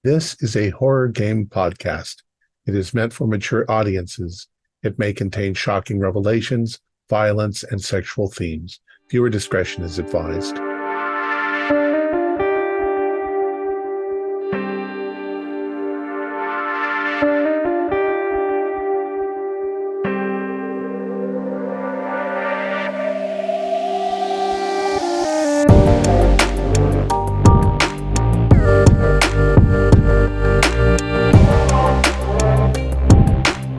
This is a horror game podcast. It is meant for mature audiences. It may contain shocking revelations, violence, and sexual themes. Viewer discretion is advised.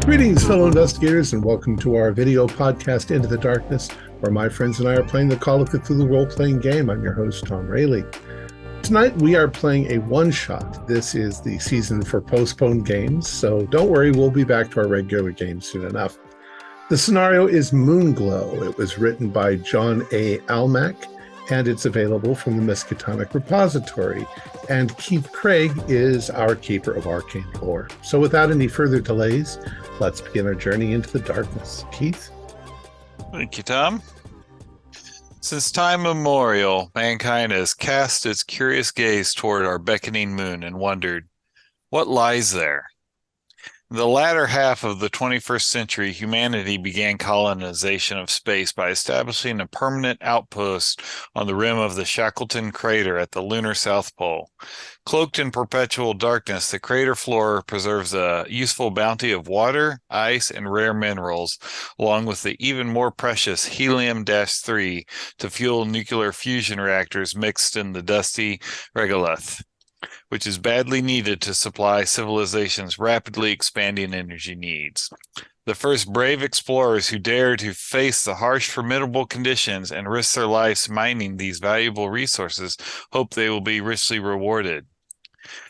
Greetings, fellow investigators, and welcome to our video podcast, Into the Darkness, where my friends and I are playing the Call of Cthulhu role-playing game. I'm your host, Thom Raley. Tonight, we are playing a one-shot. This is the season for postponed games, so don't worry, we'll be back to our regular games soon enough. The scenario is Moonglow. It was written by John A. Almack, and it's available from the Miskatonic Repository. And Keith Craig is our keeper of arcane lore. So without any further delays, let's begin our journey into the darkness. Keith? Thank you, Tom. Since time immemorial, mankind has cast its curious gaze toward our beckoning moon and wondered, what lies there? In the latter half of the 21st century, humanity began colonization of space by establishing a permanent outpost on the rim of the Shackleton crater at the lunar South Pole. Cloaked in perpetual darkness, the crater floor preserves a useful bounty of water, ice, and rare minerals, along with the even more precious helium-3 to fuel nuclear fusion reactors mixed in the dusty regolith, which is badly needed to supply civilization's rapidly expanding energy needs. The first brave explorers who dare to face the harsh, formidable conditions and risk their lives mining these valuable resources hope they will be richly rewarded.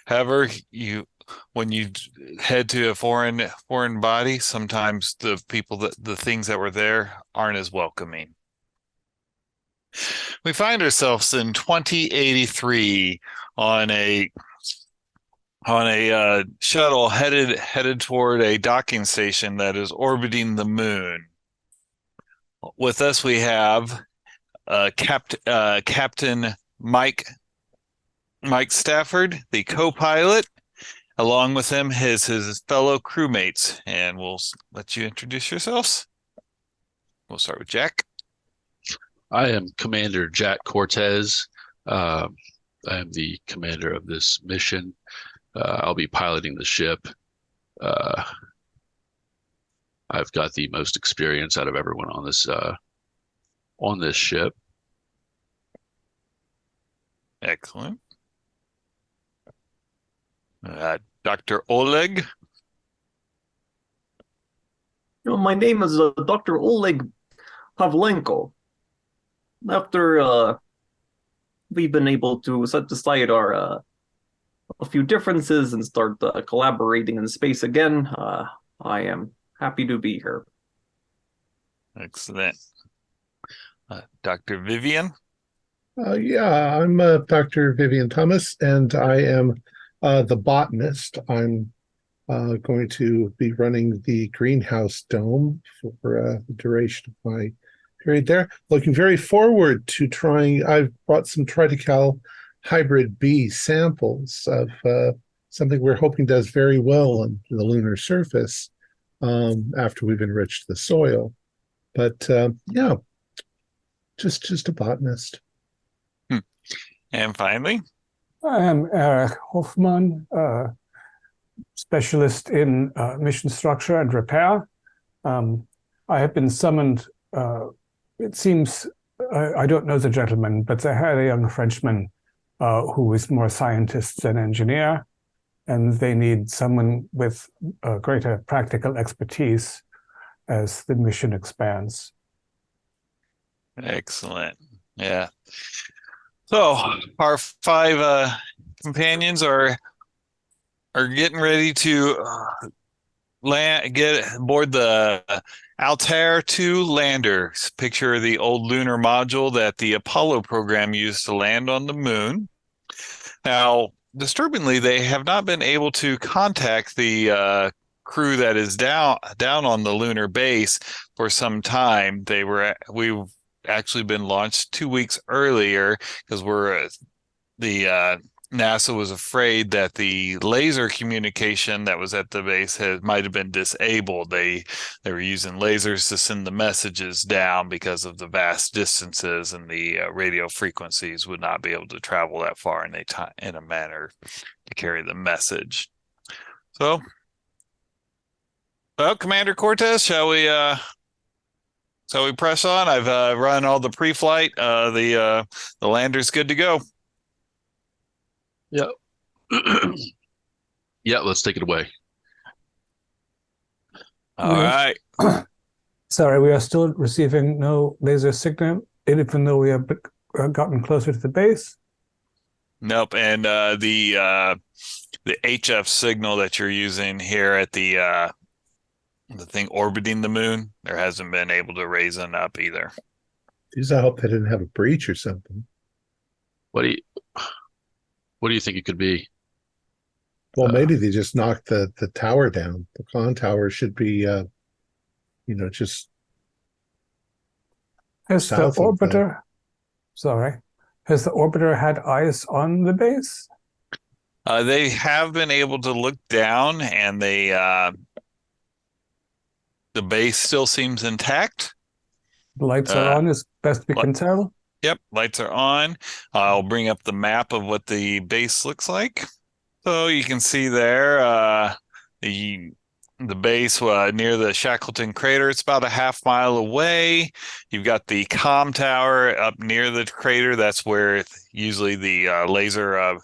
However, when you head to a foreign body, sometimes the things that were there aren't as welcoming. We find ourselves in 2083 on a shuttle headed toward a docking station that is orbiting the moon. With us, we have Captain Mike Stafford, the co-pilot. Along with him, his fellow crewmates, and we'll let you introduce yourselves. We'll start with Jack. I am Commander Jack Cortez. I am the commander of this mission. I'll be piloting the ship. I've got the most experience out of everyone on this ship. Excellent. Dr. Oleg. My name is Dr. Oleg Pavlenko. After we've been able to set aside our a few differences and start collaborating in space again, I am happy to be here. Excellent. Dr. Vivian. I'm Dr. Vivian Thomas, and I am the botanist. I'm going to be running the greenhouse dome for the duration of my period there. Looking very forward to trying. I've brought some triticale hybrid bee samples of something we're hoping does very well on the lunar surface after we've enriched the soil. But yeah, just a botanist. And finally, I am Erich Hoffman, specialist in mission structure and repair. I have been summoned, it seems, I don't know the gentleman, but they had a young Frenchman who is more scientist than engineer, and they need someone with greater practical expertise as the mission expands. Excellent. Yeah. So our five companions are getting ready to get aboard the Altair 2 lander. Picture the old lunar module that the Apollo program used to land on the moon. Now, disturbingly, they have not been able to contact the crew that is down on the lunar base for some time. We've actually been launched 2 weeks earlier because the NASA was afraid that the laser communication that was at the base might have been disabled. They were using lasers to send the messages down because of the vast distances, and the radio frequencies would not be able to travel that far in a manner to carry the message. So, well, Commander Cortez, shall we press on? I've run all the pre-flight. The lander's good to go. Yep. Yeah, let's take it away. All right. Sorry, we are still receiving no laser signal, even though we have gotten closer to the base. Nope. And the HF signal that you're using here at the thing orbiting the moon, there hasn't been able to raise it up either. Geez, I hope they didn't have a breach or something. What do you think it could be? Well, maybe they just knocked the tower down. The con tower should be, just Has the south of orbiter, sorry, has the orbiter had eyes on the base? They have been able to look down, and the base still seems intact. The lights are on, as best we can tell. Yep, lights are on. I'll bring up the map of what the base looks like. So you can see there the base near the Shackleton crater. It's about a half-mile away. You've got the comm tower up near the crater. That's where usually the laser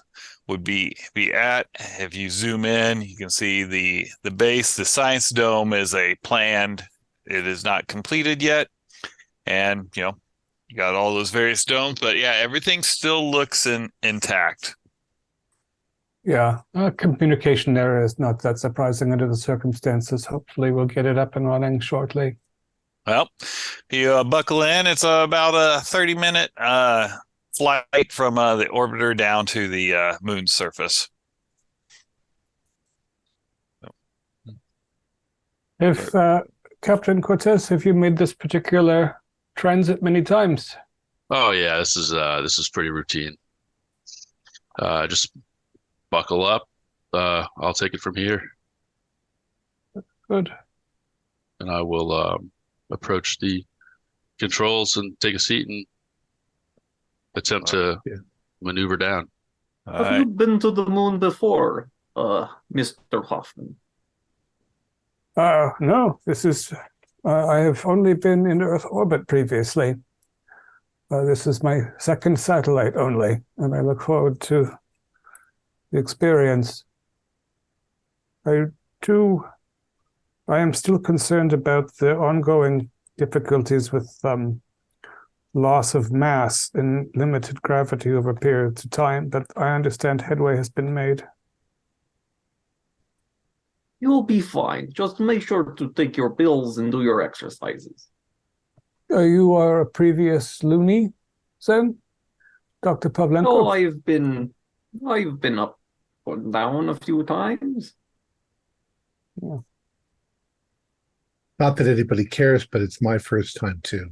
would be at. If you zoom in, you can see the base. The science dome is a planned. It is not completed yet, and you got all those various domes, but yeah, everything still looks intact. Yeah, communication error is not that surprising under the circumstances. Hopefully we'll get it up and running shortly. Well, you buckle in. It's about a 30-minute flight from the orbiter down to the moon's surface. If Captain Cortez, have you made this particular transit many times? Oh yeah, this is pretty routine. Just buckle up. I'll take it from here. Good. And I will approach the controls and take a seat and attempt to maneuver down. Have you been to the moon before, Mr. Hoffman? No, this is. I have only been in Earth orbit previously. This is my second satellite only, and I look forward to the experience. I am still concerned about the ongoing difficulties with loss of mass and limited gravity over periods of time, but I understand headway has been made. You'll be fine. Just make sure to take your pills and do your exercises. You are a previous loony, then, Dr. Pavlenko? Oh, I've been up and down a few times. Yeah. Not that anybody cares, but it's my first time too.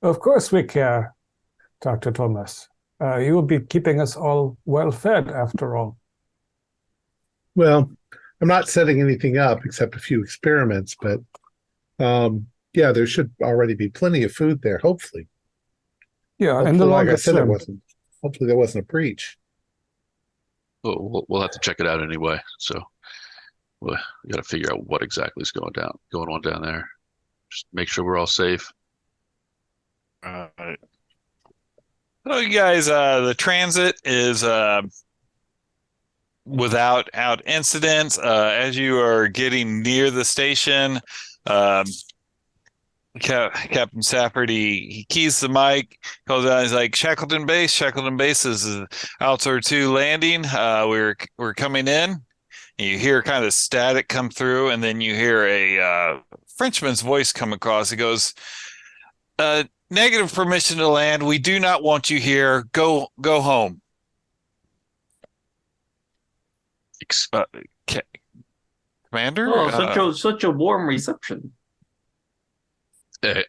Of course we care, Dr. Thomas. You will be keeping us all well fed, after all. Well, I'm not setting anything up except a few experiments, but yeah, there should already be plenty of food there, hopefully. Yeah, hopefully, and the like I longer said, term. hopefully there wasn't a breach. We'll have to check it out anyway. So we got to figure out what exactly is going on down there. Just make sure we're all safe. All right. So you guys, the transit is without incidents. As you are getting near the station, Captain Safford, he keys the mic, calls out, he's like, Shackleton Base is altitude 2 landing. We're coming in. And you hear kind of static come through, and then you hear a Frenchman's voice come across. He goes, negative permission to land. We do not want you here. Go home. Commander? Oh, such a warm reception. Hey,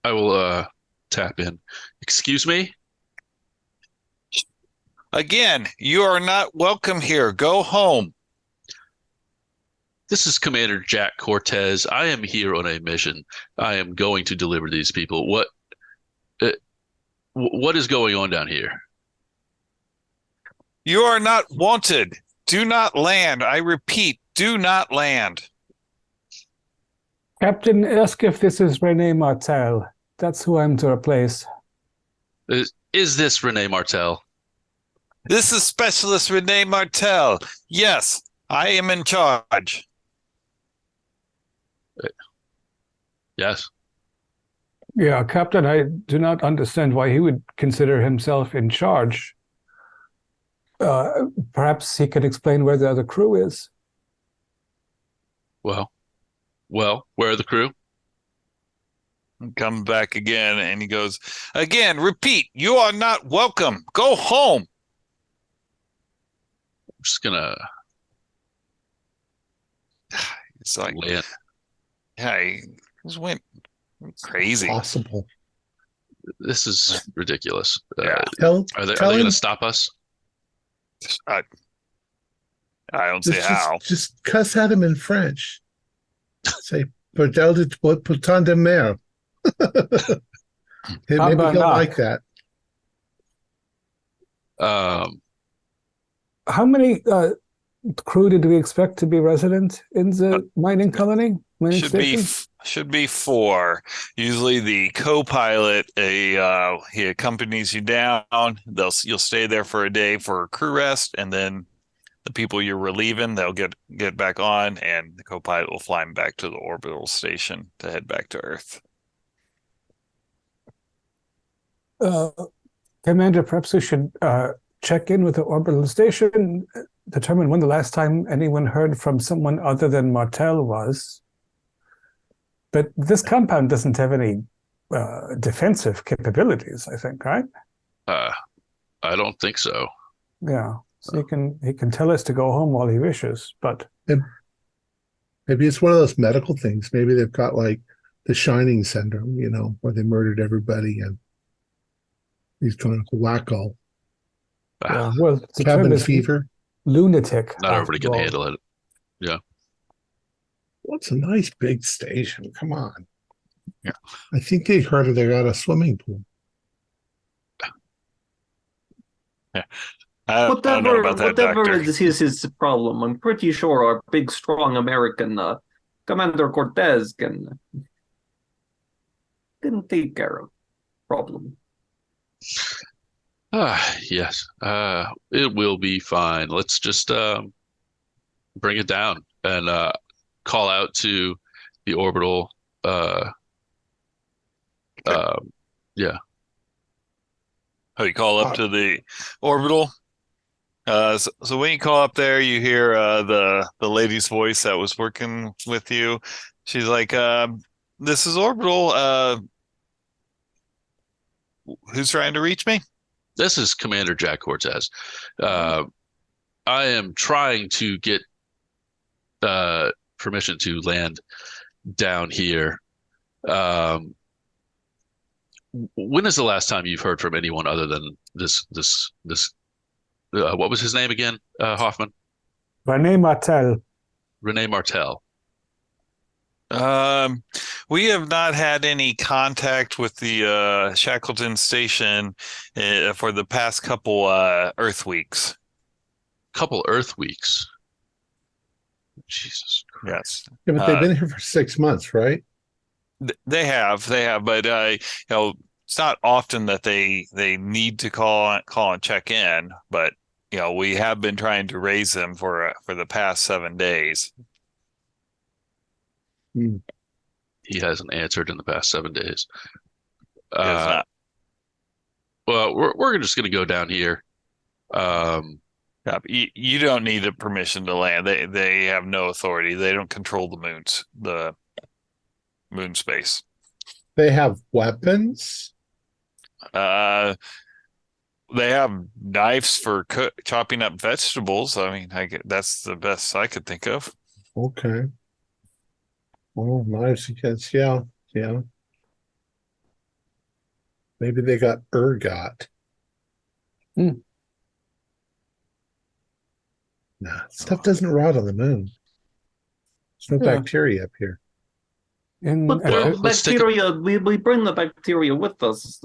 I will tap in. Excuse me? Again, you are not welcome here. Go home. This is Commander Jack Cortez. I am here on a mission. I am going to deliver these people. What is going on down here? You are not wanted. Do not land. I repeat, do not land. Captain, ask if this is Rene Martel. That's who I'm to replace. Is this Rene Martel? This is Specialist Rene Martel. Yes, I am in charge. Yes. Yeah, Captain, I do not understand why he would consider himself in charge. Perhaps he could explain where the other crew is. Well, where are the crew? Comes back again and he goes, again, repeat, you are not welcome. Go home. I'm just gonna It's like, land. yeah, he just went crazy. Possible. This is ridiculous. Yeah. Are they going to stop us? I don't see how. Just cuss at him in French. Say, Bordel de putain de mer. Maybe he'll like that. How many crew did we expect to be resident in the mining colony? Should be 4. Usually the co-pilot, he accompanies you down. You'll stay there for a day for a crew rest, and then the people you're relieving, they'll get back on, and the co-pilot will fly them back to the orbital station to head back to Earth. Commander, perhaps we should check in with the orbital station, determine when the last time anyone heard from someone other than Martel was. But this compound doesn't have any defensive capabilities, I think, right? I don't think so. Yeah, so he can tell us to go home while he wishes, but maybe it's one of those medical things. Maybe they've got like the Shining syndrome, where they murdered everybody and he's going wacko. Well, the cabin fever, lunatic. Not everybody can handle it. Yeah. Well, it's a nice big station. Come on. Yeah. I think they heard they got a swimming pool. Yeah. I don't know about that, whatever Doctor. is his problem, I'm pretty sure our big, strong American Commander Cortez can take care of problem. Yes. It will be fine. Let's just bring it down and call out to the orbital. Yeah. Oh, you call up to the orbital. So when you call up there, you hear the lady's voice that was working with you. She's like, "This is orbital. Who's trying to reach me?" This is Commander Jack Cortez. I am trying to get permission to land down here. When is the last time you've heard from anyone other than this what was his name again, Hoffman? Rene Martel. Rene Martel. We have not had any contact with the Shackleton station for the past couple Earth weeks. Couple Earth weeks. Jesus Christ. Yes. Yeah, but they've been here for 6 months, right? They have, but it's not often that they need to call and check in. But we have been trying to raise them for the past 7 days. He hasn't answered in the past 7 days. Well, we're just going to go down here. You don't need a permission to land. They have no authority. They don't control the moon space. They have weapons. They have knives for chopping up vegetables. I mean, that's the best I could think of. Okay. Well, knives against, yeah. Maybe they got ergot. Nah, stuff doesn't rot on the moon. There's no bacteria up here. But there's bacteria. We bring the bacteria with us.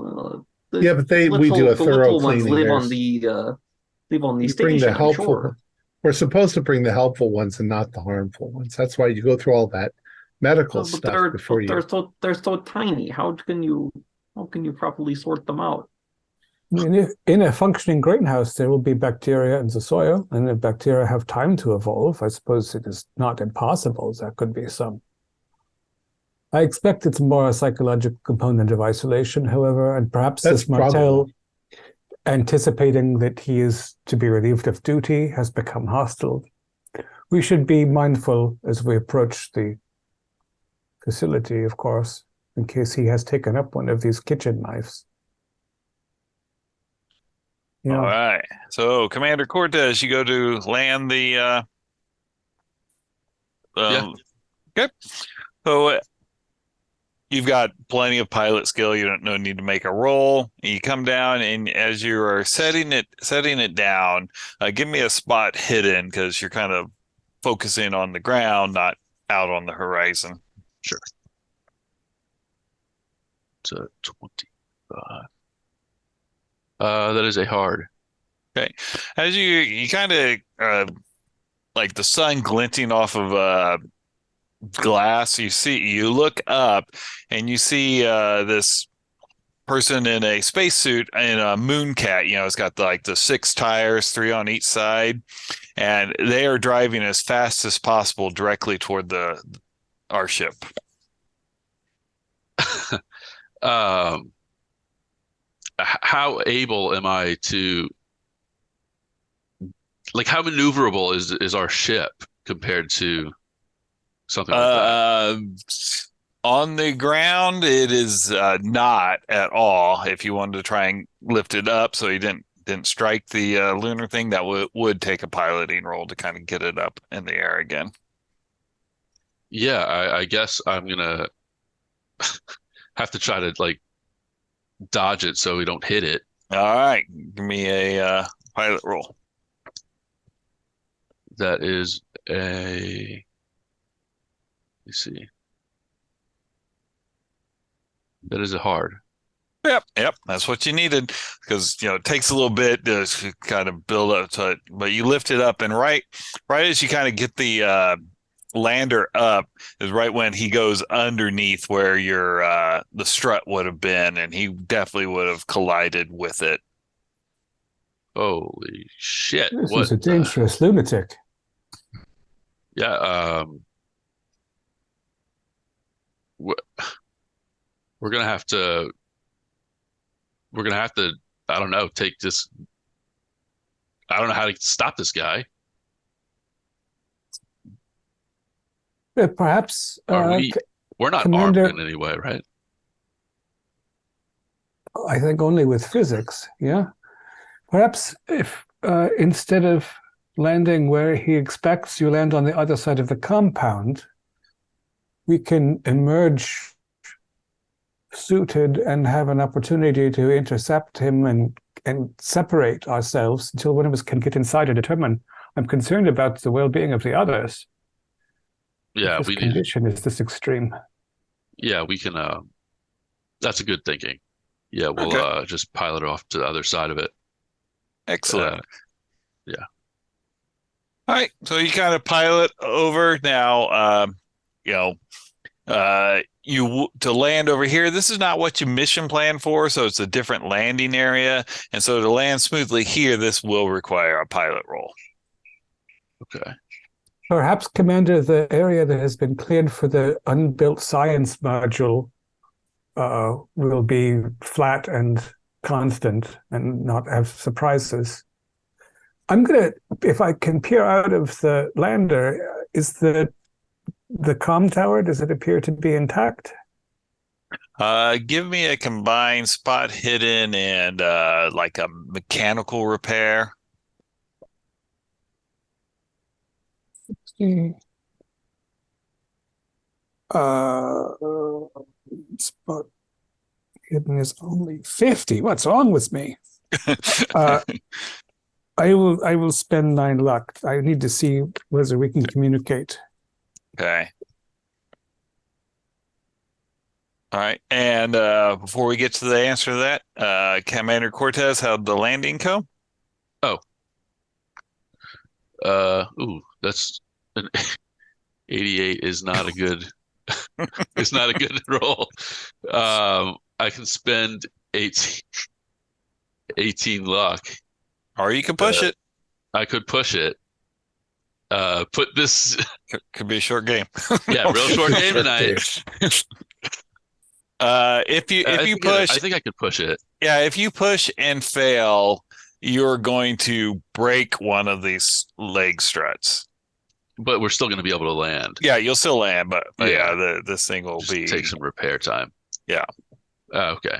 Yeah, but we do a thorough cleaning. Live on the station. Bring the helpful. I'm sure. We're supposed to bring the helpful ones and not the harmful ones. That's why you go through all that medical stuff before you. They're so tiny. How can you properly sort them out? In a functioning greenhouse, there will be bacteria in the soil, and if bacteria have time to evolve, I suppose it is not impossible. There could be some. I expect it's more a psychological component of isolation, however, and perhaps this Martel, anticipating that he is to be relieved of duty, has become hostile. We should be mindful as we approach the facility, of course, in case he has taken up one of these kitchen knives. Yeah. All right. So, Commander Cortez, you go to land the... Yeah. Okay. So, you've got plenty of pilot skill. You don't need to make a roll. You come down, and as you are setting it down, give me a spot hidden, because you're kind of focusing on the ground, not out on the horizon. Sure. It's a 25. That is a hard. Okay. As you kind of like the sun glinting off of glass, you look up and you see this person in a spacesuit in a mooncat. It's got the 6 tires, 3 on each side, and they are driving as fast as possible directly toward our ship. How able am I to, how maneuverable is our ship compared to something like that? On the ground, it is not at all. If you wanted to try and lift it up so you didn't strike the lunar thing, that would take a piloting roll to kind of get it up in the air again. Yeah, I guess I'm gonna have to try to dodge it so we don't hit it. All right, give me a pilot roll. That is a... Let's see. That is a hard. Yep, that's what you needed, because it takes a little bit to kind of build up to it, but you lift it up, and right as you kind of get the lander up is right when he goes underneath where your the strut would have been, and he definitely would have collided with it. Holy shit! This is a dangerous lunatic. Yeah. We're gonna have to. I don't know. Take this. I don't know how to stop this guy. Perhaps we're not Commander, armed in any way, right? I think only with physics. Yeah. Perhaps if instead of landing where he expects, you land on the other side of the compound, we can emerge suited and have an opportunity to intercept him and separate ourselves until one of us can get inside and determine. I'm concerned about the well-being of the others. Yeah, this condition is this extreme. Yeah, we can. That's a good thinking. Yeah, we'll just pilot off to the other side of it. Excellent. Yeah. All right, so you kind of pilot over now. To land over here. This is not what you mission plan for, so it's a different landing area. And so to land smoothly here, this will require a pilot roll. Okay. Perhaps, Commander, the area that has been cleared for the unbuilt science module will be flat and constant and not have surprises. I'm going to, if I can peer out of the lander, is the comm tower, does it appear to be intact? Give me a combined spot hidden and a mechanical repair. Spot hidden is only 50. What's wrong with me? I will spend 9 luck. I need to see whether we can communicate. Okay. All right. And before we get to the answer to that, Commander Cortez, how'd the landing go? That's an 88 is not a good it's not a good roll. I can spend 18 luck. Or you can push it. I could push it. Put this Could be a short game. real short game tonight. If you push, I think I could push it. Yeah, if you push and fail, you're going to break one of these leg struts. But we're still going to be able to land. Yeah, you'll still land, but this thing will take some repair time. Yeah. Okay.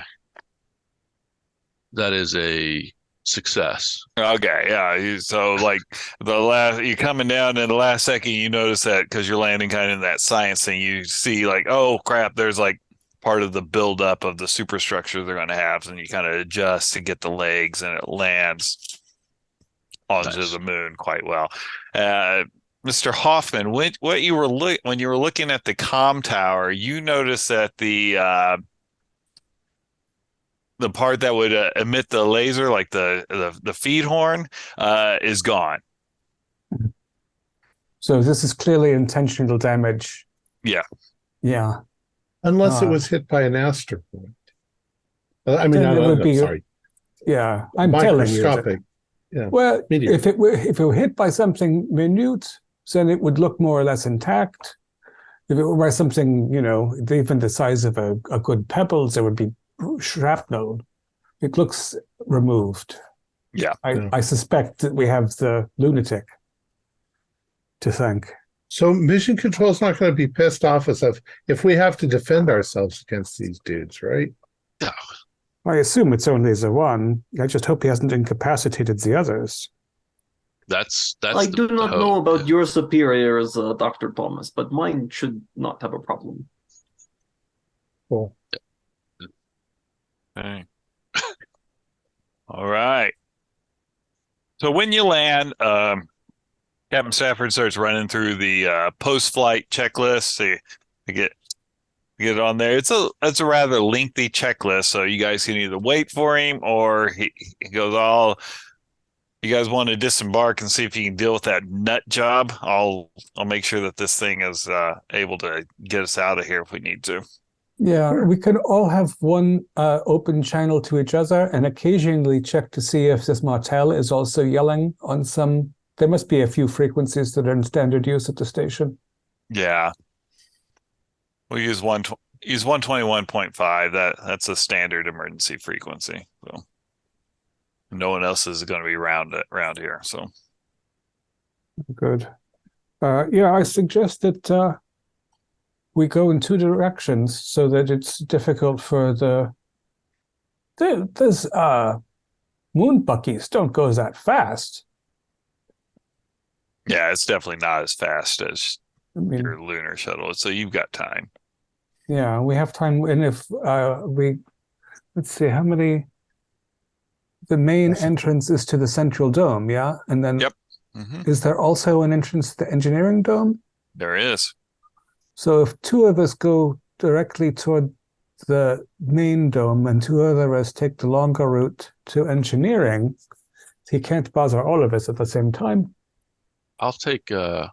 That is a success. Okay, yeah. So like you're coming down in the last second, you notice that because you're landing kind of in that science thing, you see like, oh crap, there's like part of the buildup of the superstructure they're going to have, and you kind of adjust to get the legs, and it lands onto the moon quite well. Mr. Hoffman, when you were looking at the comm tower, you noticed that the part that would emit the laser, like the feed horn, is gone. So this is clearly intentional damage. Yeah. Yeah. Unless it was hit by an asteroid. I mean, sorry. Yeah, I'm telling you. Microscopic. Yeah. Well, Medium. if it were hit by something minute, then it would look more or less intact. If it were by something, even the size of a good pebble, there would be shrapnel. It looks removed. Yeah. I suspect that we have the lunatic to thank. So Mission Control's not going to be pissed off as if we have to defend ourselves against these dudes, right? I assume it's only the one. I just hope he hasn't incapacitated the others. That's. I do not know about your superiors, Dr. Thomas, but mine should not have a problem. Cool. Okay. All right. So when you land, Captain Stafford starts running through the post-flight checklist to get it on there. It's a rather lengthy checklist, so you guys can either wait for him, or he goes, you guys want to disembark and see if you can deal with that nut job? I'll make sure that this thing is able to get us out of here if we need to. Yeah, we can all have one open channel to each other and occasionally check to see if this Martel is also yelling on some. There must be a few frequencies that are in standard use at the station. Yeah. We'll use 121.5. That's a standard emergency frequency. So no one else is going to be around here. So good. I suggest that we go in two directions so that it's difficult for those moon buckies don't go that fast. Yeah, it's definitely not as fast as your lunar shuttle. So you've got time. Yeah, we have time. And if let's see, how many? The main entrance is to the central dome, yeah? And then Yep. Mm-hmm. Is there also an entrance to the engineering dome? There is. So if two of us go directly toward the main dome and two other of us take the longer route to engineering, he can't bother all of us at the same time. I'll take I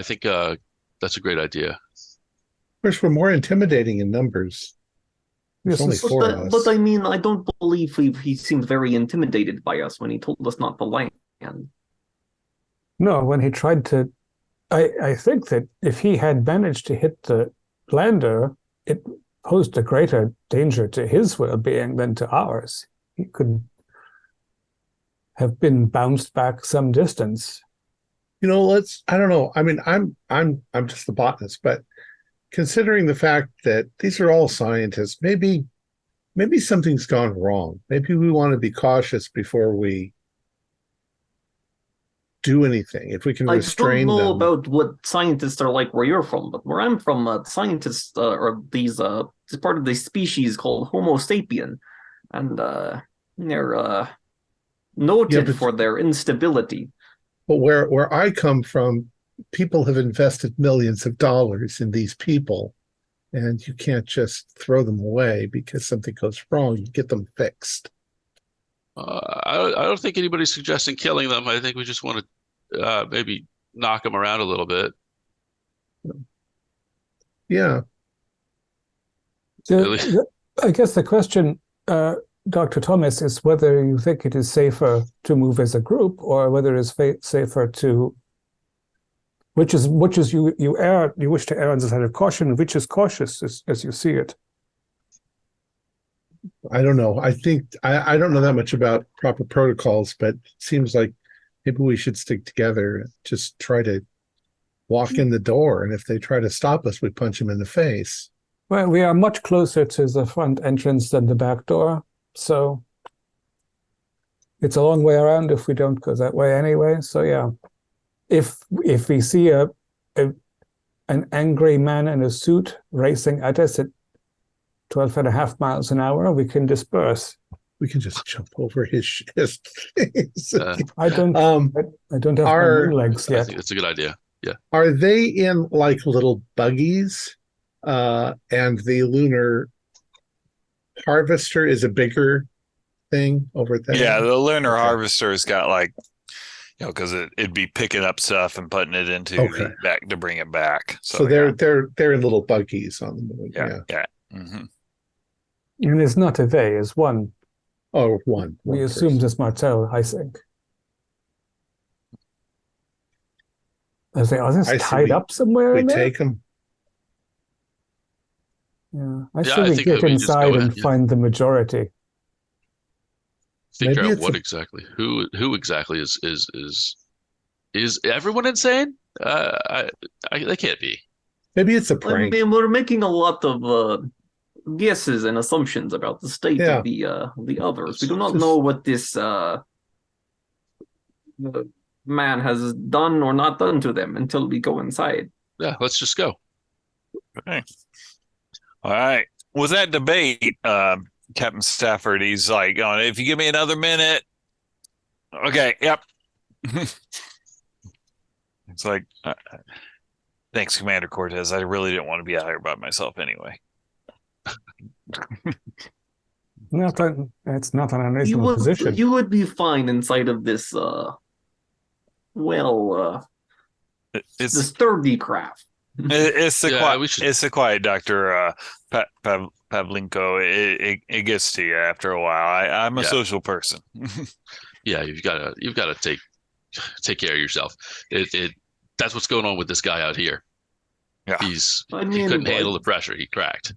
think that's a great idea. Of course, we're more intimidating in numbers. There's only four of us. But I mean, I don't believe he seemed very intimidated by us when he told us not to land. No, when he tried to, I think that if he had managed to hit the lander, it posed a greater danger to his well-being than to ours. He could have been bounced back some distance. I don't know. I mean, I'm just the botanist, but considering the fact that these are all scientists, maybe something's gone wrong. Maybe we want to be cautious before we do anything. If we can restrain them. I don't know about what scientists are like where you're from, but where I'm from, scientists are these it's part of the species called Homo sapien, and they're noted for their instability. But where I come from, people have invested millions of dollars in these people, and you can't just throw them away because something goes wrong. You get them fixed. I don't think anybody's suggesting killing them. I think we just want to maybe knock them around a little bit. Yeah. I guess the question, Dr. Thomas, is whether you think it is safer to move as a group or whether it's safer to, which is you wish to err on the side of caution, which is cautious as you see it. I don't know. I think I don't know that much about proper protocols, but it seems like maybe we should stick together and just try to walk in the door. And if they try to stop us, we punch them in the face. Well, we are much closer to the front entrance than the back door, so it's a long way around if we don't go that way anyway. So yeah, if we see an angry man in a suit racing at us at 12.5 miles an hour, we can disperse. We can just jump over his face. I don't have my legs yet. I think it's a good idea. Yeah. Are they in like little buggies? And the lunar harvester is a bigger thing over there. Yeah, the lunar harvester's got like, because it'd be picking up stuff and putting it into the back to bring it back. So they're in little buggies on the moon. Yeah. Mm-hmm. And it's not a they, it's one. Oh, one. We assumed it's Martel, I think. Are they tied up somewhere in there? We take them. Yeah, I say we get inside and find the majority. Figure out what exactly, who exactly is everyone insane? They can't be. Maybe it's a prank. I mean, we're making a lot of guesses and assumptions about the state of the others. We do not know what this man has done or not done to them until we go inside. Yeah, let's just go. Okay. All right. With that debate, Captain Stafford, he's like, if you give me another minute. Okay. Yep. It's like, thanks, Commander Cortez. I really didn't want to be out here by myself anyway. It's not an unreasonable position. You would be fine inside of this, it's the sturdy craft. It's the quiet Dr. Pavlenko. It gets to you after a while. I'm a social person. Yeah, you've got to take care of yourself. That's what's going on with this guy out here. Yeah, he couldn't handle the pressure. He cracked.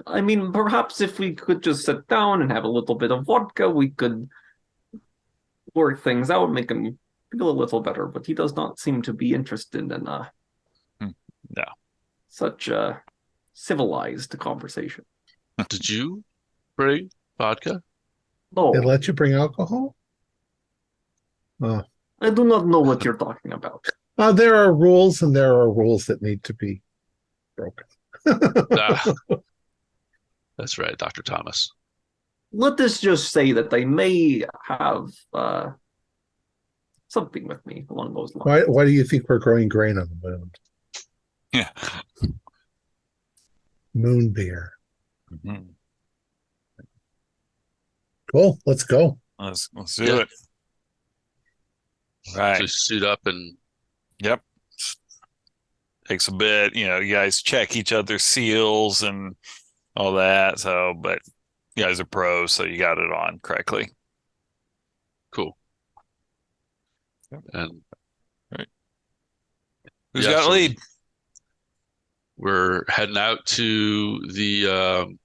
I mean, perhaps if we could just sit down and have a little bit of vodka, we could work things out, make him feel a little better. But he does not seem to be interested in such a civilized conversation. Did you bring vodka? No. They let you bring alcohol? Oh. I do not know what you're talking about. There are rules, and there are rules that need to be broken. That's right, Dr. Thomas. Let us just say that they may have something with me along those lines. Why do you think we're growing grain on the moon? Yeah. Moon beer. Mm-hmm. Cool. Let's go. Let's do it. Right. Just suit up and. Yep. Takes a bit. You guys check each other's seals and all that. So, but you guys are pros, so you got it on correctly. Cool. Yep. And right. Who's got a lead? We're heading out to the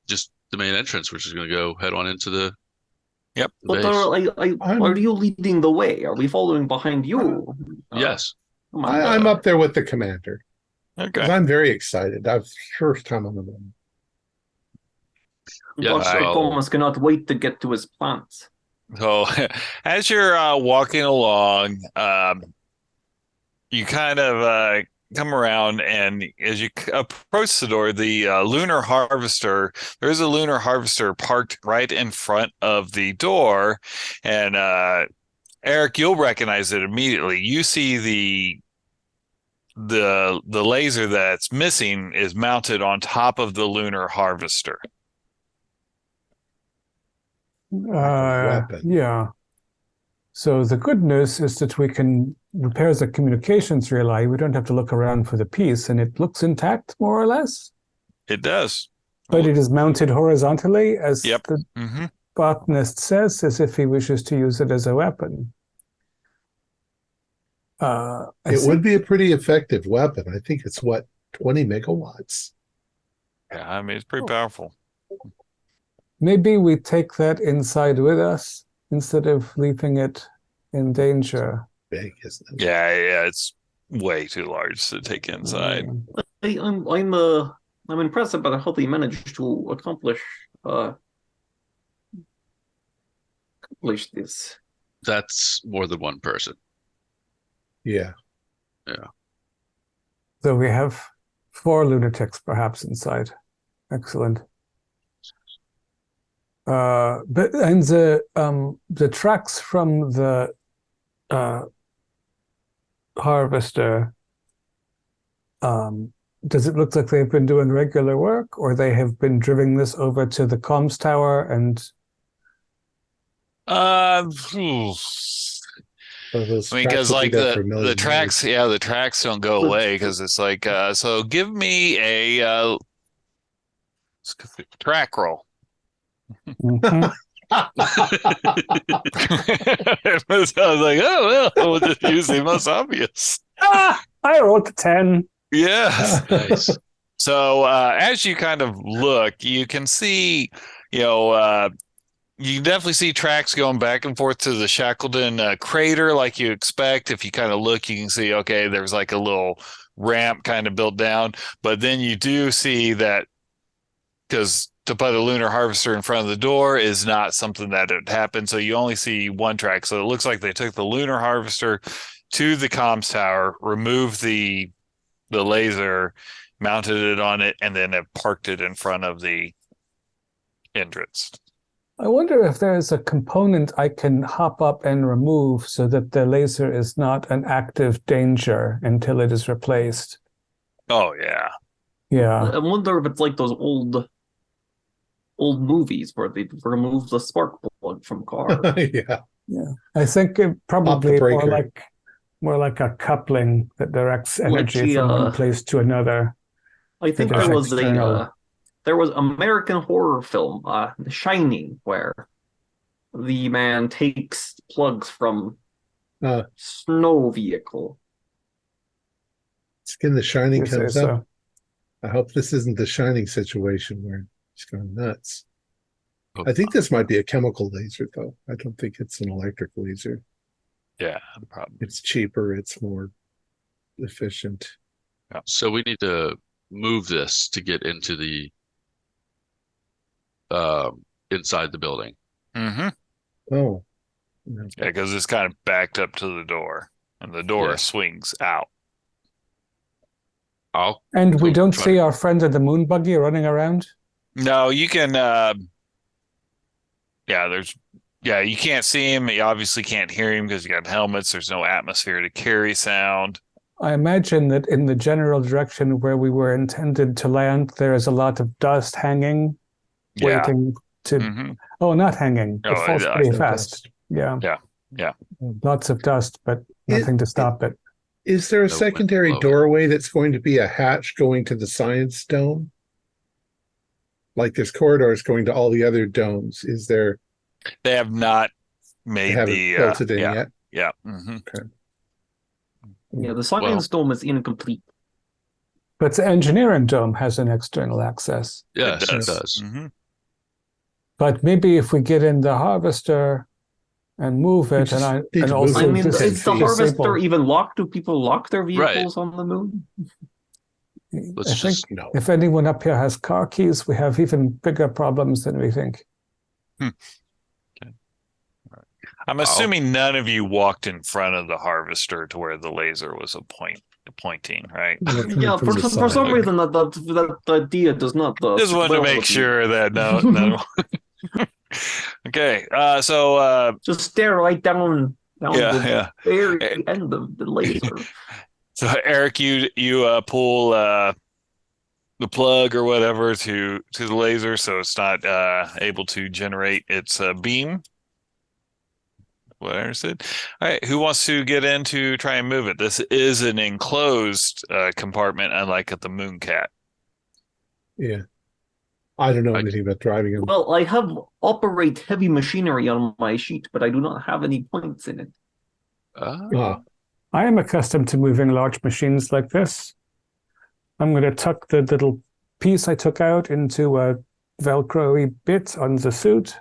just the main entrance. We're just going to go head on into the. Yep. But are you leading the way? Are we following behind you? Yes. I'm up there with the commander. Okay. I'm very excited. That's first time on the moon. Yeah, Dr. Thomas cannot wait to get to his plants. So, as you're walking along, you kind of come around, and as you approach the door, the lunar harvester, there's a lunar harvester parked right in front of the door. And Eric, you'll recognize it immediately. You see the laser that's missing is mounted on top of the lunar harvester. Weapon. Yeah. So the good news is that we can repair the communications relay. We don't have to look around for the piece, and it looks intact, more or less. It does. But it is mounted horizontally, as Yep. the Mm-hmm. botanist says, as if he wishes to use it as a weapon. It would be a pretty effective weapon. I think it's 20 megawatts. Yeah, I mean, it's pretty powerful. Maybe we take that inside with us instead of leaving it in danger. Big, isn't it? Yeah, it's way too large to take inside. I'm impressed about how they managed to accomplish this. That's more than one person. Yeah. So we have 4 lunatics perhaps inside. Excellent. But the tracks from the harvester, does it look like they've been doing regular work, or they have been driving this over to the comms tower and? Because like the tracks, the tracks don't go away, because it's like so give me a track roll. Mhm. I was like, oh well, we'll just use the most obvious. I rolled a 10. Yes. Nice. So as you kind of look, you can see, you can definitely see tracks going back and forth to the Shackleton crater, like you expect. If you kind of look, you can see, okay, there's like a little ramp kind of built down. But then you do see that, because to put a lunar harvester in front of the door is not something that had happened. So you only see one track. So it looks like they took the lunar harvester to the comms tower, removed the laser, mounted it on it, and then have parked it in front of the entrance. I wonder if there is a component I can hop up and remove so that the laser is not an active danger until it is replaced. Oh, yeah. Yeah. I wonder if it's like those old movies where they remove the spark plug from cars. Yeah. I think it probably breaker. more like a coupling that directs energy from one place to another. I think That there is was external. there was American horror film, The Shining, where the man takes plugs from snow vehicle. Skin the Shining You say comes so. up. I hope this isn't the Shining situation where it's going nuts. I think this might be a chemical laser, though. I don't think it's an electric laser. Yeah, probably. It's cheaper. It's more efficient. So we need to move this to get into the inside the building. Mm-hmm. Oh. Yeah, because it's kind of backed up to the door, and the door Yeah. swings out. And we go don't try see to- our friend in the moon buggy running around? No, you can. You can't see him. You obviously can't hear him because you got helmets. There's no atmosphere to carry sound. I imagine that in the general direction where we were intended to land, there is a lot of dust hanging, Yeah. waiting to. Mm-hmm. Oh, not hanging. It Oh, falls yeah, pretty no fast. dust. Yeah. Lots of dust, but nothing to stop it. Is there a No wind secondary blowing. doorway that's going to be a hatch going to the science dome? Like there's corridors going to all the other domes. Is there? They have not They made haven't the built it in yeah, yet. yeah. Mm-hmm. Yeah, the science dome is incomplete. But the engineering dome has an external access. Yes, it does. does. Mm-hmm. But maybe if we get in the harvester and move it, just and need to move also it. I mean, Just is the disable. harvester even locked? Do people lock their Right. vehicles on the moon? Let's I think just No. if anyone up here has car keys, we have even bigger problems than we think. I'm assuming none of you walked in front of the harvester to where the laser was a point. pointing, right? Yeah, for some reason that idea does not. Just wanted to make sure that no. Okay, so just stare right down yeah. the very end of the laser. So Eric, you pull the plug or whatever to the laser, so it's not able to generate its beam. What is it? All right, who wants to get in to try and move it? This is an enclosed compartment, unlike at the Mooncat. Yeah. I don't know anything about driving them. Well, I have operate heavy machinery on my sheet, but I do not have any points in it. I am accustomed to moving large machines like this. I'm going to tuck the little piece I took out into a Velcro-y bit on the suit.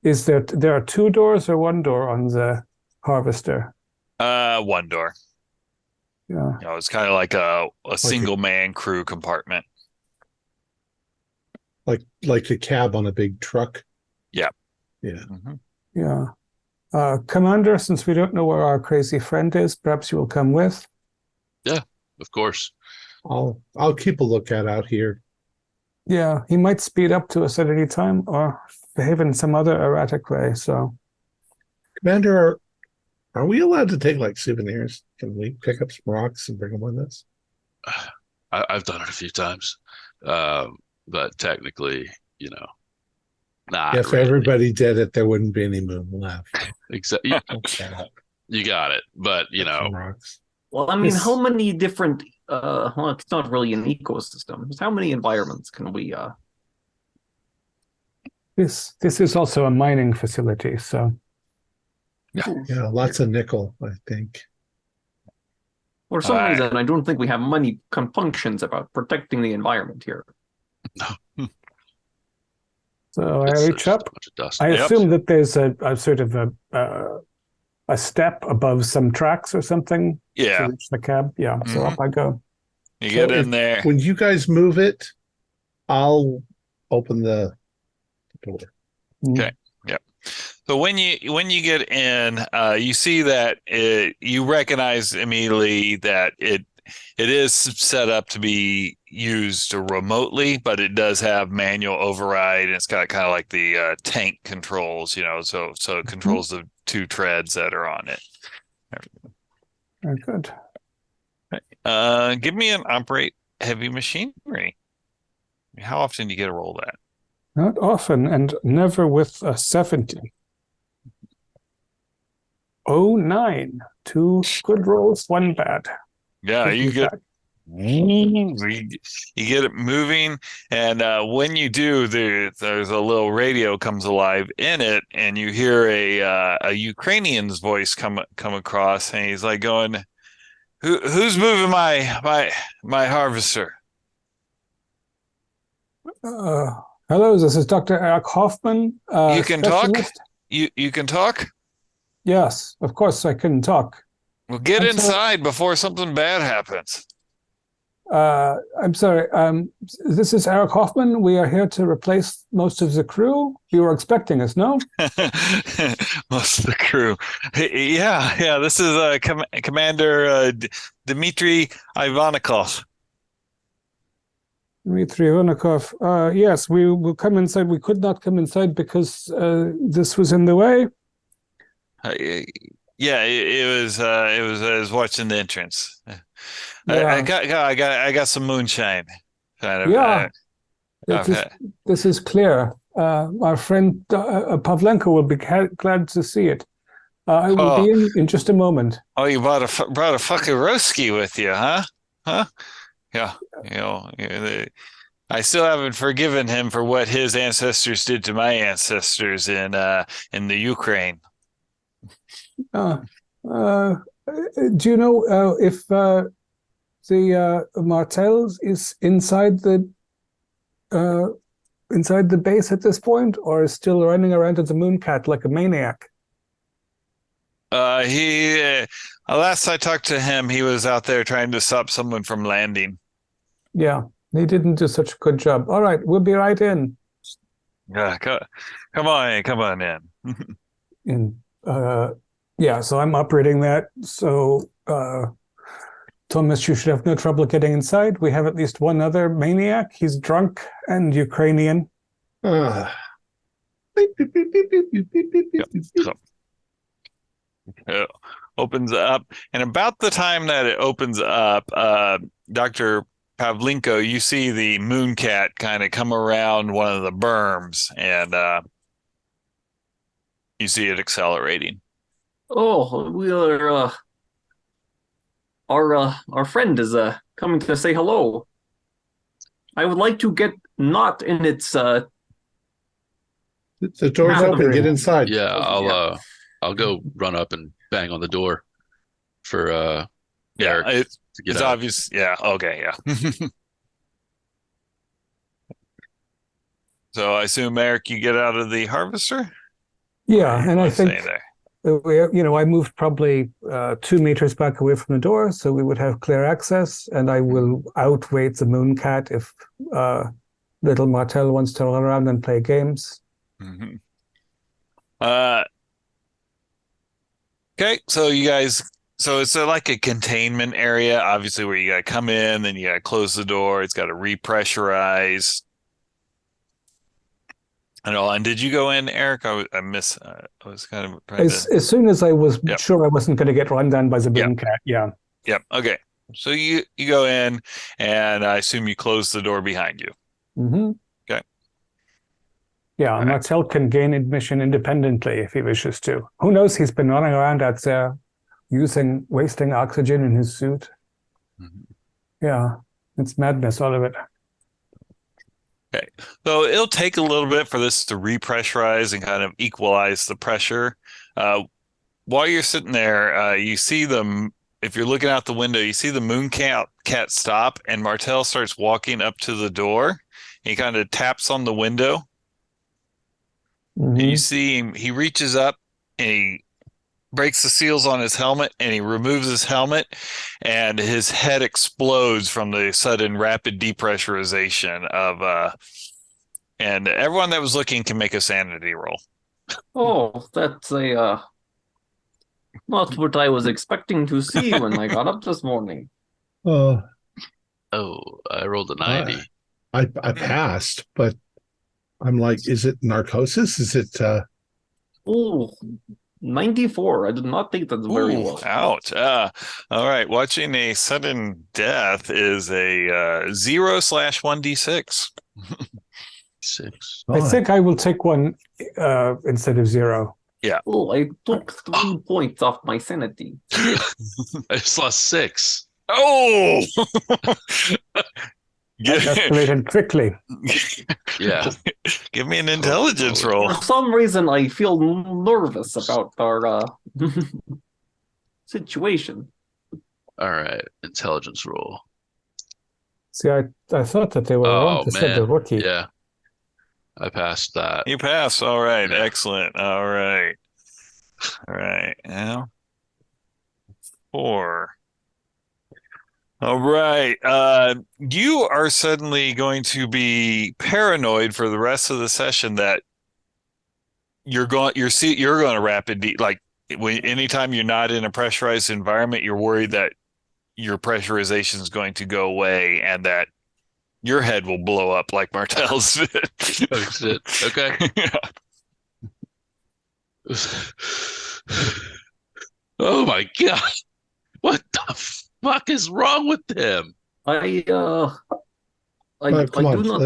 Is there are two doors or one door on the harvester? One door. Yeah. It's kind of like a single man crew compartment. Like a cab on a big truck. Yeah. Yeah. Yeah. Commander, since we don't know where our crazy friend is, perhaps you will come with. Yeah, of course. I'll keep a lookout out here. Yeah, he might speed up to us at any time or behave in some other erratic way. So, Commander, are we allowed to take like souvenirs? Can we pick up some rocks and bring them with us? I've done it a few times, but technically, not. If everybody did it, there wouldn't be any moon left. Exactly. You got it, but Rocks. Well, I mean, how many different? Well, it's not really an ecosystem. How many environments can we? This is also a mining facility, so. Yeah, lots of nickel, I think. For some reason, I don't think we have many compunctions about protecting the environment here. So I reach up. I assume that there's a sort of a step above some tracks or something. Yeah. To reach the cab. Yeah. So up I go. You get in there. When you guys move it, I'll open the door. Okay. Yep. So when you get in, you see that you recognize immediately that it is set up to be used remotely, but it does have manual override, and it's got kind of like the tank controls, so it controls the two treads that are on it. Very good. Give me an operate heavy machinery. How often do you get to roll that? Not often, and never with a 70. 09. 2 good rolls, 1 bad. Yeah, you get it moving, and when you do, there's a little radio comes alive in it, and you hear a Ukrainian's voice come across, and he's like going, "Who's moving my harvester?" Hello, this is Dr. Eric Hoffman. You can specialist. talk. You can talk. Yes, of course I can talk. Well, get inside before something bad happens. I'm sorry. This is Eric Hoffman. We are here to replace most of the crew. You were expecting us, no? Most of the crew. Yeah. This is Commander Dmitry Ivanikov. Dmitry Ivanikov. Yes, we will come inside. We could not come inside because this was in the way. Yeah, it was. I was watching the entrance. Yeah. I got some moonshine. Yeah. This is clear. Our friend Pavlenko will be glad to see it. I will be in just a moment. Oh, you brought a fucking roski with you, huh? Yeah. I still haven't forgiven him for what his ancestors did to my ancestors in the Ukraine. Do you know if the Martels is inside the base at this point, or is still running around as a Mooncat like a maniac? He last I talked to him, he was out there trying to stop someone from landing. Yeah, he didn't do such a good job. All right, we'll be right in. Yeah, come on in. Yeah, so I'm operating that. So Thomas, you should have no trouble getting inside. We have at least one other maniac. He's drunk and Ukrainian. Ah. Opens up, and about the time that it opens up, Dr. Pavlenko, you see the mooncat kind of come around one of the berms, and you see it accelerating. Oh, we are. Our friend is coming to say hello. I would like to get not in its. The door's open. Get inside. Yeah, I'll go run up and bang on the door for Eric to get it's out. obvious. Yeah. Okay. Yeah. So I assume, Eric, you get out of the harvester? Yeah, and I think there? I moved probably 2 meters back away from the door, so we would have clear access, and I will outweight the mooncat if little Martel wants to run around and play games. Mm-hmm. Okay, so you guys, so it's like a containment area, obviously, where you got to come in, then you got to close the door. It's got to repressurize. And did you go in, Eric? I was kind of trying as soon as I was sure I wasn't going to get run down by the mooncat. Yeah. Yep. Okay. So you go in, and I assume you close the door behind you. Mm-hmm. Okay. Yeah, Martel can gain admission independently if he wishes to. Who knows? He's been running around out there wasting oxygen in his suit. Mm-hmm. Yeah, it's madness, all of it. Okay, so it'll take a little bit for this to repressurize and kind of equalize the pressure. While you're sitting there, you see them. If you're looking out the window, you see the mooncat stop, and Martel starts walking up to the door. He kind of taps on the window. Mm-hmm. And you see him, he reaches up and he breaks the seals on his helmet, and he removes his helmet, and his head explodes from the sudden rapid depressurization of and everyone that was looking can make a sanity roll. Oh, that's not what I was expecting to see when I got up this morning. I rolled a 90. I passed, but I'm like, is it narcosis? Is it 94. I did not think that's very low. Ouch. All right. Watching a sudden death is a 0/1d6. 6. I think I will take one instead of 0. Yeah. Oh, I took 3 points off my sanity. I just lost 6. Oh! That escalated quickly. Yeah. Give me an intelligence roll. For some reason, I feel nervous about our situation. All right. Intelligence roll. See, I thought that they were wrong to say the rookie. Yeah. I passed that. You pass. All right. Yeah. Excellent. All right. Now, 4. All right. You are suddenly going to be paranoid for the rest of the session that you're going to anytime you're not in a pressurized environment, you're worried that your pressurization is going to go away and that your head will blow up like Martel's did. Oh, shit. Okay. Oh my God. What the fuck is wrong with him? I do not know.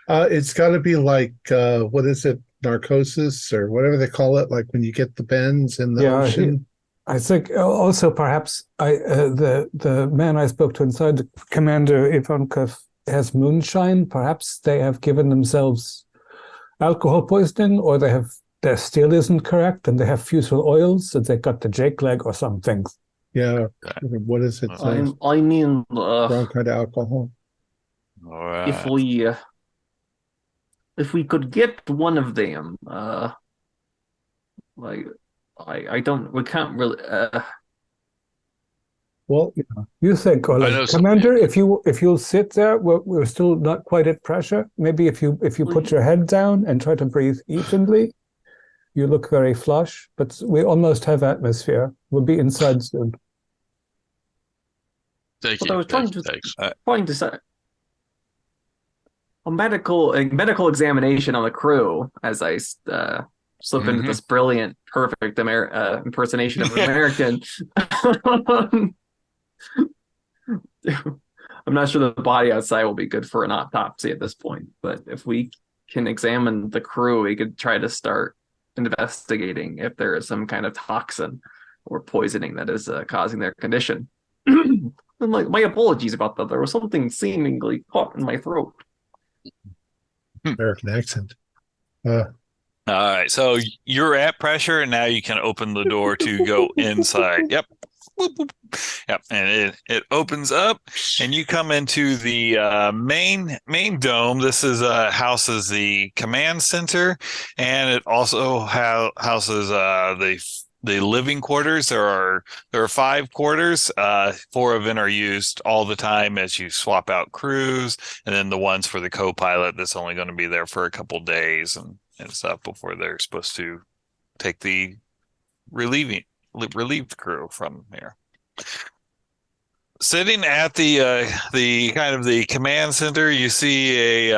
It's got to be like what is it, narcosis or whatever they call it, like when you get the bends in the ocean. I think also perhaps the man I spoke to inside, Commander Ivankov, has moonshine. Perhaps they have given themselves alcohol poisoning, or their steel isn't correct, and they have fusel oils, and they got the Jake leg or something. Yeah, what is it? I mean, wrong kind of alcohol. All right. If we could get one of them, we can't really. Well, you think, Commander, if you'll sit there, we're still not quite at pressure. Maybe if you put your head down and try to breathe evenly. You look very flush, but we almost have atmosphere. We'll be inside soon. Thank But you. I was Thanks. trying to say a medical examination on the crew as I slip into this brilliant, perfect impersonation of an American. I'm not sure the body outside will be good for an autopsy at this point, but if we can examine the crew, we could try to start investigating if there is some kind of toxin or poisoning that is causing their condition. My apologies about that. There was something seemingly caught in my throat. American accent. All right, so you're at pressure, and now you can open the door to go inside. Yep. Whoop, whoop. Yep, and it opens up, and you come into the main dome. This is houses the command center, and it also houses the living quarters. There are 5 quarters. 4 of them are used all the time as you swap out crews, and then the ones for the co-pilot that's only going to be there for a couple days and stuff before they're supposed to take the relieved crew from here. Sitting at the kind of the command center, you see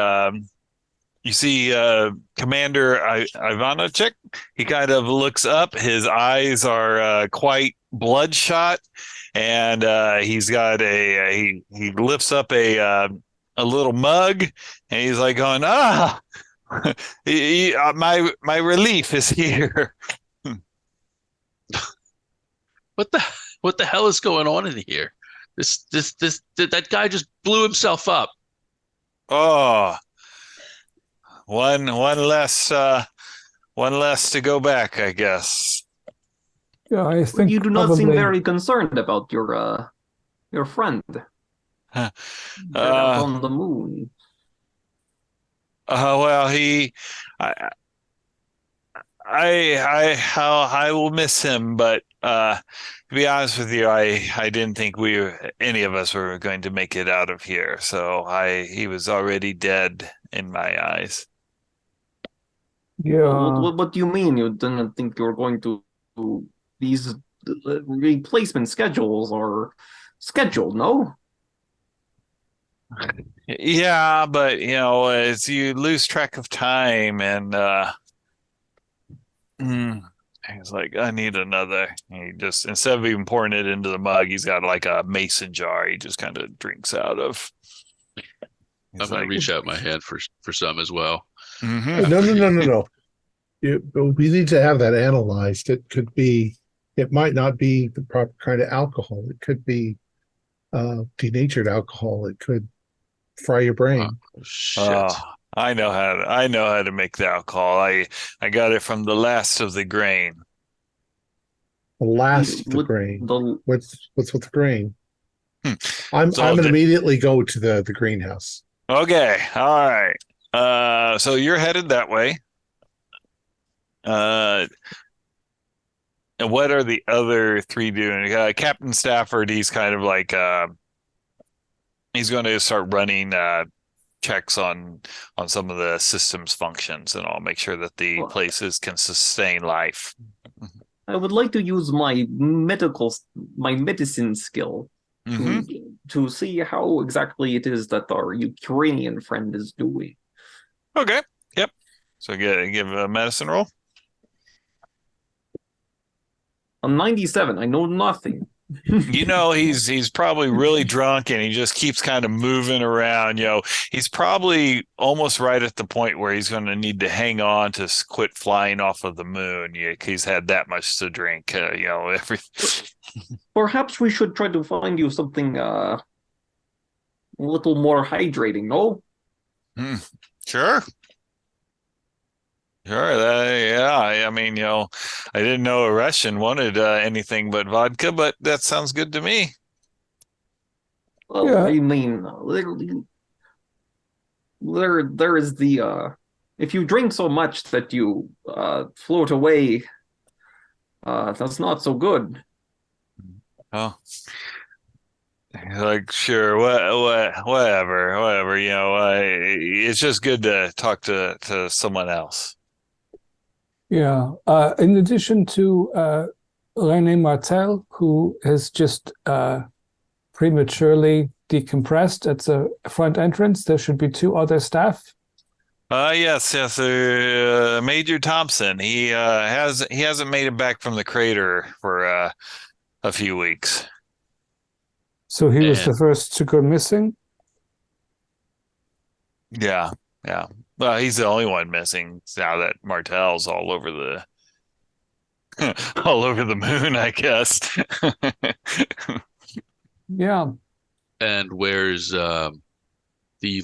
Commander Ivanacek. He kind of looks up. His eyes are quite bloodshot, and he's got he lifts up a little mug, and he's like going, my relief is here. What the hell is going on in here? That guy just blew himself up. Oh, one less to go back, I guess. Yeah, I think you do not seem very concerned about your friend on the moon. Well, I will miss him, but to be honest with you, I didn't think any of us were going to make it out of here. So he was already dead in my eyes. Yeah. What do you mean you didn't think you were going to do these replacement schedules are scheduled, no? Yeah, but as you lose track of time, and he's like, I need another. He just, instead of even pouring it into the mug, he's got like a mason jar he just kind of drinks out of. I'm gonna reach out my hand for some as well. Mm-hmm. No. We need to have that analyzed. It might not be the proper kind of alcohol. It could be denatured alcohol. It could fry your brain. Oh, shit. I know how to make the alcohol. I got it from the last of the grain. The last of the grain. What's with the grain? I'm gonna immediately go to the greenhouse. Okay, all right. So you're headed that way. And what are the other 3 doing? Captain Stafford, he's kind of like he's going to start running checks on some of the systems functions, and I'll make sure that the places can sustain life. I would like to use my medicine skill to see how exactly it is that our Ukrainian friend is doing. Okay. Yep. So give a medicine roll. I'm 97. I know nothing. He's probably really drunk, and he just keeps kind of moving around. He's probably almost right at the point where he's going to need to hang on to quit flying off of the moon. He's had that much to drink. Perhaps we should try to find you something a little more hydrating. No? Sure. Sure. Yeah. I mean, I didn't know a Russian wanted anything but vodka, but that sounds good to me. Well, Yeah. I mean, there is the if you drink so much that you float away, that's not so good. Oh. Like, sure, whatever. It's just good to talk to someone else. Yeah. In addition to René Martel, who has just prematurely decompressed at the front entrance, there should be 2 other staff. Yes. Major Thompson. He hasn't made it back from the crater for a few weeks. So he was the And first to go missing. Yeah. Well, he's the only one missing now that Martel's all over the all over the moon, I guess. Yeah. and where's the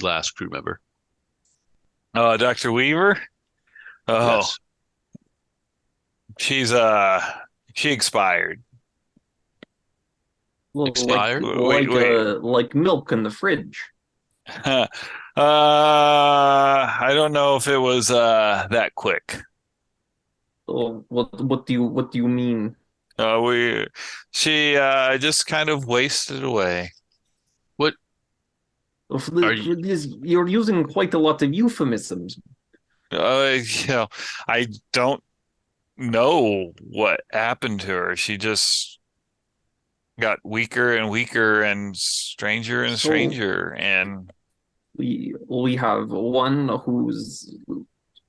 last crew member? Dr. Weaver? Oh, Yes. she's she expired. Well, Expired? Wait. like milk in the fridge. I don't know if it was that quick. Oh, what do you mean? She just kind of wasted away. What are you? You're using quite a lot of euphemisms. You know, I don't know what happened to her. She just got weaker and weaker and stranger and So stranger. And we have one who's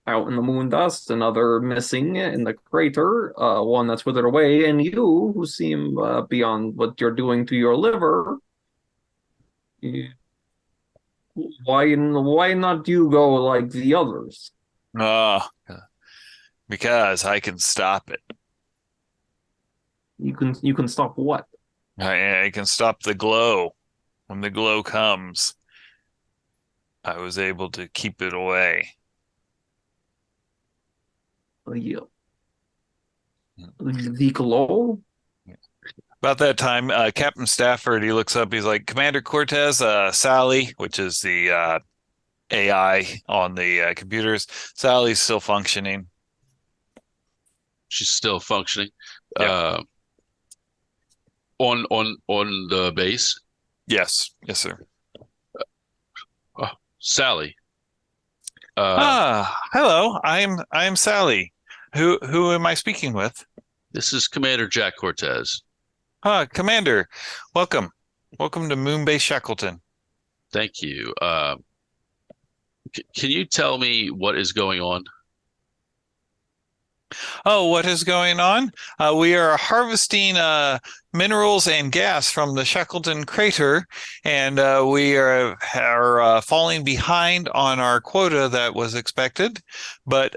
out in the moon dust, another missing in the crater, one that's withered away, and you who seem beyond what you're doing to your liver. Eh, Why not you go like the others? uh, because I can stop it. You can stop what? I can stop the glow. When the glow comes, I was able to keep it away. Yeah. The glow? About that time, Captain Stafford, he looks up, he's like, Commander Cortez, Sally, which is the AI on the computers. Sally's still functioning. She's still functioning. Yeah. On the base. Yes, sir. Sally. Hello. I'm Sally. Who am I speaking with? This is Commander Jack Cortez. Commander, welcome. Welcome to Moonbase Shackleton. Thank you. Can you tell me what is going on? Oh, what is going on? We are harvesting minerals and gas from the Shackleton crater, and we are falling behind on our quota that was expected. But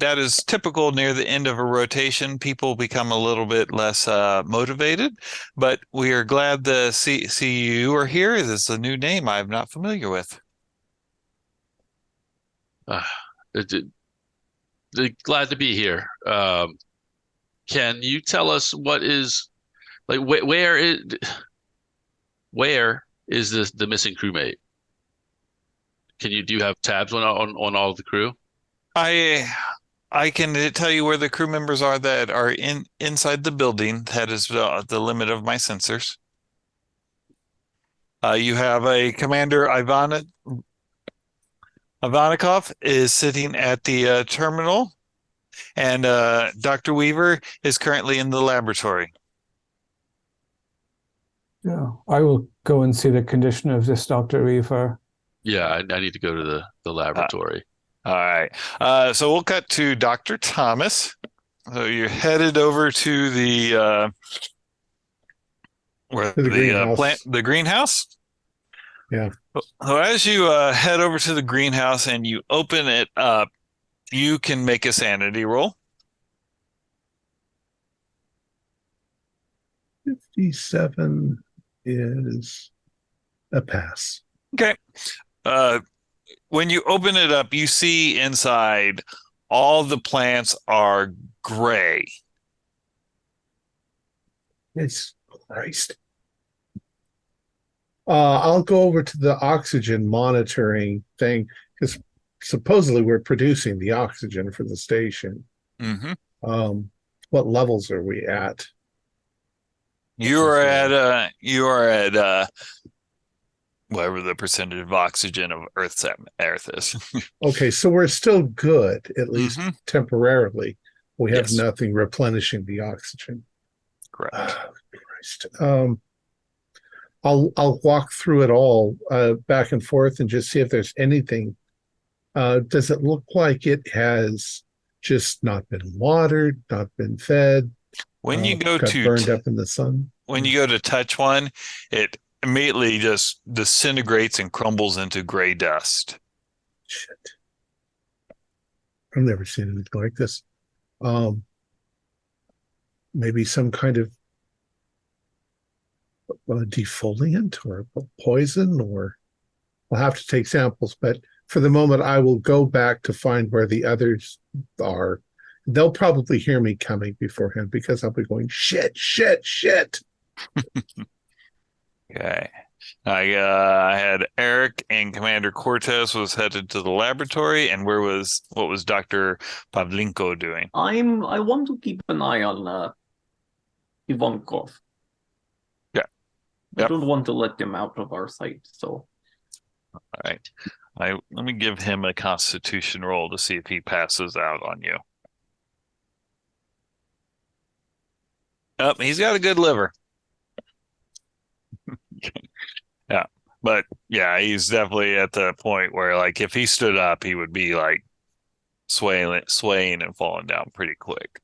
that is typical near the end of a rotation. People become a little bit less motivated. But we are glad to see you are here. This is a new name I'm not familiar with. Glad to be here. Can you tell us what is like where is the missing crewmate? Do you have tabs on all of the crew? I can tell you where the crew members are that are inside the building. That is the limit of my sensors. You have a Commander Ivanikov is sitting at the terminal, and Dr. Weaver is currently in the laboratory. Yeah. I will go and see the condition of this Dr. Weaver. Yeah, I need to go to the laboratory. All right. So we'll cut to Dr. Thomas. So you're headed over to the greenhouse. The greenhouse. Yeah. So as you head over to the greenhouse and you open it up, you can make a sanity roll. 57 is a pass. Okay. When you open it up, you see inside all the plants are gray. It's Christ. I'll go over to the oxygen monitoring thing because supposedly we're producing the oxygen for the station. Mm-hmm. What levels are we at? You are at whatever the percentage of oxygen of Earth is. Okay, so we're still good, at least Mhm. temporarily. We have Yes. nothing replenishing the oxygen. Correct. Christ. I'll walk through it all back and forth and just see if there's anything. Does it look like it has just not been watered, not been fed, When you go got to burned up in the sun? when you go to touch one, it immediately just disintegrates and crumbles into gray dust. Shit. I've never seen anything like this. Maybe some kind of defoliant or a poison, or I'll have to take samples, but for the moment I will go back to find where the others are. They'll probably hear me coming beforehand because I'll be going, shit, shit, shit. Okay. I had Eric and Commander Cortez was headed to the laboratory, and what was Dr. Pavlenko doing? I want to keep an eye on Ivankov. Yeah. I Yep. don't want to let him out of our sight, so All right. Let me give him a constitution roll to see if he passes out on you. He's got a good liver. Yeah. But yeah, he's definitely at the point where like if he stood up, he would be like swaying and falling down pretty quick.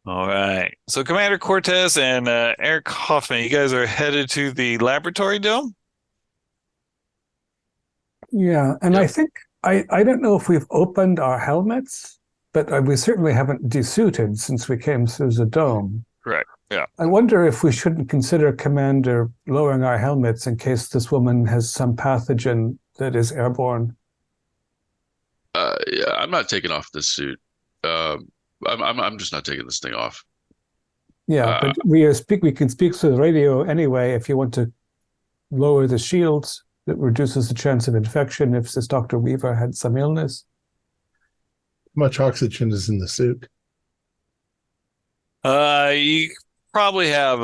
All right. So Commander Cortez and Eric Hoffman, you guys are headed to the laboratory dome? Yeah, and Yep. I think I don't know if we've opened our helmets, but we certainly haven't desuited since we came through the dome. Correct. Yeah. I wonder if we shouldn't consider, Commander, lowering our helmets in case this woman has some pathogen that is airborne. Yeah, I'm not taking off this suit. I'm just not taking this thing off. Yeah, but we can speak through the radio anyway if you want to lower the shields. That reduces the chance of infection if this Dr. Weaver had some illness. How much oxygen is in the suit? You probably have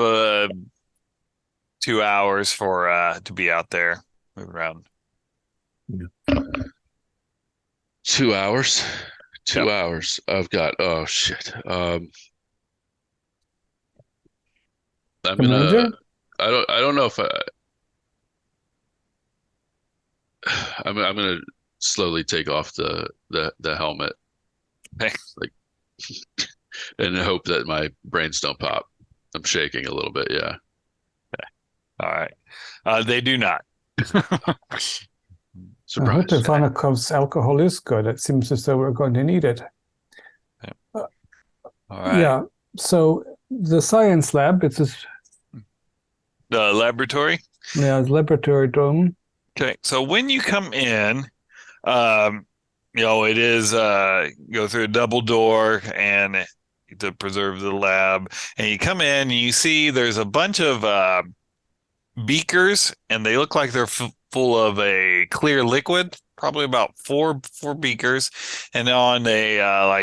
2 hours to be out there, move around. 2 hours. 2 Yep. hours. I've got. Oh shit. I'm Commander? I don't know if I'm gonna slowly take off the helmet, Okay. like, and hope that my brains don't pop. I'm shaking a little bit. Yeah. All right. They do not. I hope Surprise. Ivanikov's alcohol is good. It seems as though we're going to need it. All right. Yeah, so the science lab, it's a The laboratory. laboratory dome. Okay, so when you come in, it is go through a double door and to preserve the lab, and you come in and you see there's a bunch of beakers, and they look like they're full of a clear liquid, probably about four beakers, and on a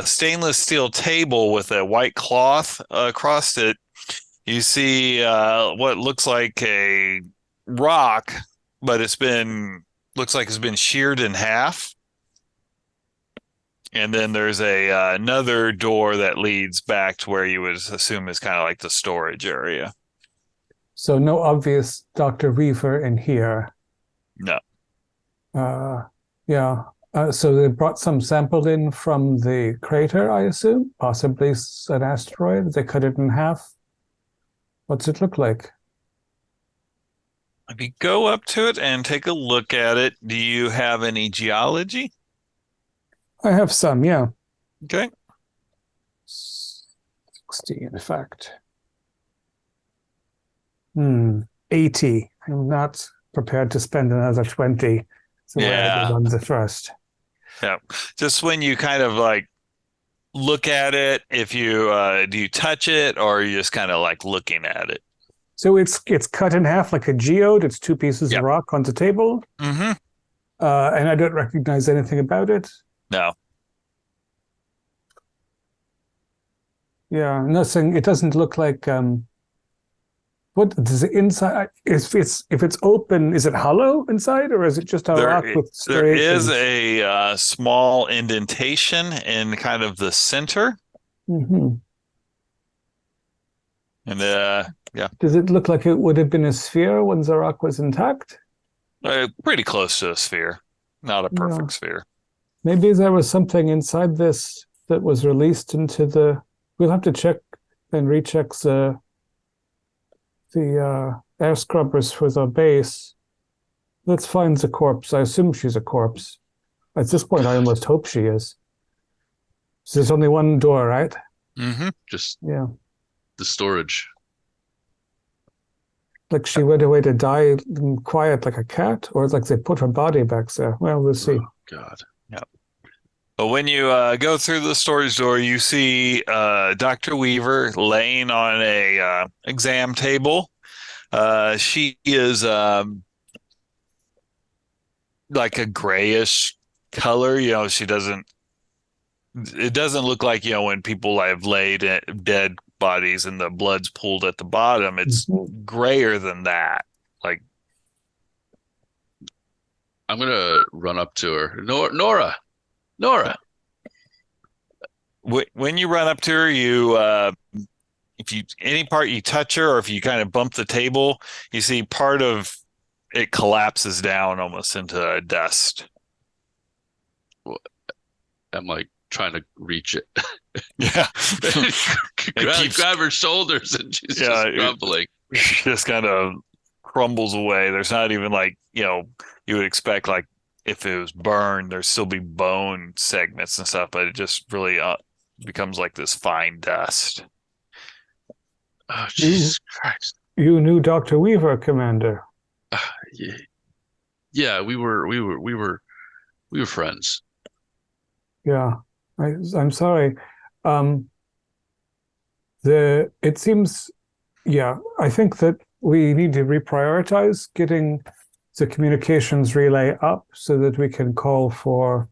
stainless steel table with a white cloth across it, you see what looks like a rock, but looks like it's been sheared in half. And then there's another door that leads back to where you would assume is kind of like the storage area. So no obvious Dr. Weaver in here. No. Yeah. So they brought some sample in from the crater, I assume, possibly an asteroid. They cut it in half. What's it look like? If you go up to it and take a look at it, do you have any geology? I have some, yeah. Okay. 60, in fact. 80. I'm not prepared to spend another 20. So Yeah. I on the first. Yeah. Just when you kind of like look at it, if you do you touch it, or are you just kind of like looking at it? So it's cut in half like a geode. It's two pieces Yep. of rock on the table. Mm-hmm. And I don't recognize anything about it. No. Yeah, nothing. It doesn't look like. Well, What does it inside? If it's open, is it hollow inside, or is it just a rock with there striations? is a small indentation in kind of the center, Mm-hmm. and yeah, Does it look like it would have been a sphere when the rock was intact? pretty close to a sphere, not a perfect sphere. Maybe there was something inside this that was released into the. We'll have to check and recheck the air scrubbers for the base. Let's find the corpse. I assume she's a corpse. At this point, I almost hope she is. So there's only one door, right? Mm-hmm. Just Yeah. the storage. Like she went away to die quiet like a cat, or like they put her body back there. Well, we'll see. Oh, God. But when you go through the storage door, you see Dr. Weaver laying on a exam table. She is like a grayish color. It doesn't look like, when people have laid dead bodies and the blood's pooled at the bottom. It's grayer than that. Like, I'm going to run up to her. Nora! when you run up to her, if any part you touch her, or if you kind of bump the table, you see part of it collapses down almost into dust. I'm like trying to reach it. Yeah. grab her shoulders, and she's just crumbling. Just kind of crumbles away. There's not even like, you would expect, like, if it was burned, there'd still be bone segments and stuff, but it just really becomes like this fine dust. Oh, Jesus Christ! You knew Dr. Weaver, Commander. Yeah, we were friends. Yeah, I'm sorry. It seems, I think that we need to reprioritize getting the communications relay up so that we can call for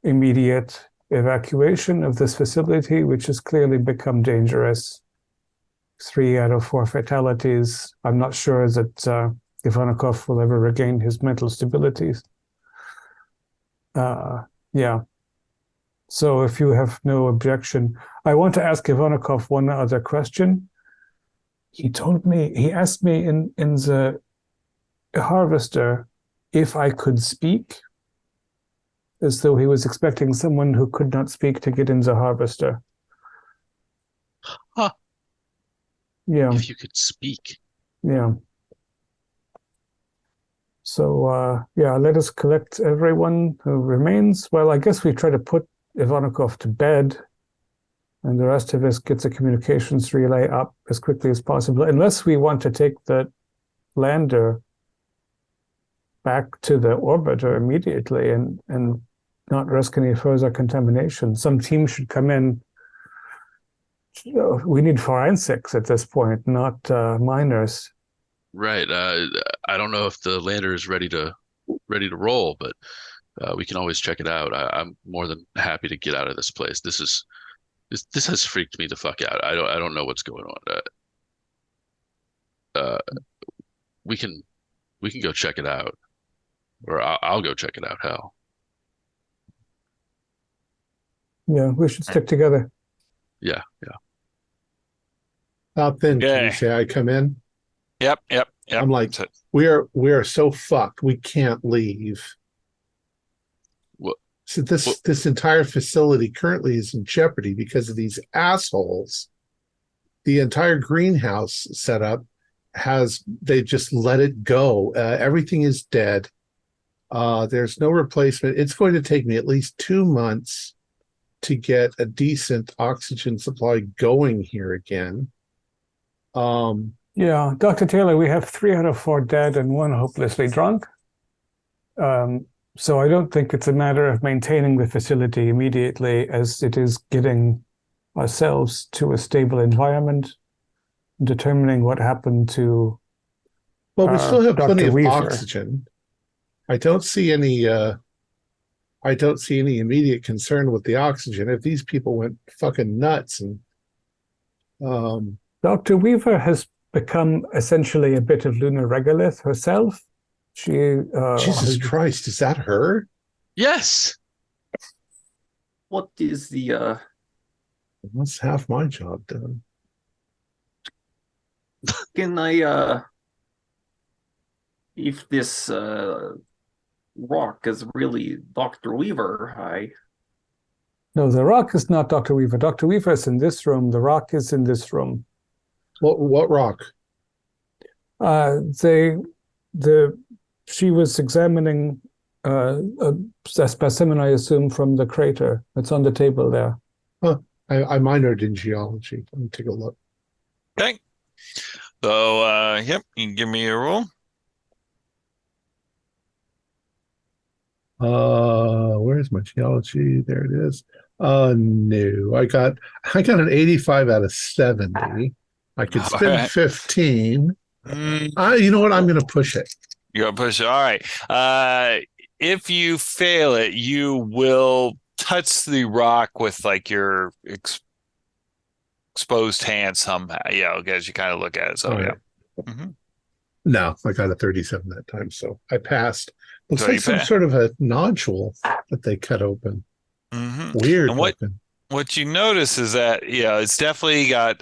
immediate evacuation of this facility, which has clearly become dangerous. 3 out of 4 fatalities. I'm not sure that Ivanikov will ever regain his mental stability. So if you have no objection, I want to ask Ivanikov one other question. He asked me in the harvester if I could speak, as though he was expecting someone who could not speak to get in the harvester. Huh. Yeah. If you could speak. Yeah. So, let us collect everyone who remains. Well, I guess we try to put Ivanikov to bed, and the rest of us gets a communications relay up as quickly as possible, unless we want to take the lander back to the orbiter immediately and not risk any further contamination. Some team should come in. We need forensics at this point, not miners. Right. I don't know if the lander is ready to roll, but we can always check it out. I'm more than happy to get out of this place. This has freaked me the fuck out. I don't know what's going on. We can go check it out, or I'll go check it out. Hell. Yeah, we should stick together. Yeah. Then can you say I come in? Yep. I'm like, we are so fucked. We can't leave. What? So this entire facility currently is in jeopardy because of these assholes. The entire greenhouse setup they just let it go. Everything is dead. There's no replacement. It's going to take me at least 2 months to get a decent oxygen supply going here again. Dr. Taylor, we have 3 out of 4 dead and 1 hopelessly drunk. So I don't think it's a matter of maintaining the facility immediately as it is getting ourselves to a stable environment, determining what happened to Well, we still have Dr. plenty of Weaver. oxygen. I don't see any immediate concern with the oxygen. If these people went fucking nuts and Dr. Weaver has become essentially a bit of lunar regolith herself. She Jesus Christ, is that her? Yes. What is the That's half my job done. can I if this rock is really Dr. Weaver, No, the rock is not Dr. Weaver. Dr. Weaver is in this room. The rock is in this room. What rock? She was examining a specimen, I assume, from the crater. It's on the table there. Huh. I minored in geology. Let me take a look. Okay. So, yep, you can give me a roll. Where's my geology? There it is. No, I got an 85 out of 70. I could spend right. 15. You know what? I'm going to push it. You're going to push it. All right. If you fail it, you will touch the rock with like your exposed hand somehow. Yeah, as you kind of look at it. So, All yeah. right. Mm-hmm. No, I got a 37 that time, so I passed. Looks So like you some passed. sort of a nodule that they cut open. Mm-hmm. Weird And looking. what you notice is that, it's definitely got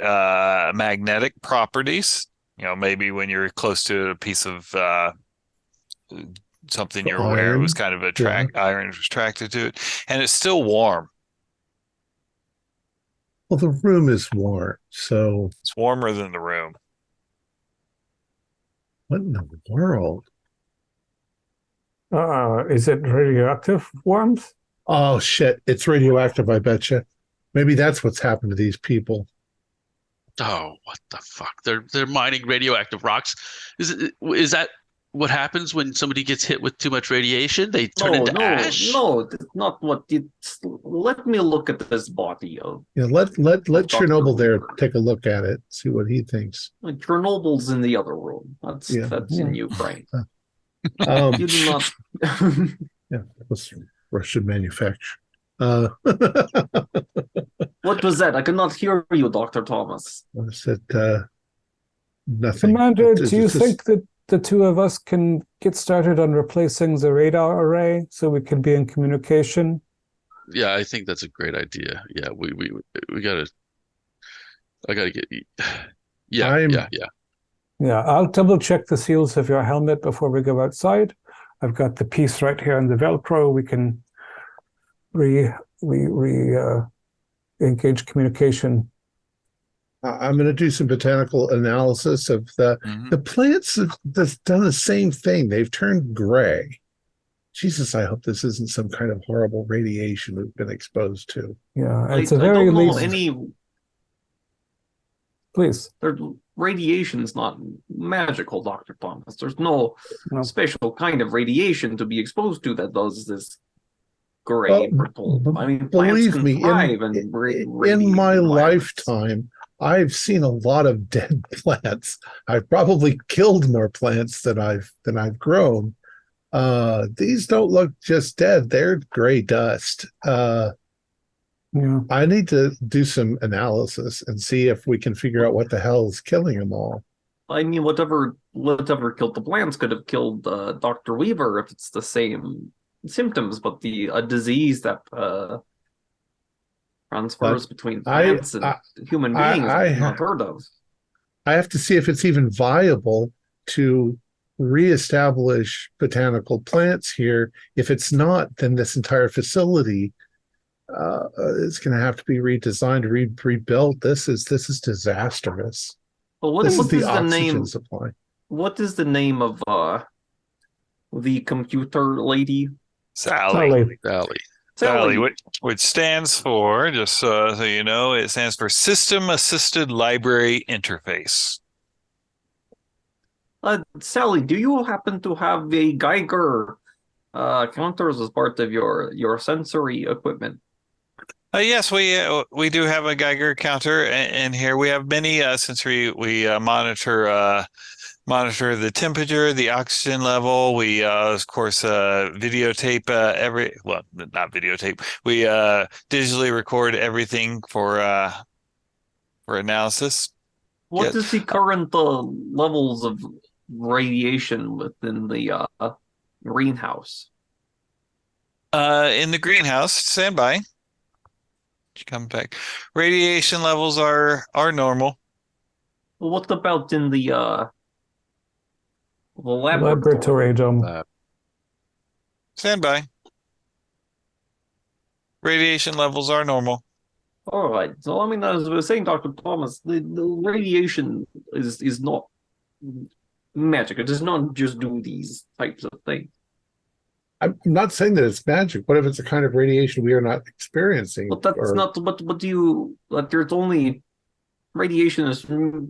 magnetic properties. Maybe when you're close to a piece of something you're aware it was kind of iron was attracted to it, and it's still warm. Well, the room is warm, so It's warmer than the room. what in the world? Is it radioactive worms? Oh shit! It's radioactive. I bet you. Maybe that's what's happened to these people. Oh, what the fuck? They're mining radioactive rocks. Is that what happens when somebody gets hit with too much radiation? They turn into ash? No, that's not what it's. Let me look at this body of Let Dr. Chernobyl there Weaver. take a look at it, see what he thinks. Chernobyl's in the other room. That's in Ukraine. You do not. Yeah, it was Russian manufacture. What was that? I could not hear you, Dr. Thomas. I said nothing. Commander, do you think that the two of us can get started on replacing the radar array so we can be in communication? Yeah, I think that's a great idea. Yeah, we gotta. I gotta get. Yeah. Yeah, I'll double check the seals of your helmet before we go outside. I've got the piece right here in the Velcro. We can engage communication. I'm going to do some botanical analysis of the plants that's done the same thing. They've turned gray. Jesus, I hope this isn't some kind of horrible radiation we've been exposed to. Yeah, I it's a very don't know least. any. Please. Radiation's not magical, Dr. Thomas. There's no special kind of radiation to be exposed to that does this gray purple. I mean, believe me, in my lifetime, I've seen a lot of dead plants. I've probably killed more plants than I've grown. These don't look just dead; they're gray dust. I need to do some analysis and see if we can figure out what the hell is killing them all. I mean, whatever killed the plants could have killed Dr. Weaver if it's the same symptoms, but a disease that transfers between plants and human beings I've not heard of. I have to see if it's even viable to reestablish botanical plants here. If it's not, then this entire facility is going to have to be redesigned, rebuilt. This is disastrous. Well, what is the name? Supply. What is the name of the computer lady? Sally, which stands for, just so you know, it stands for System Assisted Library Interface. Sally, do you happen to have a Geiger counters as part of your sensory equipment? Yes, we do have a Geiger counter in here. We have many sensory. We monitor the temperature, the oxygen level. We of course videotape not videotape. We digitally record everything for analysis. What Get is the current levels of radiation within the greenhouse? in the greenhouse. Stand by. She comes back. Radiation levels are normal. Well, what about in the laboratory? Laboratory dome. Stand by. Radiation levels are normal. All right. So I mean, as we were saying, Dr. Thomas, the radiation is not magic. It does not just do these types of things. I'm not saying that it's magic. What if it's a kind of radiation we are not experiencing? But that's not. But do you? Like, there's only radiation is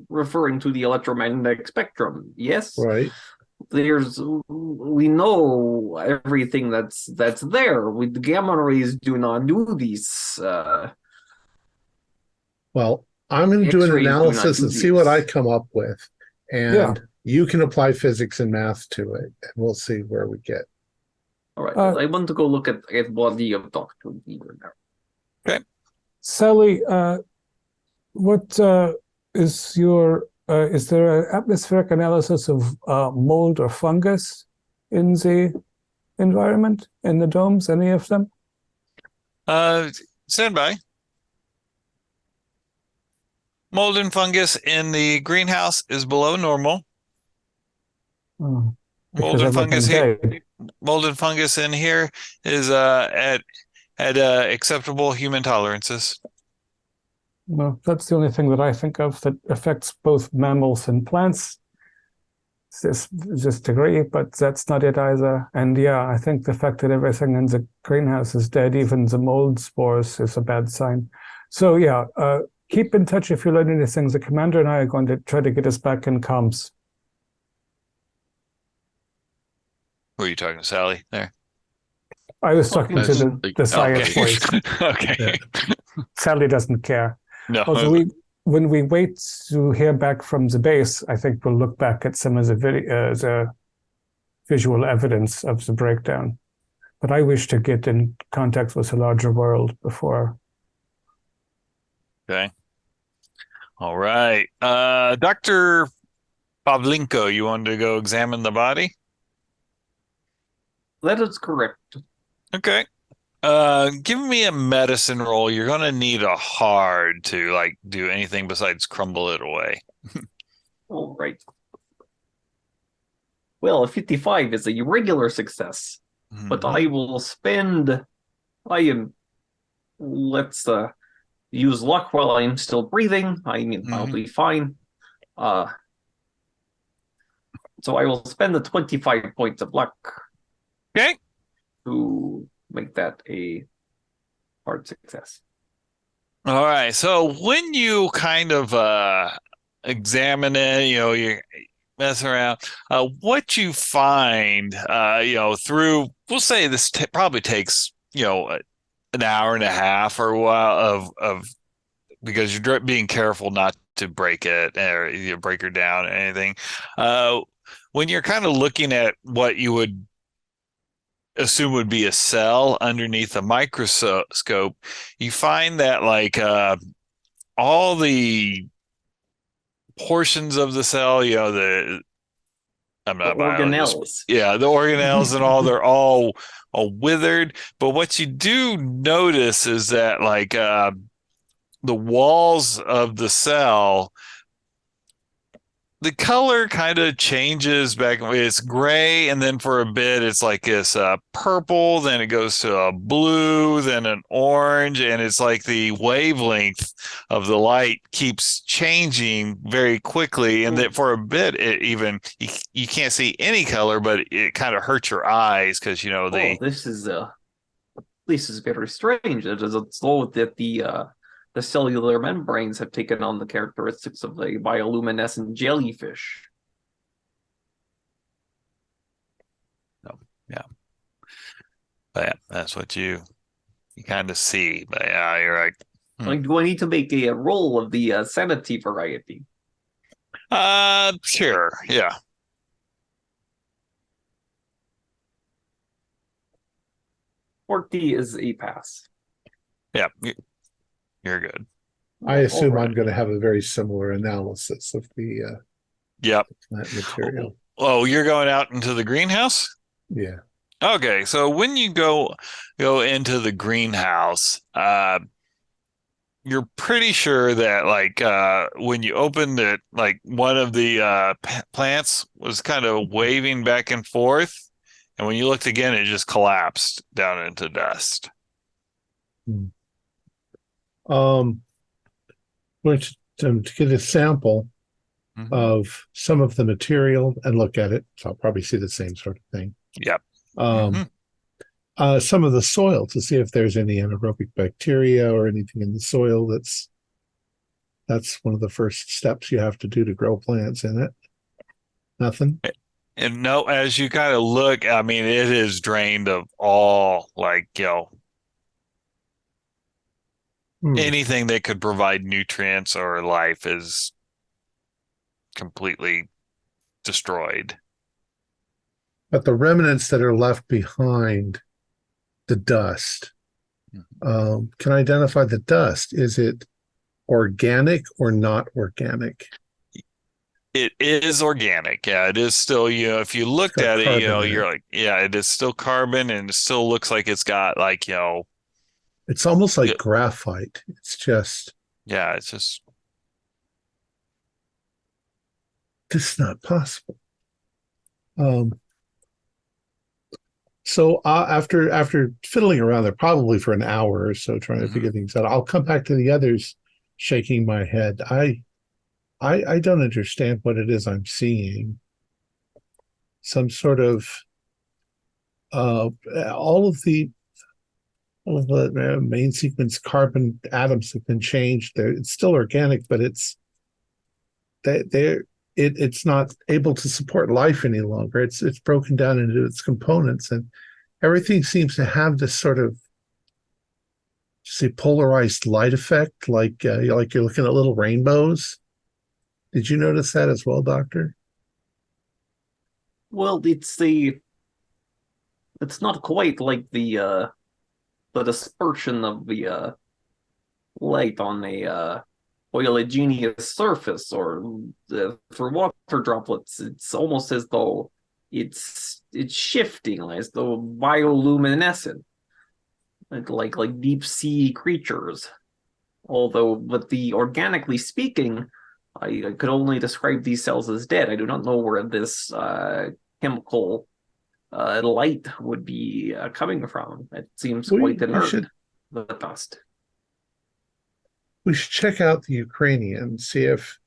referring to the electromagnetic spectrum. Yes. Right. We know everything that's there. With the gamma rays do not do these. Well, I'm going to do an X-rays do not analysis do and see what this. I come up with. And you can apply physics and math to it, and we'll see where we get. All right. I want to go look at body of Dr. Beaver now. Okay. Sally, what is your is there an atmospheric analysis of mold or fungus in the environment, in the domes, any of them? Stand by. Mold and fungus in the greenhouse is below normal. Oh, Mold because and fungus everything here. died. Mold and fungus in here is at acceptable human tolerances. Well, that's the only thing that I think of that affects both mammals and plants. It's this degree, but that's not it either. And yeah, I think the fact that everything in the greenhouse is dead, even the mold spores, is a bad sign. So yeah, keep in touch if you learn anything. The commander and I are going to try to get us back in comms. Who are you talking to, Sally? There. I was talking to the science voice. Okay. Sally doesn't care. No. Also, when we wait to hear back from the base, I think we'll look back at some of the visual evidence of the breakdown. But I wish to get in contact with the larger world before. Okay. All right. Dr. Pavlenko, you wanted to go examine the body? That is correct. Okay. Give me a medicine roll. You're gonna need a hard to like do anything besides crumble it away. All right. Well, a 55 is a regular success, but I will spend. Let's use luck while I am still breathing. I mean, I'll be fine. So I will spend the 25 points of luck. Okay. To make that a hard success. All right. So when you kind of examine it, you mess around, what you find, through, we'll say this probably takes, an hour and a half or a while of because you're being careful not to break it or break her down or anything. When you're kind of looking at what you would assume would be a cell underneath a microscope, you find that like all the portions of the cell, I'm not organelles. Yeah, the organelles and all, they're all withered. But what you do notice is that like the walls of the cell, the color kind of changes back. It's gray, and then for a bit it's like this purple, then it goes to a blue, then an orange, and it's like the wavelength of the light keeps changing very quickly, and that for a bit it even you can't see any color, but it kind of hurts your eyes because this is very strange. It is so that the cellular membranes have taken on the characteristics of a bioluminescent jellyfish. Yeah. But yeah, that's what you kind of see. But yeah, you're like, Like, do I need to make a roll of the sanity variety? Sure, yeah. 40 is a pass. Yeah, you're good. I assume All I'm right. going to have a very similar analysis of the Yep. plant material. Oh, you're going out into the greenhouse? Yeah. Okay, so when you go into the greenhouse, you're pretty sure that when you opened it, like one of the plants was kind of waving back and forth, and when you looked again, it just collapsed down into dust. Going to get a sample Mhm. of some of the material and look at it. So I'll probably see the same sort of thing. Yep. Um, some of the soil to see if there's any anaerobic bacteria or anything in the soil. That's one of the first steps you have to do to grow plants in it. Nothing. And no, as you kind of look, I mean, it is drained of all Hmm. anything that could provide nutrients or life is completely destroyed. But the remnants that are left behind, the dust, can I identify the dust? Is it organic or not organic? It is organic. Yeah, it is still, if you looked got at it, carbon in you're it. like, yeah, it is still carbon and it still looks like it's got It's almost like yeah, graphite. It's just it's just, not possible. So after fiddling around there probably for an hour or so trying to figure things out, I'll come back to the others shaking my head. I don't understand what it is I'm seeing. Some sort of all of the main sequence carbon atoms have been changed. It's still organic, but it's not able to support life any longer. It's broken down into its components, and everything seems to have this sort of, say, polarized light effect, like you're looking at little rainbows. Did you notice that as well, Doctor? Well, it's not quite like the dispersion of the light on a homogeneous surface or for water droplets. It's almost as though it's shifting, as though bioluminescent, like deep sea creatures. But the organically speaking, I could only describe these cells as dead. I do not know where this chemical light would be coming from. It seems quite inert, the dust. We should check out the Ukrainian, see if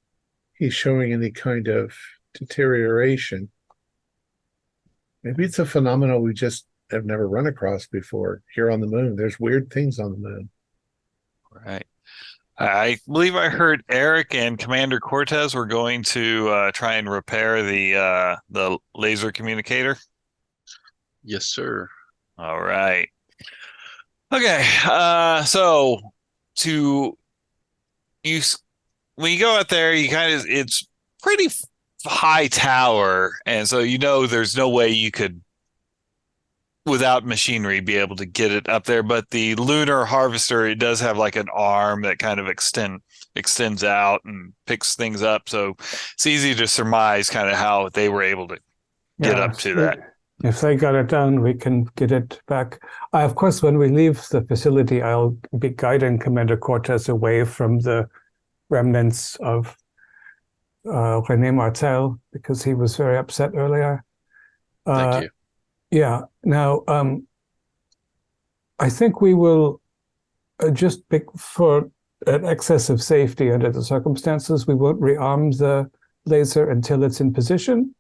he's showing any kind of deterioration. Maybe it's a phenomenon we just have never run across before here on the moon. There's weird things on the moon. right. I believe I heard Eric and Commander Cortez were going to try and repair the laser communicator. Yes, sir. All right. Okay. So to you, when you go out there, it's pretty high tower, and so there's no way you could, without machinery, be able to get it up there. But the lunar harvester, it does have like an arm that kind of extends out and picks things up, so it's easy to surmise kind of how they were able to get up to that. If they got it down, we can get it back. Of course, when we leave the facility, I'll be guiding Commander Cortez away from the remnants of René Martel, because he was very upset earlier. Thank you. Yeah. Now, I think we will just pick for an excess of safety under the circumstances. We won't rearm the laser until it's in position.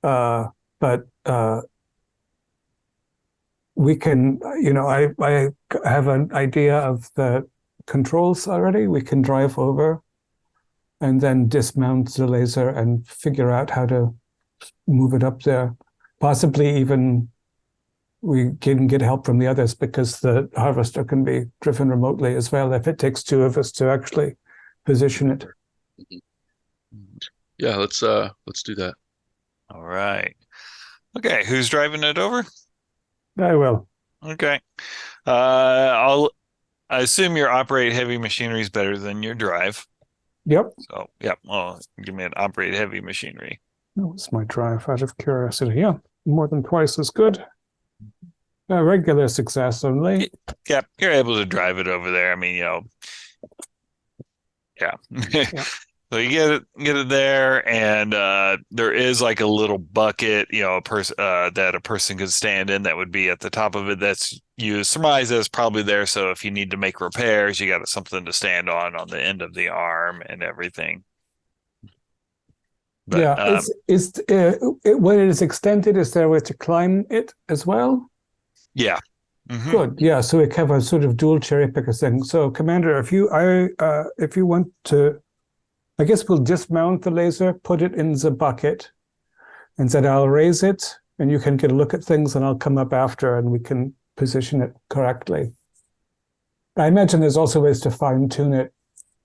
But we can, I have an idea of the controls already. We can drive over and then dismount the laser and figure out how to move it up there. Possibly even we can get help from the others, because the harvester can be driven remotely as well if it takes two of us to actually position it. Yeah, let's do that. All right. Okay, who's driving it over? I will. Okay. I'll I assume your operate heavy machinery is better than your drive. Yep. So, yeah, well, give me an operate heavy machinery. What's my drive out of curiosity? Yeah, more than twice as good. A regular success only. Yeah, you're able to drive it over there. I mean, yeah. Yeah. So you get it there, and there is like a little bucket, a person that a person could stand in that would be at the top of it. That's you surmise that's probably there. So if you need to make repairs, you got something to stand on the end of the arm and everything. But, yeah, when it is extended, is there a way to climb it as well? Yeah. Mm-hmm. Good. Yeah, so we have a sort of dual cherry picker thing. So, Commander, if you want to, I guess we'll dismount the laser, put it in the bucket, and then I'll raise it, and you can get a look at things, and I'll come up after, and we can position it correctly. I imagine there's also ways to fine-tune it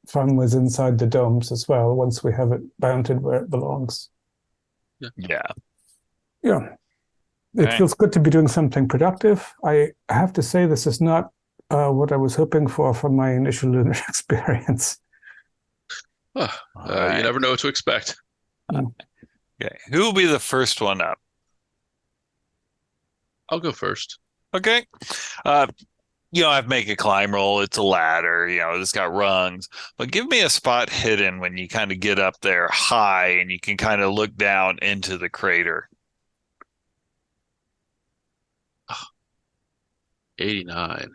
from within inside the domes as well, once we have it mounted where it belongs. Yeah. Yeah. It feels good to be doing something productive. I have to say this is not what I was hoping for from my initial lunar experience. You never know what to expect. Okay. Who will be the first one up? I'll go first. Okay. I have to make a climb roll. It's a ladder, it's got rungs. But give me a spot hidden when you kind of get up there high and you can kind of look down into the crater. 89.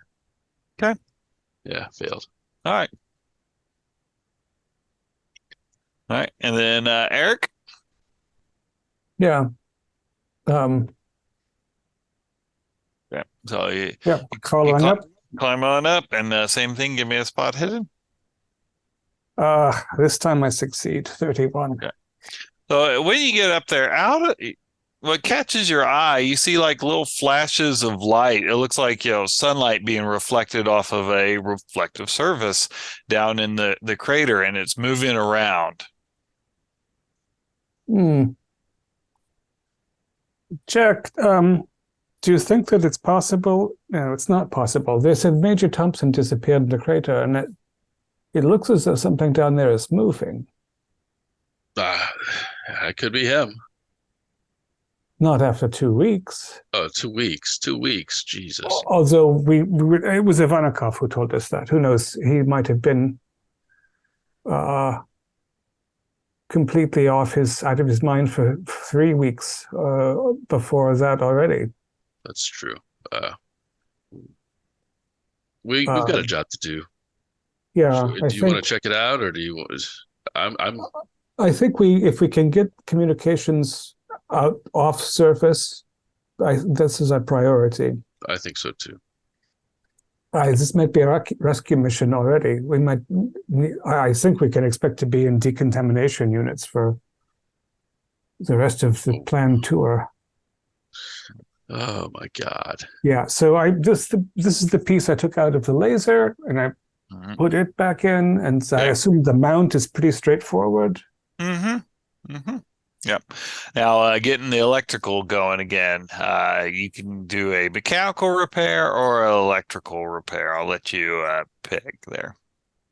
Okay. Yeah, failed. All right. All right. And then Eric? Yeah. Yeah. So you crawling up. Climb on up, and same thing. Give me a spot hidden. This time I succeed. 31. Okay. So when you get up there, what catches your eye, you see like little flashes of light. It looks like sunlight being reflected off of a reflective surface down in the crater, and it's moving around. Jack, do you think that it's possible? No, it's not possible. They said Major Thompson disappeared in the crater, and it looks as though something down there is moving. It could be him. Not after 2 weeks. Oh, 2 weeks. 2 weeks. Jesus. Although it was Ivanikov who told us that. Who knows? He might have been completely out of his mind for 3 weeks before that already. That's true. We've got a job to do. Yeah. Do you want to check it out, or do you want? I think if we can get communications out off surface, this is our priority. I think so too. This might be a rescue mission already. I think we can expect to be in decontamination units for the rest of the planned tour. Oh my God. Yeah. So this is the piece I took out of the laser, and I put it back in, and I assume the mount is pretty straightforward. Mm-hmm. Mm-hmm. Yep. Now, getting the electrical going again, you can do a mechanical repair or an electrical repair. I'll let you pick there.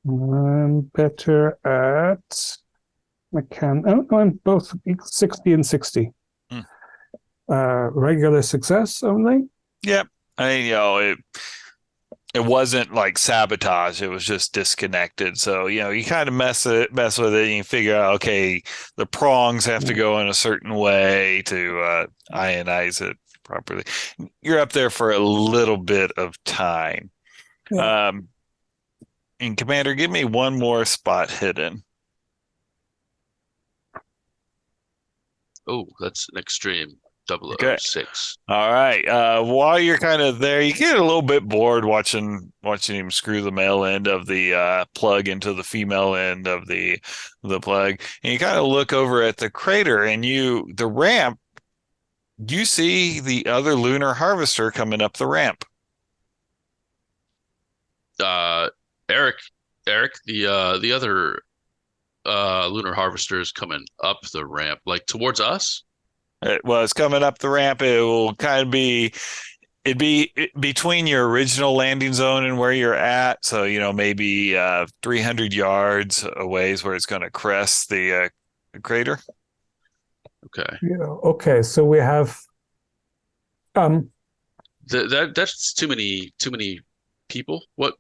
I'm better at I'm both 60 and 60. Regular success only? Yep. It wasn't like sabotage. It was just disconnected. So, you kind of mess with it, and you figure out, okay, the prongs have to go in a certain way to ionize it properly. You're up there for a little bit of time. Yeah. And Commander, give me one more spot hidden. Oh, that's an extreme. 006. Okay. All right. While you're kind of there, you get a little bit bored watching him screw the male end of the plug into the female end of the plug, and you kind of look over at the crater, and the ramp. You see the other lunar harvester coming up the ramp. Eric, the other lunar harvester is coming up the ramp, like towards us. Well, it's coming up the ramp. It will kind of be it'd be between your original landing zone and where you're at. So, maybe 300 yards away is where it's going to crest the crater. Okay. Yeah. Okay. So we have. That's too many people. What?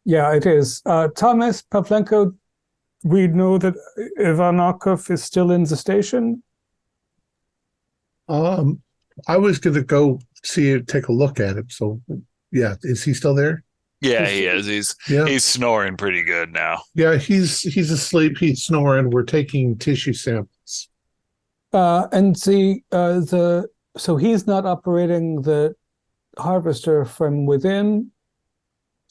Yeah, it is. Thomas Pavlenko, we know that Ivanakov is still in the station. I was going to go take a look at him. So, yeah, is he still there? Yeah, he is. He's snoring pretty good now. Yeah, he's asleep. He's snoring. We're taking tissue samples. And so he's not operating the harvester from within.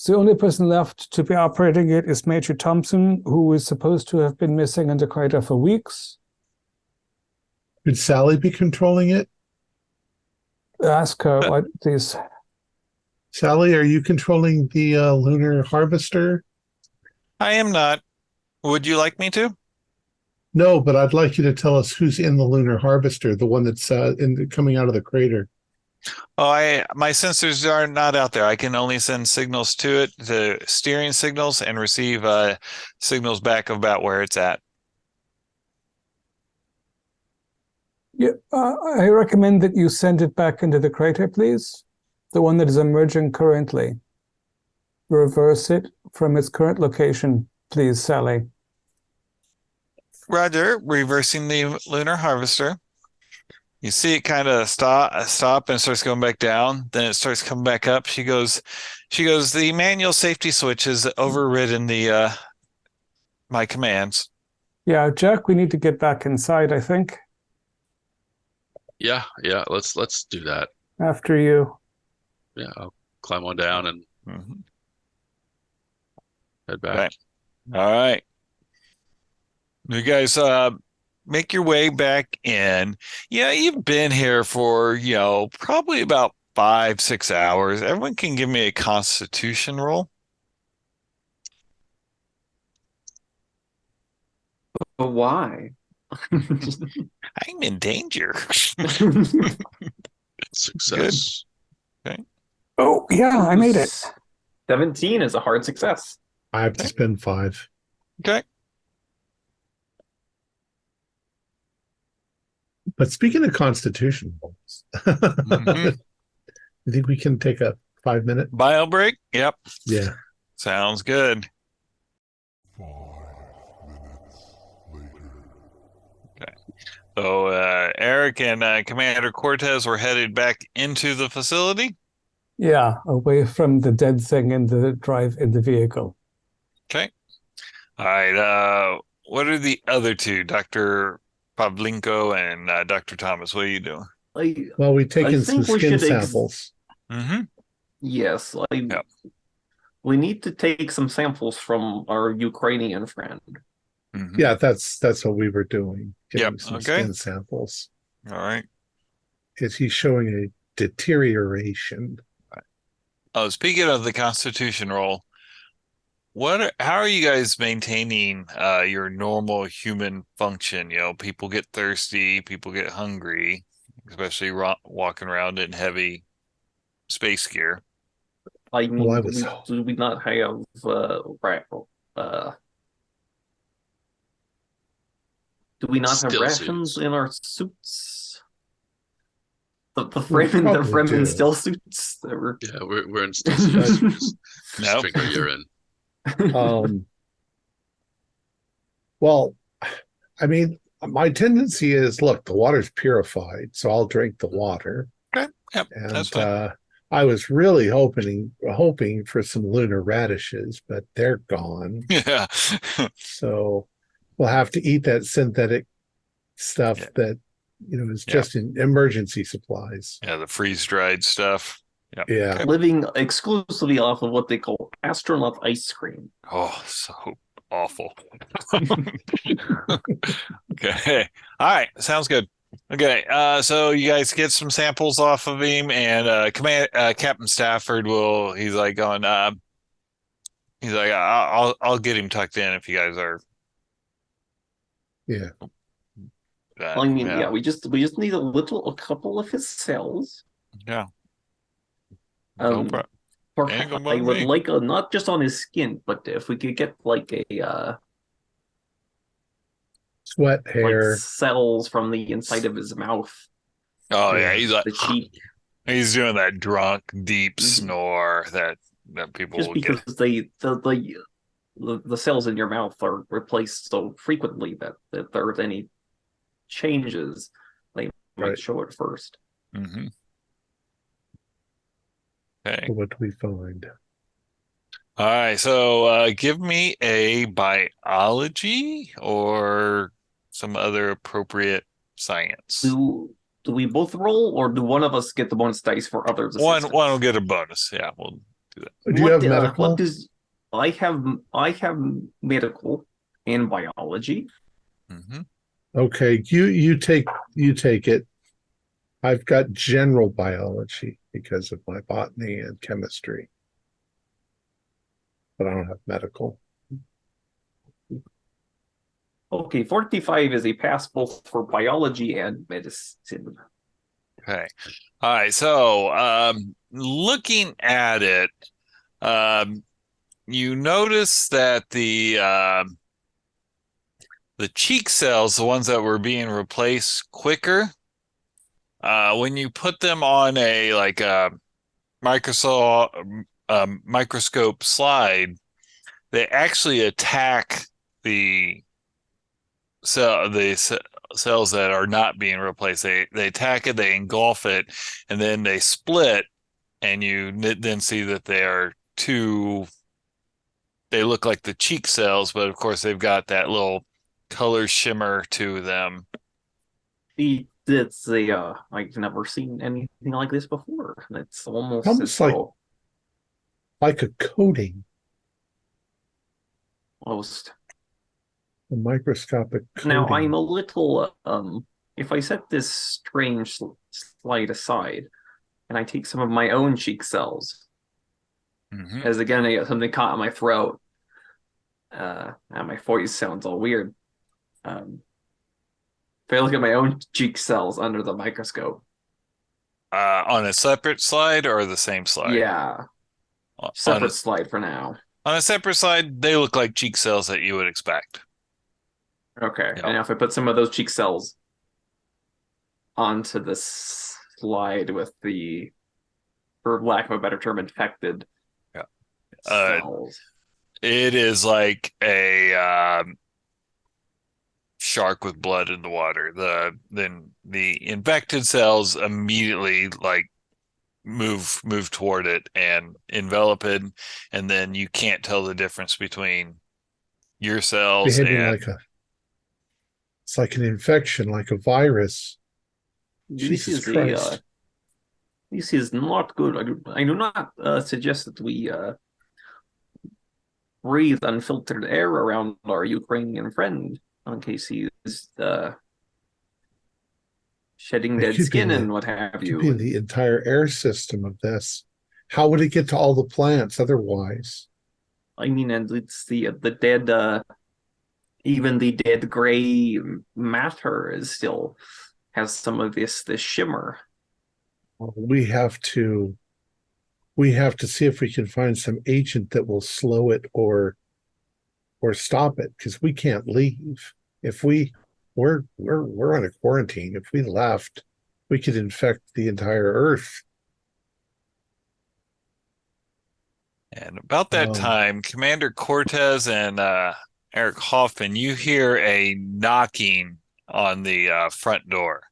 The only person left to be operating it is Major Thompson, who is supposed to have been missing in the crater for weeks. Could Sally be controlling it? Ask her what these. Sally, are you controlling the lunar harvester? I am not. Would you like me to? No, but I'd like you to tell us who's in the lunar harvester, the one that's coming out of the crater. Oh, my sensors are not out there. I can only send signals to it, the steering signals, and receive signals back about where it's at. Yeah, I recommend that you send it back into the crater, please. The one that is emerging currently. Reverse it from its current location, please, Sally. Roger, reversing the lunar harvester. You see it kind of stop and it starts going back down. Then it starts coming back up. She goes, the manual safety switch has overridden the my commands. Yeah, Jack, we need to get back inside, I think. Yeah. Let's do that. After you. Yeah, I'll climb on down and head back. Okay. All right. You guys make your way back in. Yeah, you've been here for, probably about 5-6 hours. Everyone can give me a constitution roll. But why? I'm in danger. Success. Good. Okay. Oh, yeah, I made it. 17 is a hard success. I have to spend 5. Okay. But speaking of constitution rolls, you think we can take a 5-minute bio break? Yep. Yeah. Sounds good. 5 minutes later. Okay. So Eric and Commander Cortez were headed back into the facility. Yeah, away from the dead thing in the vehicle. Okay. All right. What are the other two, Dr. Pavlenko and Dr. Thomas? What are you doing? Well, we've taken some think we skin should samples. Yes, Yep. we need to take some samples from our Ukrainian friend. Yeah, that's what we were doing. Getting Yep, some okay. skin samples. All right. Is he showing a deterioration? Oh, speaking of the Constitution roll, how are you guys maintaining your normal human function? People get thirsty, people get hungry, especially walking around in heavy space gear. I mean, Well, do we not have do we not have Still rations suits. in our suits? The We Fremen probably do. still suits. That were... Yeah, we're in still suits. We just No. drink our urine. Well, I mean, my tendency is, look, the water's purified, so I'll drink the water. Okay. Yep. And That's fine. I was really hoping for some lunar radishes, but they're gone. Yeah. So we'll have to eat that synthetic stuff that is just in emergency supplies. Yeah, the freeze-dried stuff. Yep. Yeah. Okay. Living exclusively off of what they call astronaut ice cream. Oh, so awful. Okay. All right. Sounds good. Okay. So you guys get some samples off of him, and Captain Stafford he's like, I'll get him tucked in if you guys are. Yeah. I mean, we just need a couple of his cells. Yeah. No problem. Ain't gonna I bother would me. like not just on his skin, but if we could get like a Sweat, like hair. cells from the inside of his mouth, Oh Yeah. yeah, he's like the cheek, he's doing that drunk, deep Mhm. snore that people just will because get. the cells in your mouth are replaced so frequently that if there's any changes, they might Right. show it first. Mm-hmm. Okay. What do we find? All right. So give me a biology or some other appropriate science. Do we both roll, or do one of us get the bonus dice for others' One assistance? will get a bonus. Yeah, we'll do that. Do you have medical? What does I have medical and biology. Mm-hmm. Okay, you take it. I've got general biology because of my botany and chemistry, but I don't have medical. Okay, 45 is a pass both for biology and medicine. Okay. All right. So looking at it, you notice that the cheek cells, the ones that were being replaced quicker, when you put them on a like a microscope slide, they actually attack the cells that are not being replaced. They attack it, they engulf it, and then they split, and you then see that they look like the cheek cells, but of course they've got that little color shimmer to them. I've never seen anything like this before. It's almost Almost like a coating, almost. a microscopic coating. Now I'm a little if I set this strange slide aside and I take some of my own cheek cells, Mm-hmm. because again I got something caught in my throat, and my voice sounds all weird. If I look at my own cheek cells under the microscope, On a separate slide or the same slide? yeah, On separate slide for now. a separate slide, they look like cheek cells that you would expect. Okay, Yeah. and now if I put some of those cheek cells onto this slide with the, for lack of a better term, infected cells. It is like a shark with blood in the water. Then the infected cells immediately like move toward it and envelop it, and then you can't tell the difference between your cells behaving and it's like an infection, like a virus. Jesus Christ. This is not good. I do not suggest that we breathe unfiltered air around our Ukrainian friend in case he is shedding dead skin and what have you. Keeping the entire air system of this. How would it get to all the plants otherwise? I mean, and it's the dead, even the dead gray matter is still has some of this shimmer. We have to see if we can find some agent that will slow it or stop it, because we can't leave. If we're on a quarantine. If we left, we could infect the entire earth. And about that time, Commander Cortez and Eric Hoffman, you hear a knocking on the front door.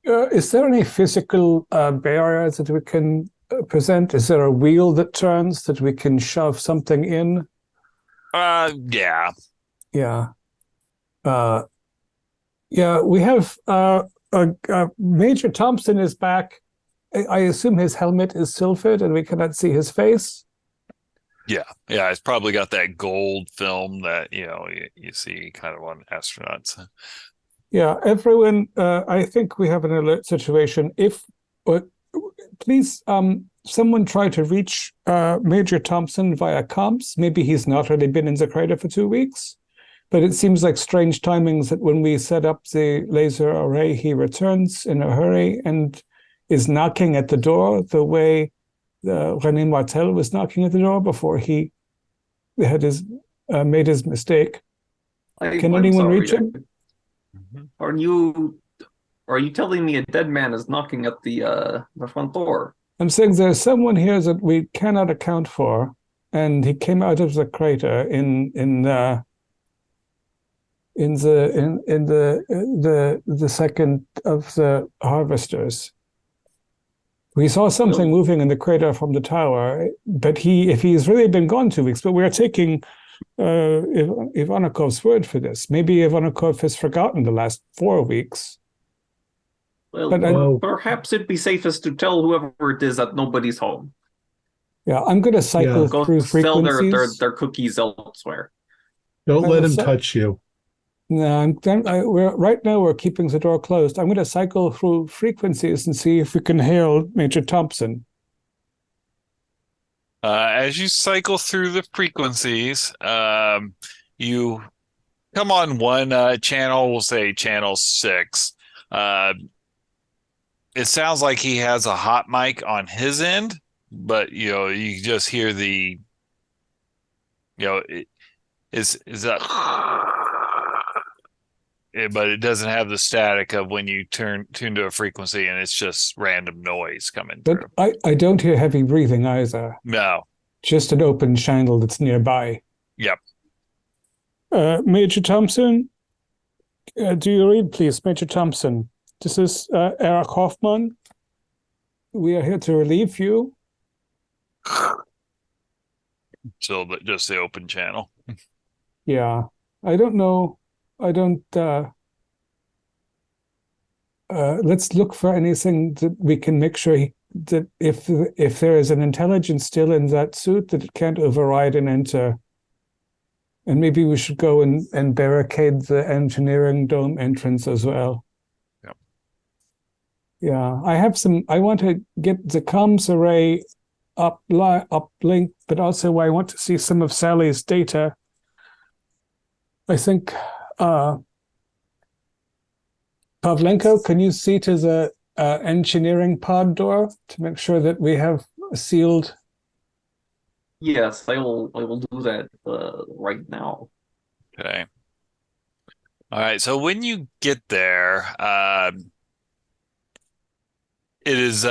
Is there any physical barriers that we can present? Is there a wheel that turns that we can shove something in? Yeah. Yeah. Yeah, we have Major Thompson is back. I assume his helmet is silvered and we cannot see his face. Yeah, it's probably got that gold film that you see kind of on astronauts. Yeah, everyone. I think we have an alert situation. If please, someone try to reach Major Thompson via comms. Maybe he's not really been in the crater for 2 weeks, but it seems like strange timings that when we set up the laser array, he returns in a hurry, and is knocking at the door the way René Martel was knocking at the door before he had made his mistake? Can anyone reach him? Are you telling me a dead man is knocking at the front door? I'm saying there's someone here that we cannot account for, and he came out of the crater in the second of the harvesters. We saw something moving in the crater from the tower, but if he's really been gone 2 weeks, but we're taking Ivanikov's word for this. Maybe Ivanikov has forgotten the last 4 weeks. Well, perhaps it'd be safest to tell whoever it is that nobody's home. Yeah, I'm going to cycle through frequencies. Sell their cookies elsewhere. Don't let him touch you. No, right now we're keeping the door closed. I'm going to cycle through frequencies and see if we can hail Major Thompson. As you cycle through the frequencies, you come on one channel, we'll say channel 6. It sounds like he has a hot mic on his end, but you just hear the is that but it doesn't have the static of when you tune to a frequency and it's just random noise coming through. But I don't hear heavy breathing either. No. Just an open channel that's nearby. Yep. Major Thompson, do you read, please? Major Thompson, this is Eric Hoffman. We are here to relieve you. So just the open channel. Yeah. I don't know. Let's look for anything that we can make sure that if there is an intelligence still in that suit, that it can't override and enter. And maybe we should go and barricade the engineering dome entrance as well. Yep. Yeah, I want to get the comms array uplink, but also I want to see some of Sally's data. I think Pavlenko, can you see to the engineering pod door to make sure that we have sealed? Yes, I will do that right now. Okay. All right. So when you get there, it is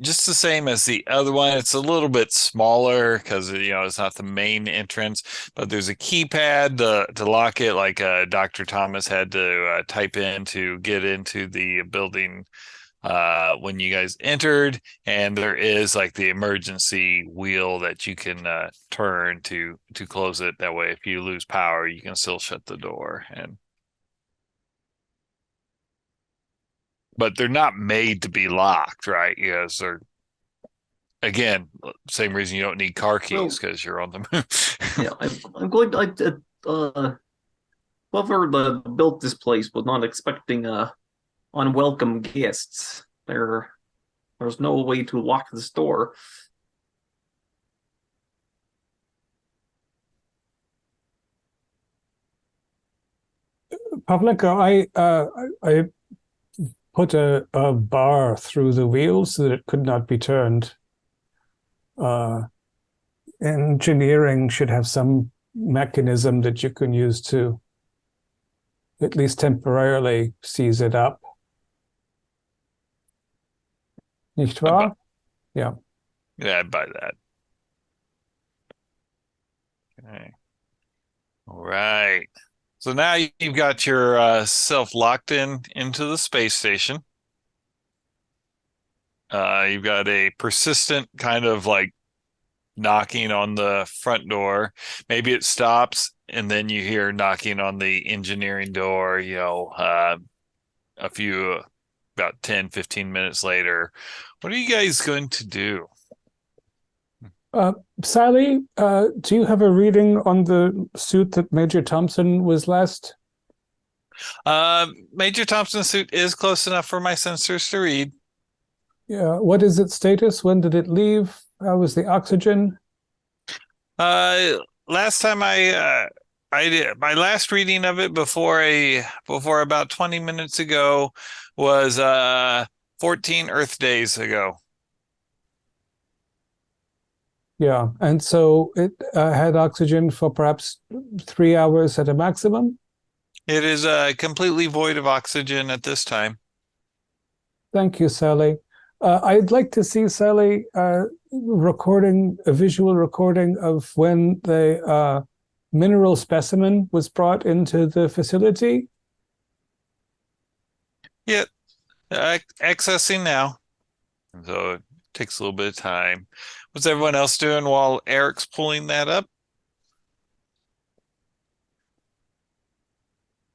just the same as the other one. It's a little bit smaller because it's not the main entrance, but there's a keypad to lock it, like Dr. Thomas had to type in to get into the building when you guys entered, and there is like the emergency wheel that you can turn to close it. That way, if you lose power, you can still shut the door. But they're not made to be locked, right? Yes, they're, again, same reason you don't need car keys because you're on the move. Yeah, I'm going to whoever built this place was not expecting unwelcome guests. There's no way to lock this door. Pavlenko, I put a bar through the wheel so that it could not be turned. Engineering should have some mechanism that you can use to at least temporarily seize it up. Nicht wahr? Yeah. Yeah, I'd buy that. Okay. All right. So now you've got your self locked into the space station. You've got a persistent kind of like knocking on the front door. Maybe it stops and then you hear knocking on the engineering door, about 10, 15 minutes later. What are you guys going to do? Sally, do you have a reading on the suit that Major Thompson was last? Major Thompson's suit is close enough for my sensors to read. Yeah. What is its status? When did it leave? How was the oxygen? Last time I did my last reading of it before about 20 minutes ago was 14 Earth days ago. Yeah, and so it had oxygen for perhaps 3 hours at a maximum. It is completely void of oxygen at this time. Thank you, Sally. I'd like to see Sally recording a visual recording of when the mineral specimen was brought into the facility. Yeah, accessing now. So it takes a little bit of time. What's everyone else doing while Eric's pulling that up?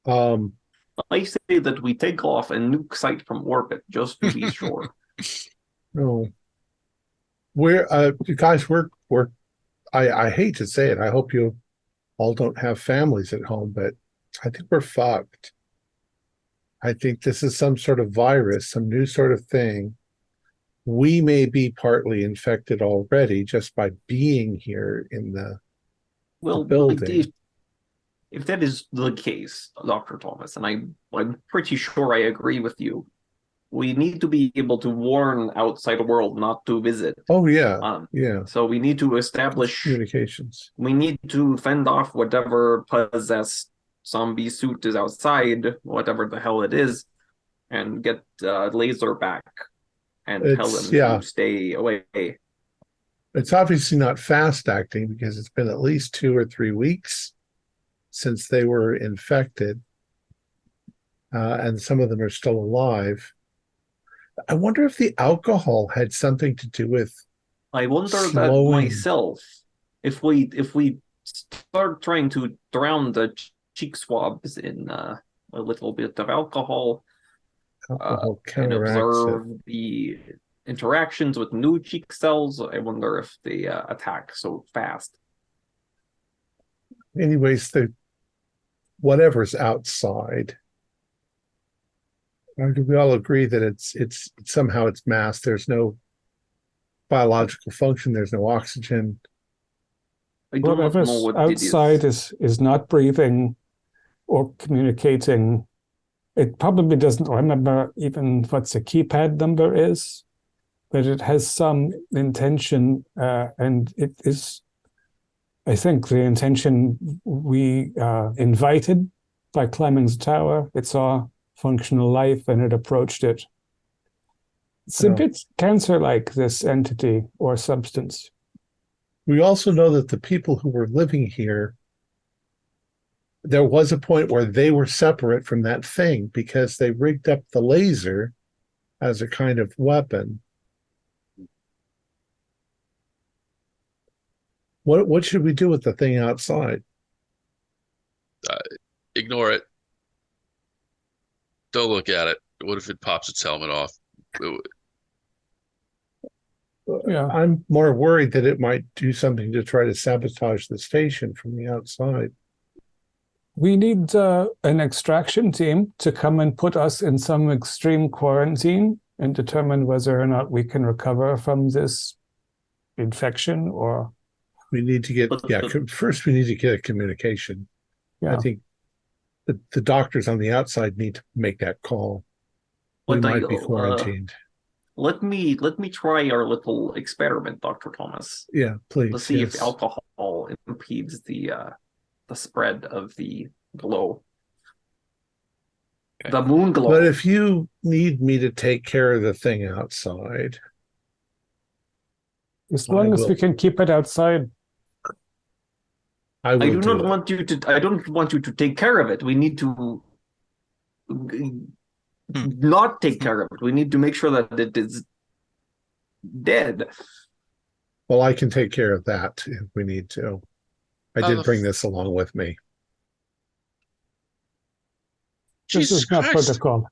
I say that we take off and nuke site from orbit just to be sure. No. Guys, I hate to say it. I hope you all don't have families at home, but I think we're fucked. I think this is some sort of virus, some new sort of thing. We may be partly infected already just by being here in the building. If that is the case, Dr. Thomas, and I'm pretty sure I agree with you, we need to be able to warn outside world not to visit. Oh, yeah. Yeah. So we need to establish communications. We need to fend off whatever possessed zombie suit is outside, whatever the hell it is, and get Laser back and tell him to stay away. It's obviously not fast acting because it's been at least 2 or 3 weeks since they were infected, and some of them are still alive. I wonder if the alcohol had something to do with. I wonder that myself. If we start trying to drown the cheek swabs in a little bit of alcohol and observe the interactions with new cheek cells, I wonder if they attack so fast. Anyways, whatever's outside. Do we all agree that it's somehow it's mass? There's no biological function. There's no oxygen. Whatever's outside is not breathing or communicating. It probably doesn't remember even what the keypad number is, but it has some intention, and it is, I think, the intention we invited by climbing the tower. It saw functional life and it approached it. It's a bit cancer-like, this entity or substance. We also know that the people who were living here, there was a point where they were separate from that thing because they rigged up the laser as a kind of weapon. What should we do with the thing outside? Ignore it. Don't look at it. What if it pops its helmet off? Yeah, I'm more worried that it might do something to try to sabotage the station from the outside. We need an extraction team to come and put us in some extreme quarantine and determine whether or not we can recover from this infection, or we need to get first we need to get a communication. I think the doctors on the outside need to make that call. We might be quarantined. Let me try our little experiment, Dr. Thomas. Yeah, please. Let's see if alcohol impedes the spread of the glow. Okay. The Moonglow. But if you need me to take care of the thing outside, as long as we can keep it outside. I don't want you to take care of it. We need to not take care of it. We need to make sure that it is dead. Well, I can take care of that if we need to. I did bring this along with me. This is not protocol.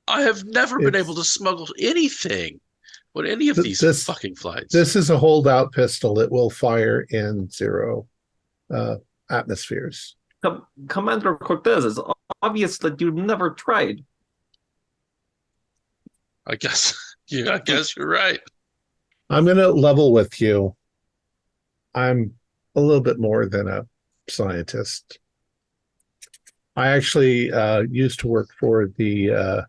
I have never been able to smuggle anything on any of these fucking flights. This is a holdout pistol. It will fire in 0 atmospheres. Commander Cortez, it's obvious that you've never tried. I guess you're right. I'm going to level with you. I'm a little bit more than a scientist. I actually used to work for the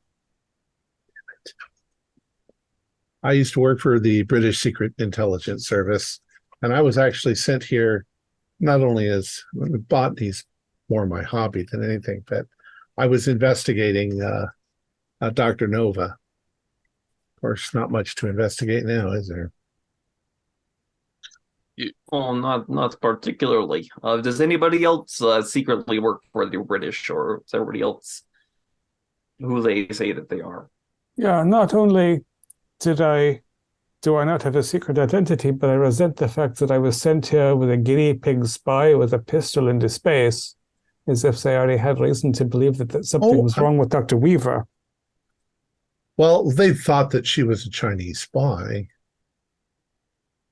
I used to work for the British Secret Intelligence Service, and I was actually sent here not only as botany's more my hobby than anything, but I was investigating Dr. Nova. Of course, not much to investigate now, is there? Well, not particularly. Does anybody else secretly work for the British, or is everybody else who they say that they are? Yeah, not only do I not have a secret identity, but I resent the fact that I was sent here with a guinea pig spy with a pistol into space, as if they already had reason to believe that something was wrong with Dr. Weaver. Well, they thought that she was a Chinese spy,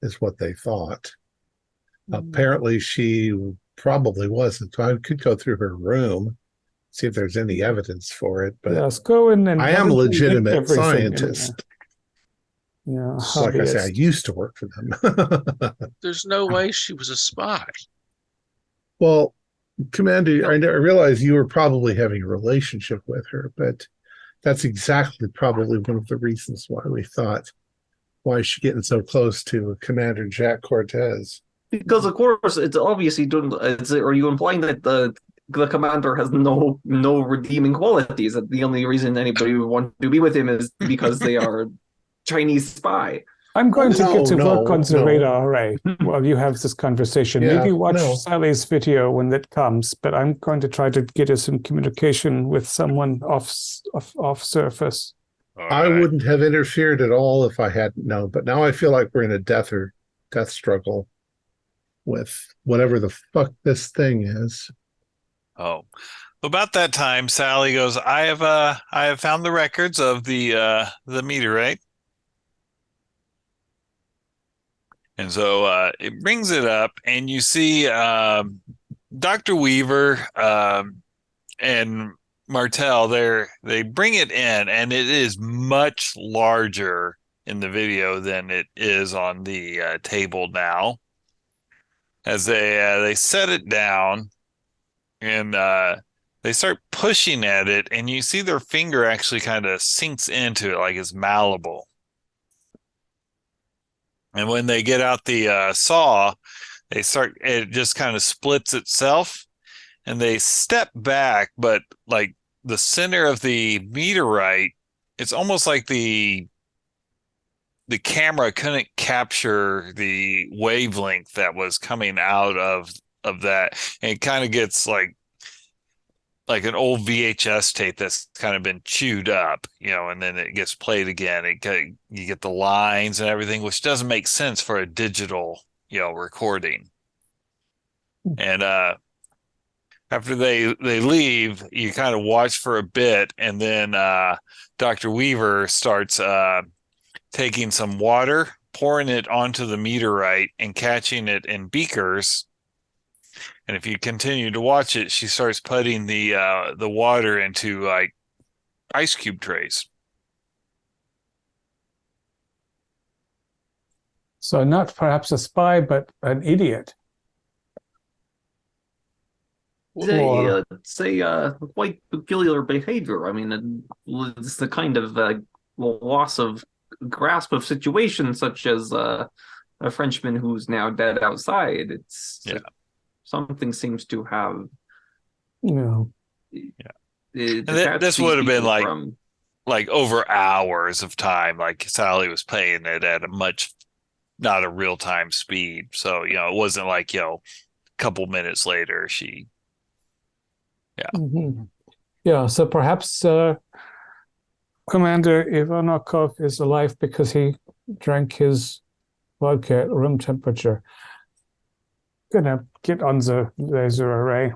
is what they thought. Apparently, she probably wasn't. So I could go through her room, see if there's any evidence for it. But yes, go in and I am a legitimate scientist. Yeah, like I say, I used to work for them. There's no way she was a spy. Well, Commander, I realize you were probably having a relationship with her, but that's exactly probably one of the reasons why is she getting so close to Commander Jack Cortez? Because of course it's obviously are you implying that the commander has no redeeming qualities, that the only reason anybody would want to be with him is because they are Chinese spy? I'm going to get to work on the radar array while you have this conversation. Maybe watch Sally's video when that comes, but I'm going to try to get us in communication with someone off surface. I wouldn't have interfered at all if I hadn't known, but now I feel like we're in a death struggle with whatever the fuck this thing is. Oh, about that time, Sally goes, I have found the records of the meteorite. And so it brings it up, and you see Dr. Weaver and Martell there. They bring it in, and it is much larger in the video than it is on the table now. As they set it down, and they start pushing at it, and you see their finger actually kind of sinks into it like it's malleable. And when they get out the saw, it just kind of splits itself, and they step back, but like the center of the meteorite, it's almost like the camera couldn't capture the wavelength that was coming out of that. And it kind of gets like an old VHS tape that's kind of been chewed up, and then it gets played again. You get the lines and everything, which doesn't make sense for a digital, recording. And after they leave, you kind of watch for a bit, and then Dr. Weaver starts taking some water, pouring it onto the meteorite, and catching it in beakers. And if you continue to watch it, she starts putting the water into like ice cube trays. So not perhaps a spy, but an idiot. Say quite peculiar behavior. I mean, it's the kind of loss of grasp of situation, such as a Frenchman who's now dead outside. Something seems to have. This would have been like over hours of time. Like Sally was playing it at not a real time speed. So it wasn't like a couple minutes later she. Yeah. Mm-hmm. Yeah. So perhaps Commander Ivanokov is alive because he drank his vodka at room temperature. Gonna get on the laser array.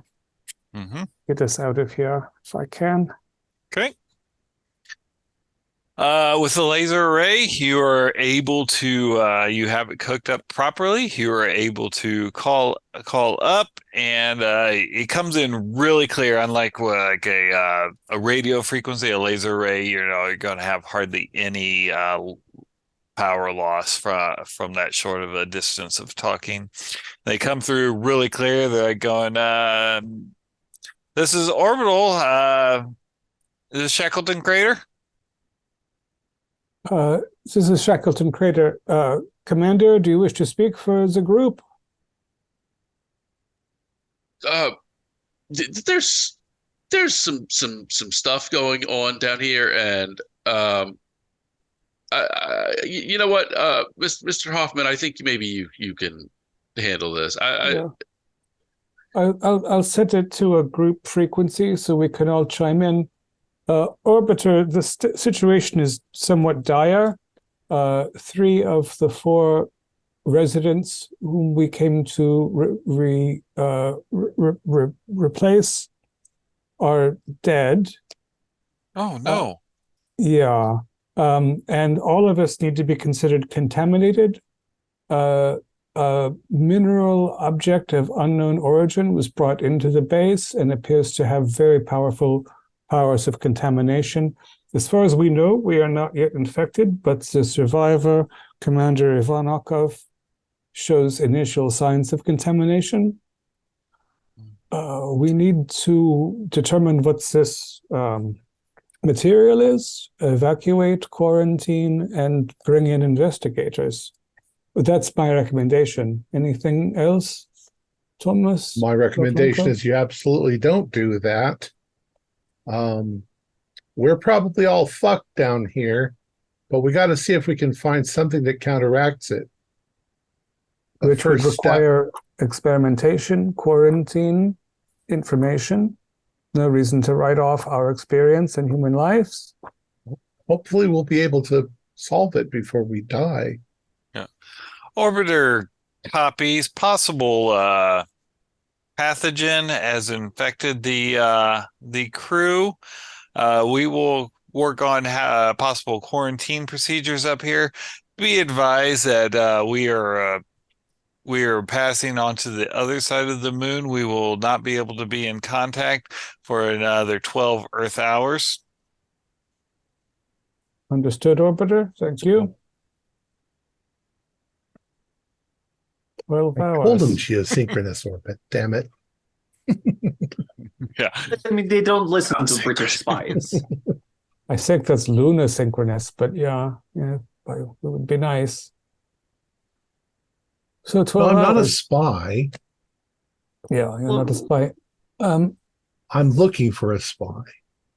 Mm-hmm. Get us out of here if I can. Okay. With the laser array, you are able to you have it cooked up properly. You are able to call up, and it comes in really clear. Unlike like a radio frequency, a laser array, you're going to have hardly any power loss from that short of a distance of talking. They come through really clear. They're going, this is orbital. Is this Shackleton crater? This is Shackleton Crater. Commander, do you wish to speak for the group? There's some stuff going on down here, and you know what, Mr. Hoffman, I think maybe you can handle this. Yeah. I'll set it to a group frequency so we can all chime in. Orbiter, the situation is somewhat dire. 3 of the 4 residents whom we came to replace are dead. Oh, no. Yeah. And all of us need to be considered contaminated. A mineral object of unknown origin was brought into the base and appears to have very powerful powers of contamination. As far as we know, we are not yet infected, but the survivor, Commander Ivanokov, shows initial signs of contamination. We need to determine what this material is, evacuate, quarantine, and bring in investigators. That's my recommendation. Anything else, Thomas? My recommendation is you absolutely don't do that. We're probably all fucked down here, but we got to see if we can find something that counteracts it. Which would require experimentation, quarantine, information. No reason to write off our experience in human lives. Hopefully we'll be able to solve it before we die. Yeah. Orbiter copies possible pathogen has infected the crew. We will work on possible quarantine procedures up here. Be advised that we are passing on to the other side of the moon. We will not be able to be in contact for another 12 Earth hours. Understood, Orbiter. Thank you. 12 hours. I told him geosynchronous orbit, damn it. Yeah. I mean, they don't listen to British spies. I think that's lunar synchronous, but yeah, it would be nice. So 12 Well, I'm not a hours. spy. Yeah, you're not a spy. I'm looking for a spy.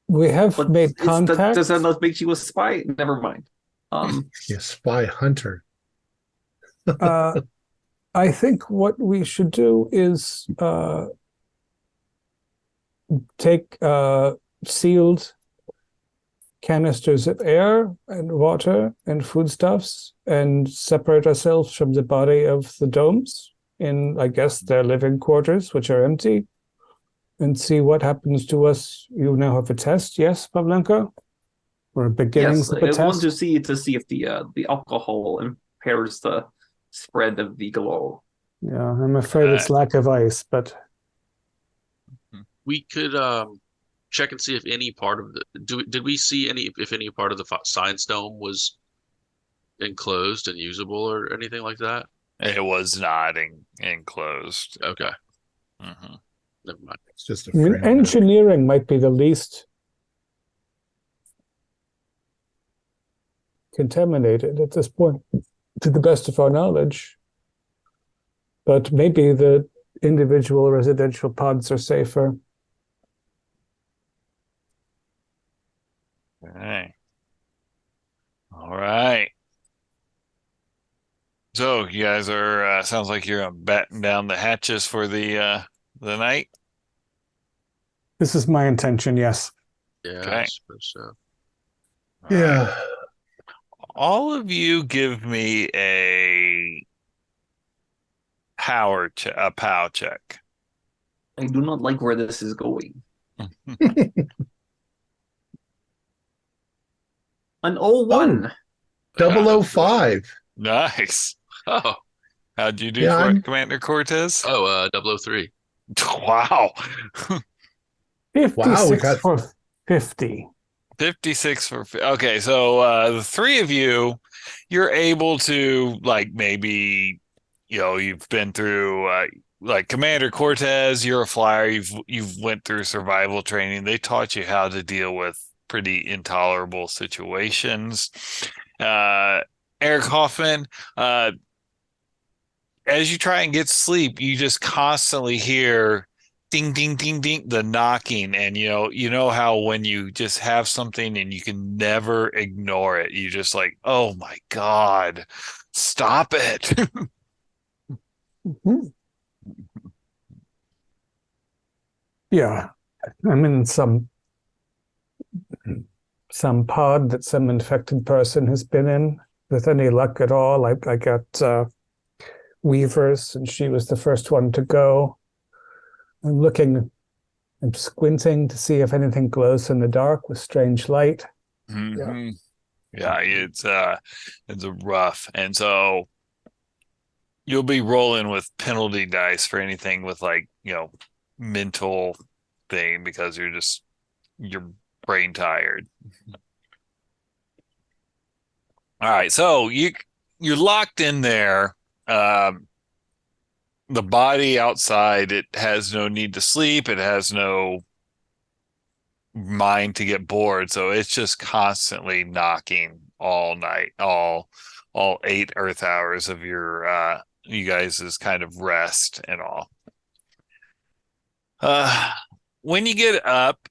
We have But made contact. does that not make you a spy? Never mind. A spy hunter. I think what we should do is take sealed canisters of air and water and foodstuffs and separate ourselves from the body of the domes in, I guess, their living quarters, which are empty, and see what happens to us. You now have a test, yes, Pavlenko? Or beginnings of a test? I want to see if the alcohol impairs the spread of the glow. Yeah, I'm afraid it's lack of ice, but we could check and see if any part of did we see if any part of the science dome was enclosed and usable or anything like that? It was not enclosed. Okay. Mm-hmm. Never mind. It's just a engineering might be the least contaminated at this point, to the best of our knowledge. But maybe the individual residential pods are safer. Okay. All right. So you guys are sounds like you're batten down the hatches for the night. This is my intention, yes. Yeah, Okay. I suppose so. Yeah. All of you give me a POW check. I do not like where this is going. An 01. 005. Nice. Oh, How'd you do Yeah, for I'm- it, Commander Cortez? 003. Wow. 56 got- for 50. 56 for okay, so the 3 of you, you're able to, like, maybe, you've been through like Commander Cortez, you're a flyer, you've went through survival training. They taught you how to deal with pretty intolerable situations. Eric Hoffman, as you try and get sleep, you just constantly hear ding, ding, ding, ding, the knocking. And, you know how when you just have something and you can never ignore it, you just like, oh my God, stop it. Yeah, I'm in some pod that some infected person has been in. With any luck at all, I got Weavers, and she was the first one to go. I'm squinting to see if anything glows in the dark with strange light. Mm-hmm. Yeah, it's a rough. And so you'll be rolling with penalty dice for anything with like, mental thing because you're brain tired. All right, so you're locked in there. The body outside, it has no need to sleep. It has no mind to get bored, so it's just constantly knocking all night, all 8 Earth hours of your you guys' kind of rest and all. When you get up,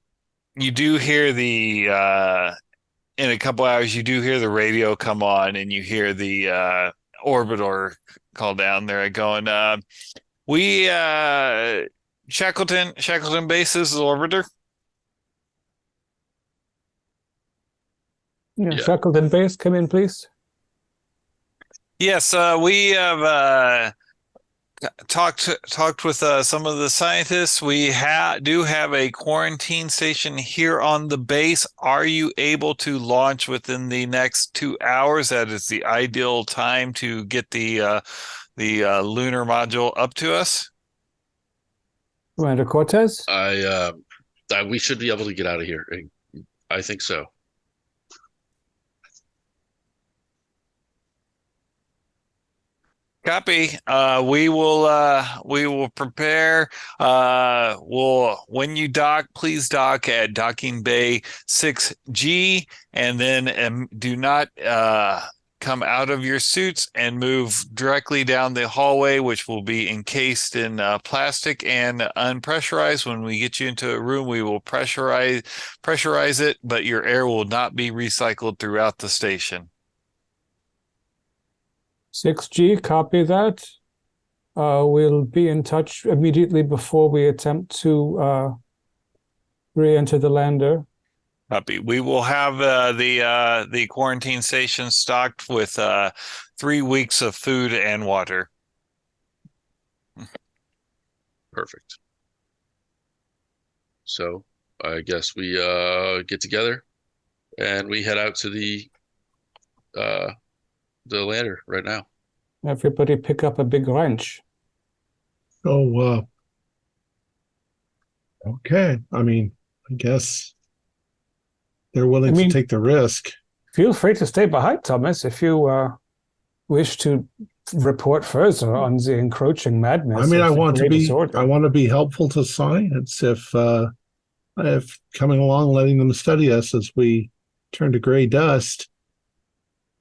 you do hear in a couple hours, you do hear the radio come on, and you hear the orbiter call down there going, we Shackleton base, this is orbiter. Yeah, Shackleton base, come in, please. Yes, we have talked with some of the scientists. We do have a quarantine station here on the base. Are you able to launch within the next 2 hours? That is the ideal time to get the lunar module up to us. Commander Cortez? We should be able to get out of here. I think so. Copy. We will prepare. When you dock, please dock at docking bay 6G, and then do not come out of your suits and move directly down the hallway, which will be encased in plastic and unpressurized. When we get you into a room, we will pressurize it, but your air will not be recycled throughout the station. 6G, copy that. We'll be in touch immediately before we attempt to re-enter the lander. Copy. We will have the quarantine station stocked with 3 weeks of food and water. Perfect. So I guess we get together and we head out to the lander right now. Everybody pick up a big wrench. Oh, okay. I mean, I guess they're willing to take the risk. Feel free to stay behind, Thomas, if you wish to report further on the encroaching madness. I mean, I want to be helpful to science if coming along, letting them study us as we turn to gray dust.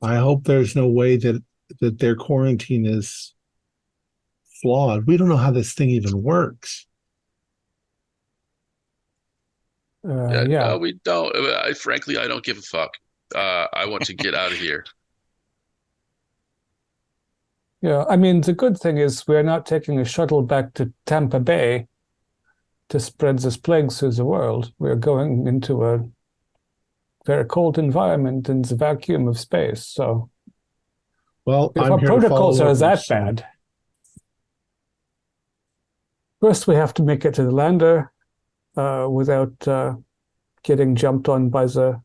I hope there's no way that their quarantine is flawed. We don't know how this thing even works. No, we don't. Frankly, I don't give a fuck. I want to get out of here. Yeah, I mean, the good thing is we're not taking a shuttle back to Tampa Bay to spread this plague through the world. We're going into a very cold environment in the vacuum of space. So, well, if our protocols are that bad, first we have to make it to the lander without getting jumped on by the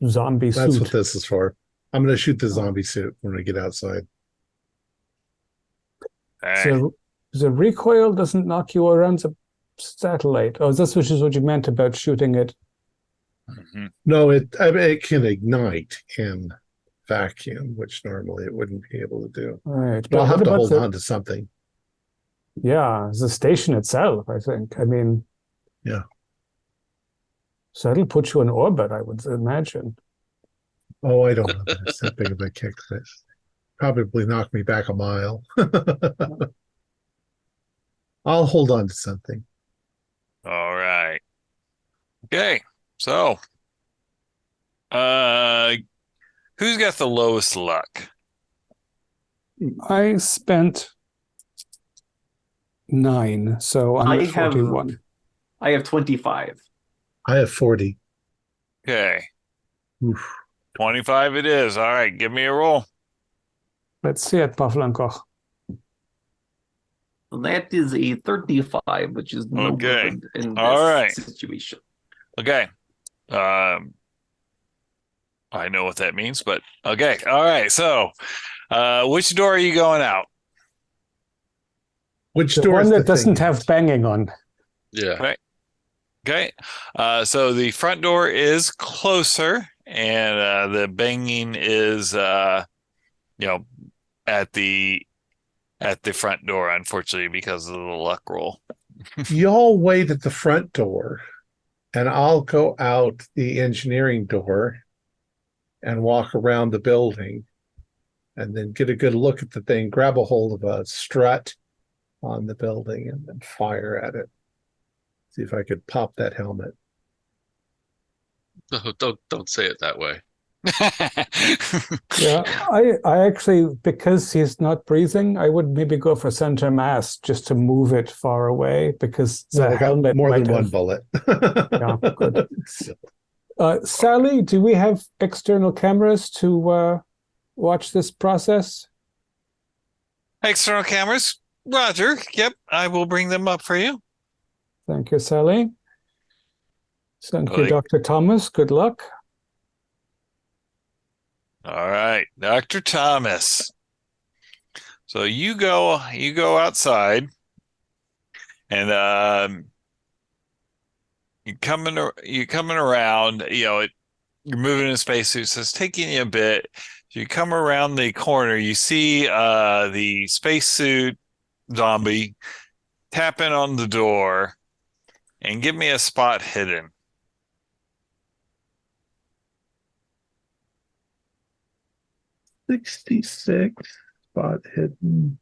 zombie suit. That's what this is for. I'm going to shoot the zombie suit when we get outside. So the recoil doesn't knock you around the satellite. Oh, this is what you meant about shooting it. Mm-hmm. No, it can ignite in vacuum, which normally it wouldn't be able to do. Right, but I'll have to hold on to something. Yeah, the station itself, I think. I mean, yeah. So that'll put you in orbit, I would imagine. Oh, I don't know that it's that big of a kick, but probably knock me back a mile. I'll hold on to something. All right. Okay. So, who's got the lowest luck? I spent 9, so I'm I at 41. I have 25. I have 40. Okay. Oof. 25 it is. All right. Give me a roll. Let's see it, Pavlenko. That is a 35, which is no Okay. good in All this right. situation. Okay. I know what that means, but okay. All right. So, which door are you going out? Which The door one is that the doesn't thing? have banging on. Yeah. Right. Okay. So the front door is closer, and the banging is, at the front door, unfortunately, because of the luck roll. Y'all wait at the front door, and I'll go out the engineering door and walk around the building and then get a good look at the thing, grab a hold of a strut on the building, and then fire at it. See if I could pop that helmet. No, don't say it that way. Yeah, I actually, because he's not breathing, I would maybe go for center mass just to move it far away, because So the I got helmet more might than one have. bullet. Yeah, good. Sally, do we have external cameras to watch this process? External cameras. Roger. Yep. I will bring them up for you. Thank you, Sally. Thank you, Like- Dr. Thomas. Good luck. All right, Dr. Thomas. So you go outside, and you're coming around. You're moving in spacesuit, so it's taking you a bit. You come around the corner, you see the spacesuit zombie tapping on the door, and give me a spot hidden. 66 spot hidden.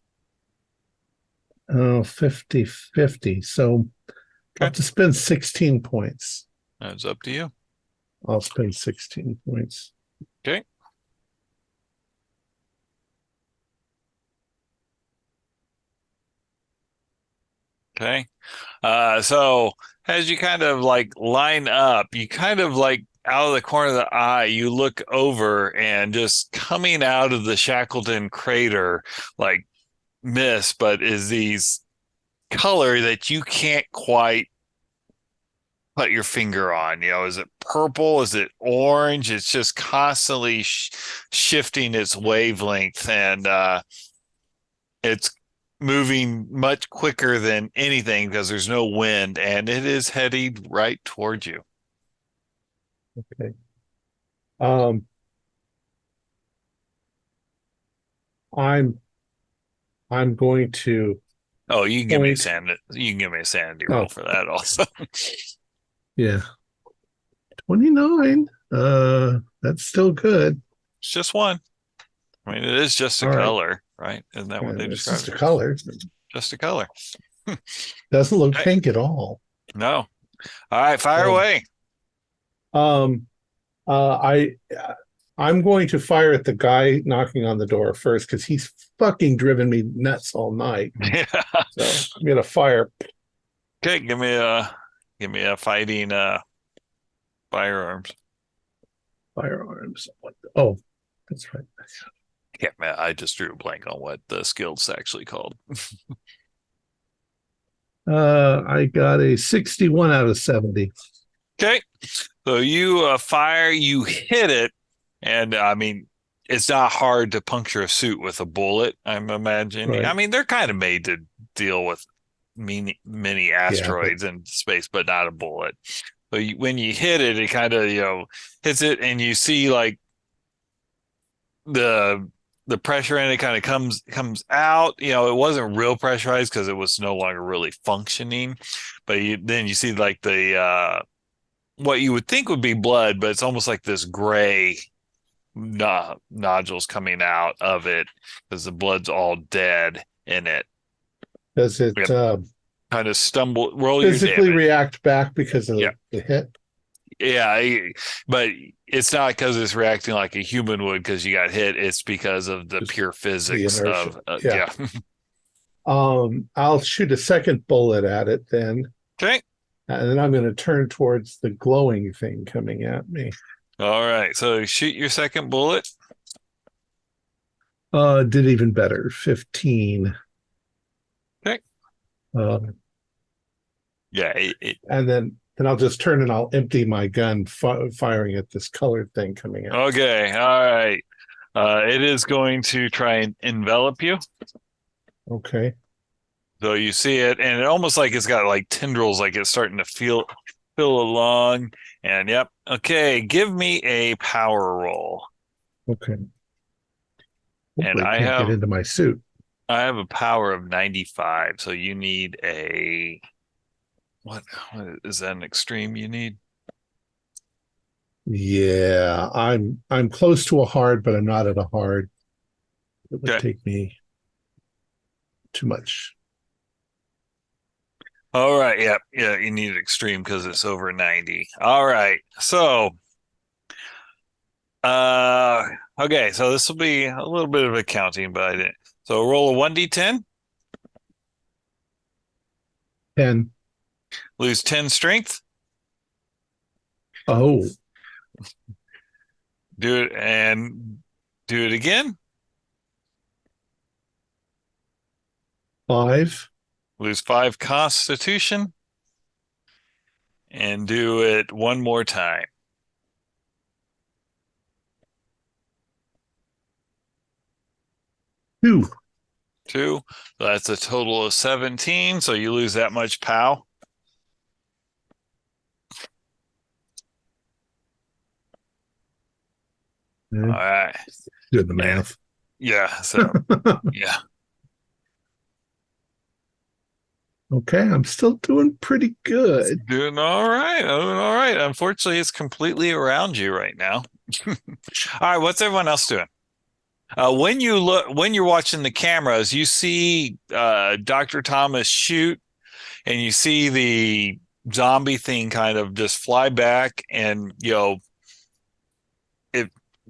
Oh, 50-50. So I have to spend 16 points. That's up to you. I'll spend 16 points. Okay. Okay. So as you kind of like line up, you kind of like out of the corner of the eye, you look over, and just coming out of the Shackleton crater, like mist, but is these color that you can't quite put your finger on. Is it purple? Is it orange? It's just constantly shifting its wavelength, and it's moving much quicker than anything because there's no wind, and it is heading right towards you. Okay. I'm going to Oh, you can give me a point. you can give me a sanity roll for that also. Yeah. 29. That's still good. It's just one. I mean, it is just a All right. color, right? Isn't that what they It's describe just a it? color. Just a color. Doesn't look Okay. pink at all. No. All right, fire away. I'm going to fire at the guy knocking on the door first because he's fucking driven me nuts all night. Yeah. So I'm gonna fire. Okay, give me a fighting firearms. Firearms. Oh, that's right. Yeah, man, I just drew a blank on what the skill's actually called. I got a 61 out of 70. Okay, so you fire, you hit it, and I mean, it's not hard to puncture a suit with a bullet, I'm imagining. Right. I mean, they're kind of made to deal with many asteroids in space, but not a bullet. So when you hit it, it kind of hits it, and you see like the pressure in it kind of comes out. It wasn't real pressurized because it was no longer really functioning, but then you see like the what you would think would be blood, but it's almost like this gray nodules coming out of it because the blood's all dead in it. Does it Kind of stumble, roll physically your damage. react back because of the hit? Yeah, but it's not because it's reacting like a human would because you got hit. It's because of the pure physics of yeah. I'll shoot a second bullet at it then. Okay. And then I'm going to turn towards the glowing thing coming at me. All right. So shoot your second bullet. Did even better. 15. Okay. Yeah. And then I'll just turn and I'll empty my gun, firing at this colored thing coming at me. Okay. All right. It is going to try and envelop you. Okay. So you see it, and it almost like it's got like tendrils, like it's starting to feel along. And yep. Okay. Give me a power roll. Okay. And Hopefully I can't get into my suit. I have a power of 95, so you need a what is that, an extreme you need? Yeah, I'm close to a hard, but I'm not at a hard. It would take me too much. All right, yeah, you need extreme because it's over 90. All right. So okay, so this will be a little bit of accounting, but I didn't. So roll a 1d10. 10. Lose 10 strength. Oh. Do it and do it again. 5. Lose 5 constitution. And do it one more time. 2. 2. So that's a total of 17. So you lose that much POW. All right. Do the math. Yeah. So yeah. Okay, I'm still doing pretty good. Doing all right. Doing all right. Unfortunately, it's completely around you right now. All right. What's everyone else doing? When you're watching the cameras, you see Dr. Thomas shoot, and you see the zombie thing kind of just fly back, and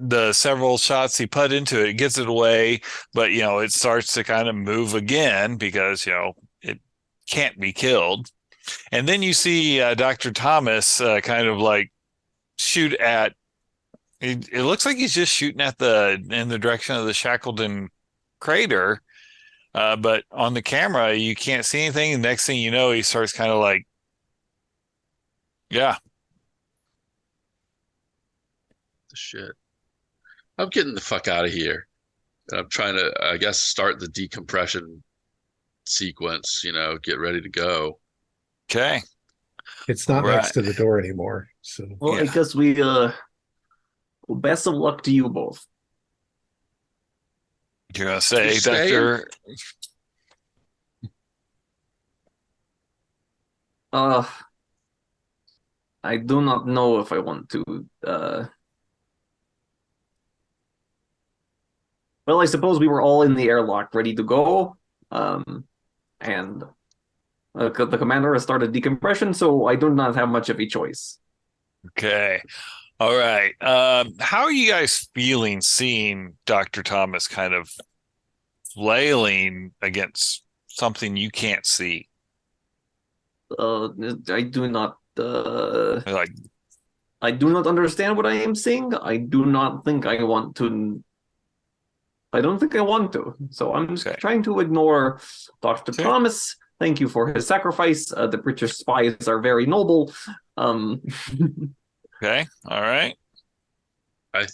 the several shots he put into it, gets it away, but it starts to kind of move again because it can't be killed. And then you see Dr. Thomas kind of like shoot at it looks like he's just shooting at in the direction of the Shackleton crater, but on the camera you can't see anything. The next thing you know, he starts kind of like the shit. I'm getting the fuck out of here. I'm trying to, I guess, start the decompression sequence, get ready to go. Okay. It's not next to the door anymore. So I guess we best of luck to you both. You're gonna say, Doctor? I do not know if I want to. Well, I suppose we were all in the airlock, ready to go, and the commander has started decompression, so I do not have much of a choice. Okay. All right. How are you guys feeling seeing Dr. Thomas kind of flailing against something you can't see? I do not. I do not understand what I am seeing. I do not think I want to. I don't think I want to. So I'm just trying to ignore Dr. Thomas. Thank you for his sacrifice. The British spies are very noble. Okay. All right. I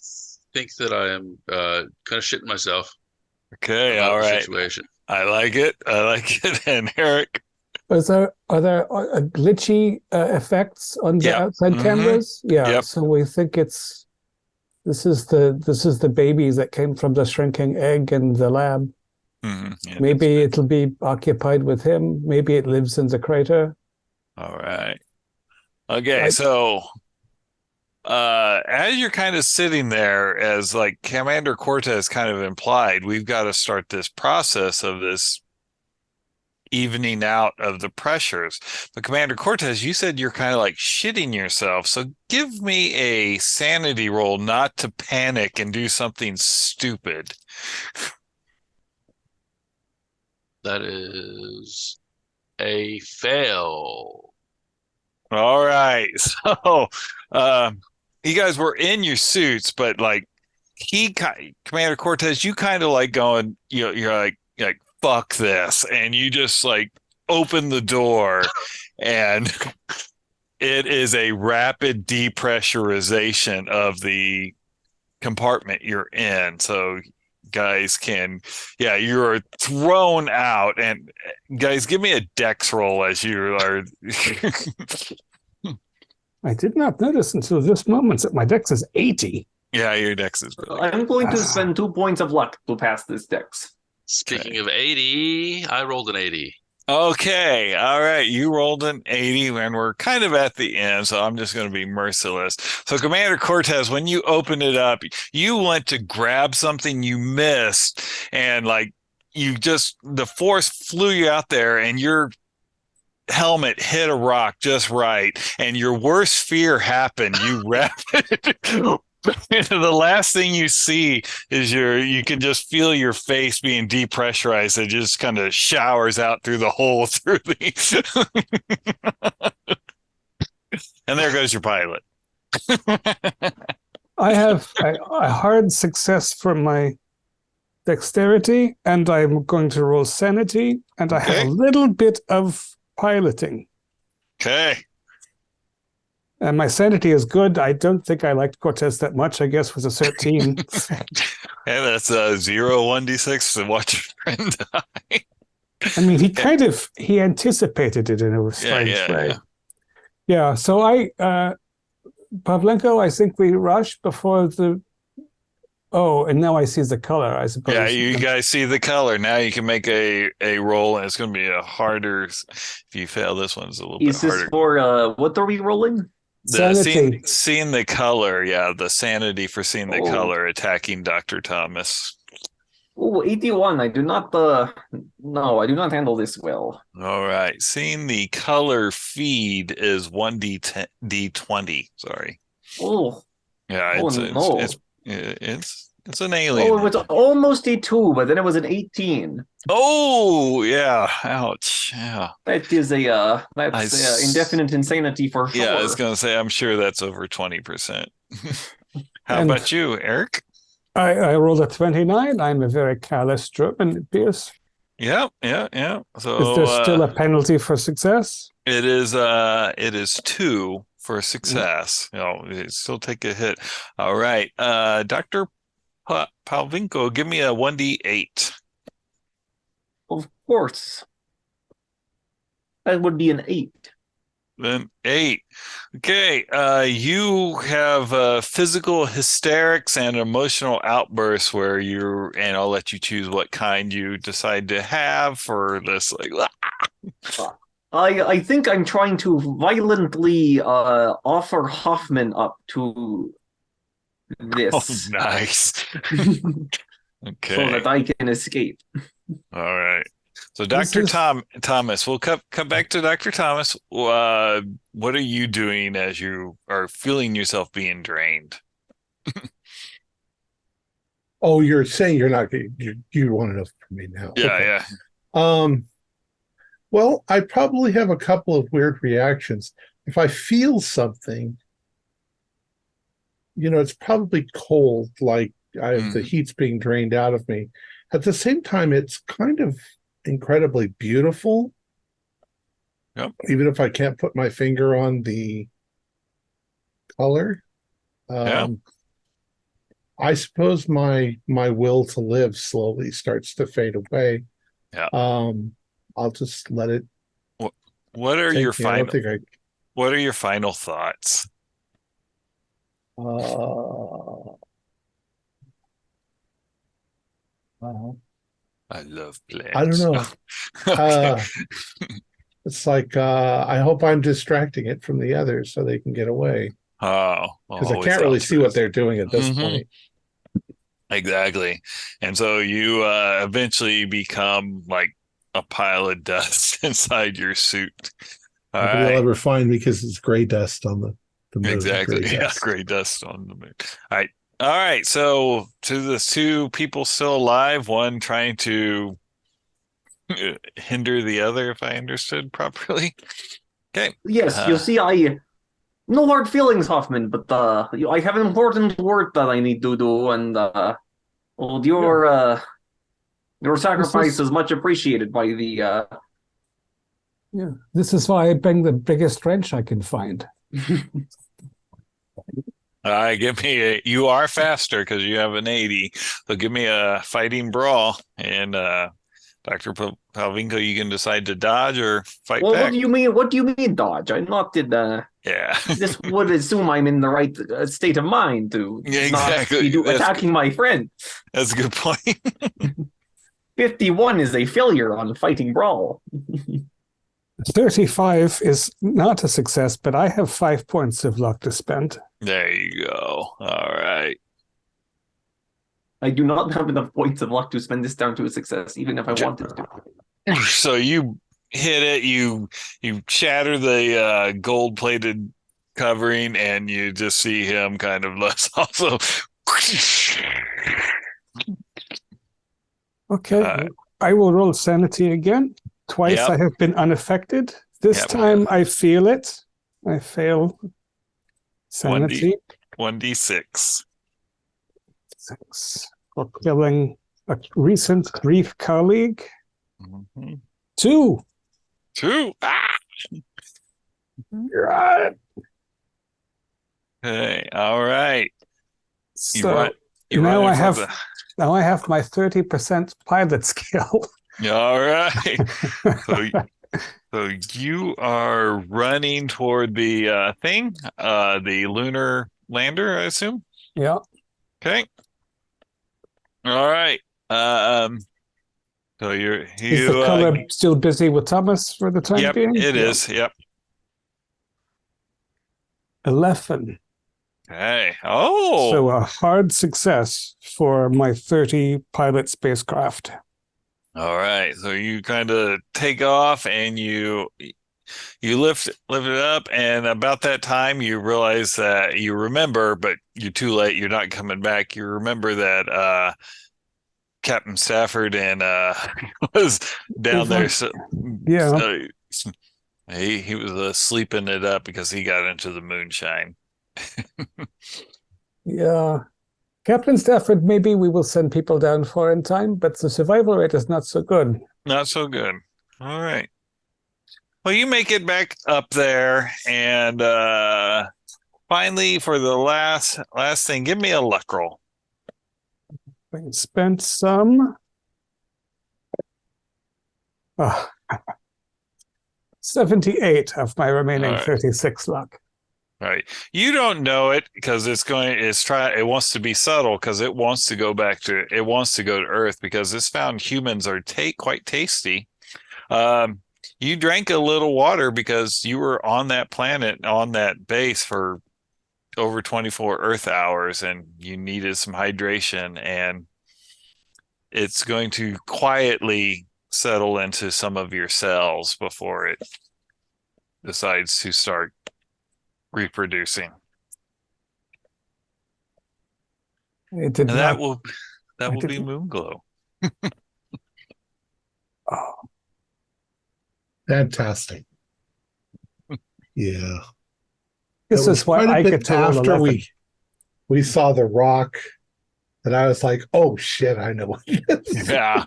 think that I am kind of shitting myself. Okay. All right. Situation. I like it. And Eric, are there glitchy effects on the outside cameras? Yeah. Yep. So we think this is the baby that came from the shrinking egg in the lab. Yeah, maybe it'll be occupied with him. Maybe it lives in the crater. All right. Okay. So as you're kind of sitting there, as like Commander Cortez kind of implied, we've got to start this process of this evening out of the pressures. But Commander Cortez, you said you're kind of like shitting yourself. So give me a sanity roll not to panic and do something stupid. That is a fail. All right. So you guys were in your suits, but like Commander Cortez, you kind of like going, you're like fuck this, and you just like open the door, and it is a rapid depressurization of the compartment you're in. So guys you're thrown out, and guys, give me a dex roll as you are. I did not notice until this moment that my dex is 80. Yeah, your dex is really good. I'm going to spend 2 points of luck to pass this dex. Speaking of 80, I rolled an 80. Okay, all right. You rolled an 80, and we're kind of at the end, so I'm just going to be merciless. So, Commander Cortez, when you opened it up, you went to grab something, you missed, and like the force flew you out there, and your helmet hit a rock just right, and your worst fear happened. You wrapped it. The last thing you see is you can just feel your face being depressurized. It just kind of showers out through the hole through and there goes your pilot. I have a hard success for my dexterity, and I'm going to roll sanity, and I have a little bit of piloting. Okay. And my sanity is good. I don't think I liked Cortez that much. I guess was a 13. Yeah, that's a 0-1d6 to watch your friend die. I mean, he anticipated it in a strange way. Yeah. So Pavlenko, I think we rushed before the. Oh, and now I see the color, I suppose. Yeah, you guys see the color. Now you can make a roll, and it's going to be a harder. If you fail this one, it's a little bit harder. Is this for what are we rolling? Seeing the color, the sanity for seeing the color attacking Dr. Thomas. Oh, 81. I do not I do not handle this well. All right. Seeing the color feed is 1d20. Sorry. Oh. Yeah, it's an alien. Oh, it was almost a 2, but then it was an 18. Oh, yeah. Ouch. Yeah. That is that's indefinite insanity for sure. Yeah, I was going to say, I'm sure that's over 20%. How about you, Eric? I rolled a 29. I'm a very careless German, it appears. Yeah. So is there still a penalty for success? It is 2 for success. You still take a hit. All right. Dr. Palvinko, give me a 1d8. Of course. That would be an 8. Then 8. Okay. You have physical hysterics and emotional outbursts where and I'll let you choose what kind you decide to have for this. I think I'm trying to violently offer Hoffman up to this. Oh, nice. Okay. So that I can escape. All right. So Dr. Thomas, we'll come back to Dr. Thomas. What are you doing as you are feeling yourself being drained? Oh, you're saying you're not you want to know from me now. Yeah, okay. Yeah. Well, I probably have a couple of weird reactions. If I feel something, it's probably cold, like the heat's being drained out of me. At the same time, it's kind of incredibly beautiful. Yep. Even if I can't put my finger on the color. I suppose my will to live slowly starts to fade away. Yeah. I'll just let it. What are your final? What are your final thoughts? I love plants. I don't know. Okay. It's like I hope I'm distracting it from the others so they can get away. Oh, well, because I always can't really see what altruistic. they're doing at this Mhm. point. Exactly. And so you eventually become like a pile of dust inside your suit. All Nobody will right. ever find me because it's gray dust on the moon. Exactly. Gray Yeah, dust. gray dust on the moon. All right. All right. So to the two people still alive, one trying to hinder the other, if I understood properly. Okay. Yes, you see, no hard feelings, Hoffman, but I have important work that I need to do, and well, your sacrifice is much appreciated by the Yeah, this is why I bring the biggest wrench I can find. Give me you are faster because you have an 80. So give me a fighting brawl. And Dr. Palvinko, you can decide to dodge or fight Well, back. what do you mean? What do you mean, dodge? I'm not in. Yeah. This would assume I'm in the right state of mind to Yeah, not exactly. be attacking my friend. That's a good point. 51 is a failure on fighting brawl. 35 is not a success, but I have 5 points of luck to spend. There you go. All right. I do not have enough points of luck to spend this down to a success, even if I wanted to. So you hit it, you shatter the gold-plated covering, and you just see him kind of also. Okay, I will roll sanity again. Twice Yep. I have been unaffected. This Yep. time I feel it. I fail sanity. 1d6. 6 for killing a recent grief colleague. Mhm. 2. 2. Ah! Right. Okay. All right. So You now run I in have front now I have my 30% pilot skill. All right. So you are running toward the thing, the lunar lander, I assume. Yeah. Okay. All right. So Is the color still busy with Thomas for the time being? It is. Yep. 11. Okay. Oh. So a hard success for my 30 pilot spacecraft. All right. So you kind of take off and you lift it up, and about that time you realize that you remember, but you're too late. You're not coming back. You remember that Captain Stafford and was down there. So, yeah. So he was sleeping it up because he got into the moonshine. Yeah. Captain Stafford, maybe we will send people down for in time, but the survival rate is not so good. Not so good. All right. Well, you make it back up there, and finally, for the last thing, give me a luck roll. I spent some. 78 of my remaining 36 luck. Right. You don't know it because it wants to be subtle because it wants to go to Earth because it's found humans are quite tasty. You drank a little water because you were on that planet, on that base for over 24 Earth hours, and you needed some hydration, and it's going to quietly settle into some of your cells before it decides to start reproducing. That will be Moonglow. Oh. Fantastic. Yeah. This is why I get to roll after 11. we saw the rock, and I was like, "Oh shit, I know what it is." Yeah,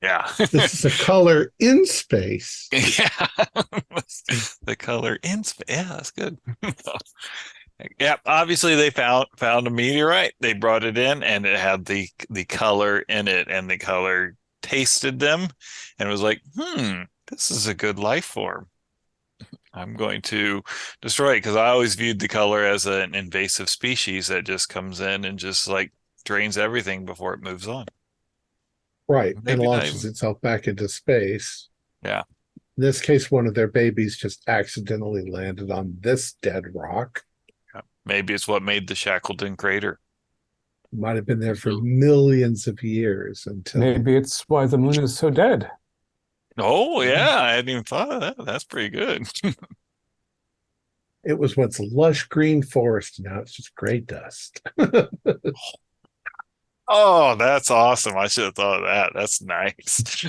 yeah. This is a color in space. Yeah, the color in space. Yeah, that's good. Yeah, obviously they found a meteorite. They brought it in, and it had the color in it, and the color tasted them, and was like, this is a good life form. I'm going to destroy it because I always viewed the color as an invasive species that just comes in and just like drains everything before it moves on. Right, Maybe and launches itself back into space. Yeah. In this case, one of their babies just accidentally landed on this dead rock. Maybe it's what made the Shackleton crater. Might have been there for millions of years until Maybe it's why the moon is so dead. Oh, yeah. I hadn't even thought of that. That's pretty good. it was once lush green forest. Now it's just gray dust. Oh, that's awesome. I should have thought of that. That's nice.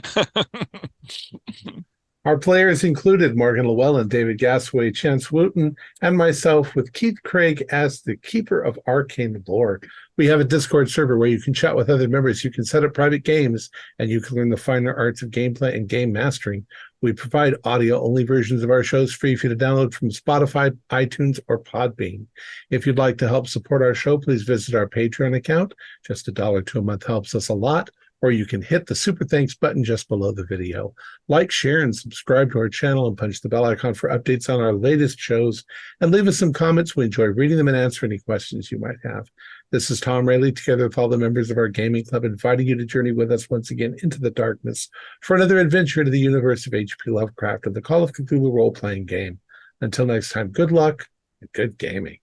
Our players included Morgan Llewellyn, David Gasway, Chance Wooten, and myself, with Keith Craig as the keeper of arcane lore. We have a Discord server where you can chat with other members. You can set up private games, and you can learn the finer arts of gameplay and game mastering. We provide audio-only versions of our shows free for you to download from Spotify, iTunes, or Podbean. If you'd like to help support our show, please visit our Patreon account. Just $1 a month helps us a lot. Or you can hit the super thanks button just below the video. Like, share, and subscribe to our channel, and punch the bell icon for updates on our latest shows. And leave us some comments. We enjoy reading them and answer any questions you might have. This is Thom Raley, together with all the members of our gaming club, inviting you to journey with us once again into the darkness for another adventure into the universe of H.P. Lovecraft and the Call of Cthulhu role-playing game. Until next time, good luck and good gaming.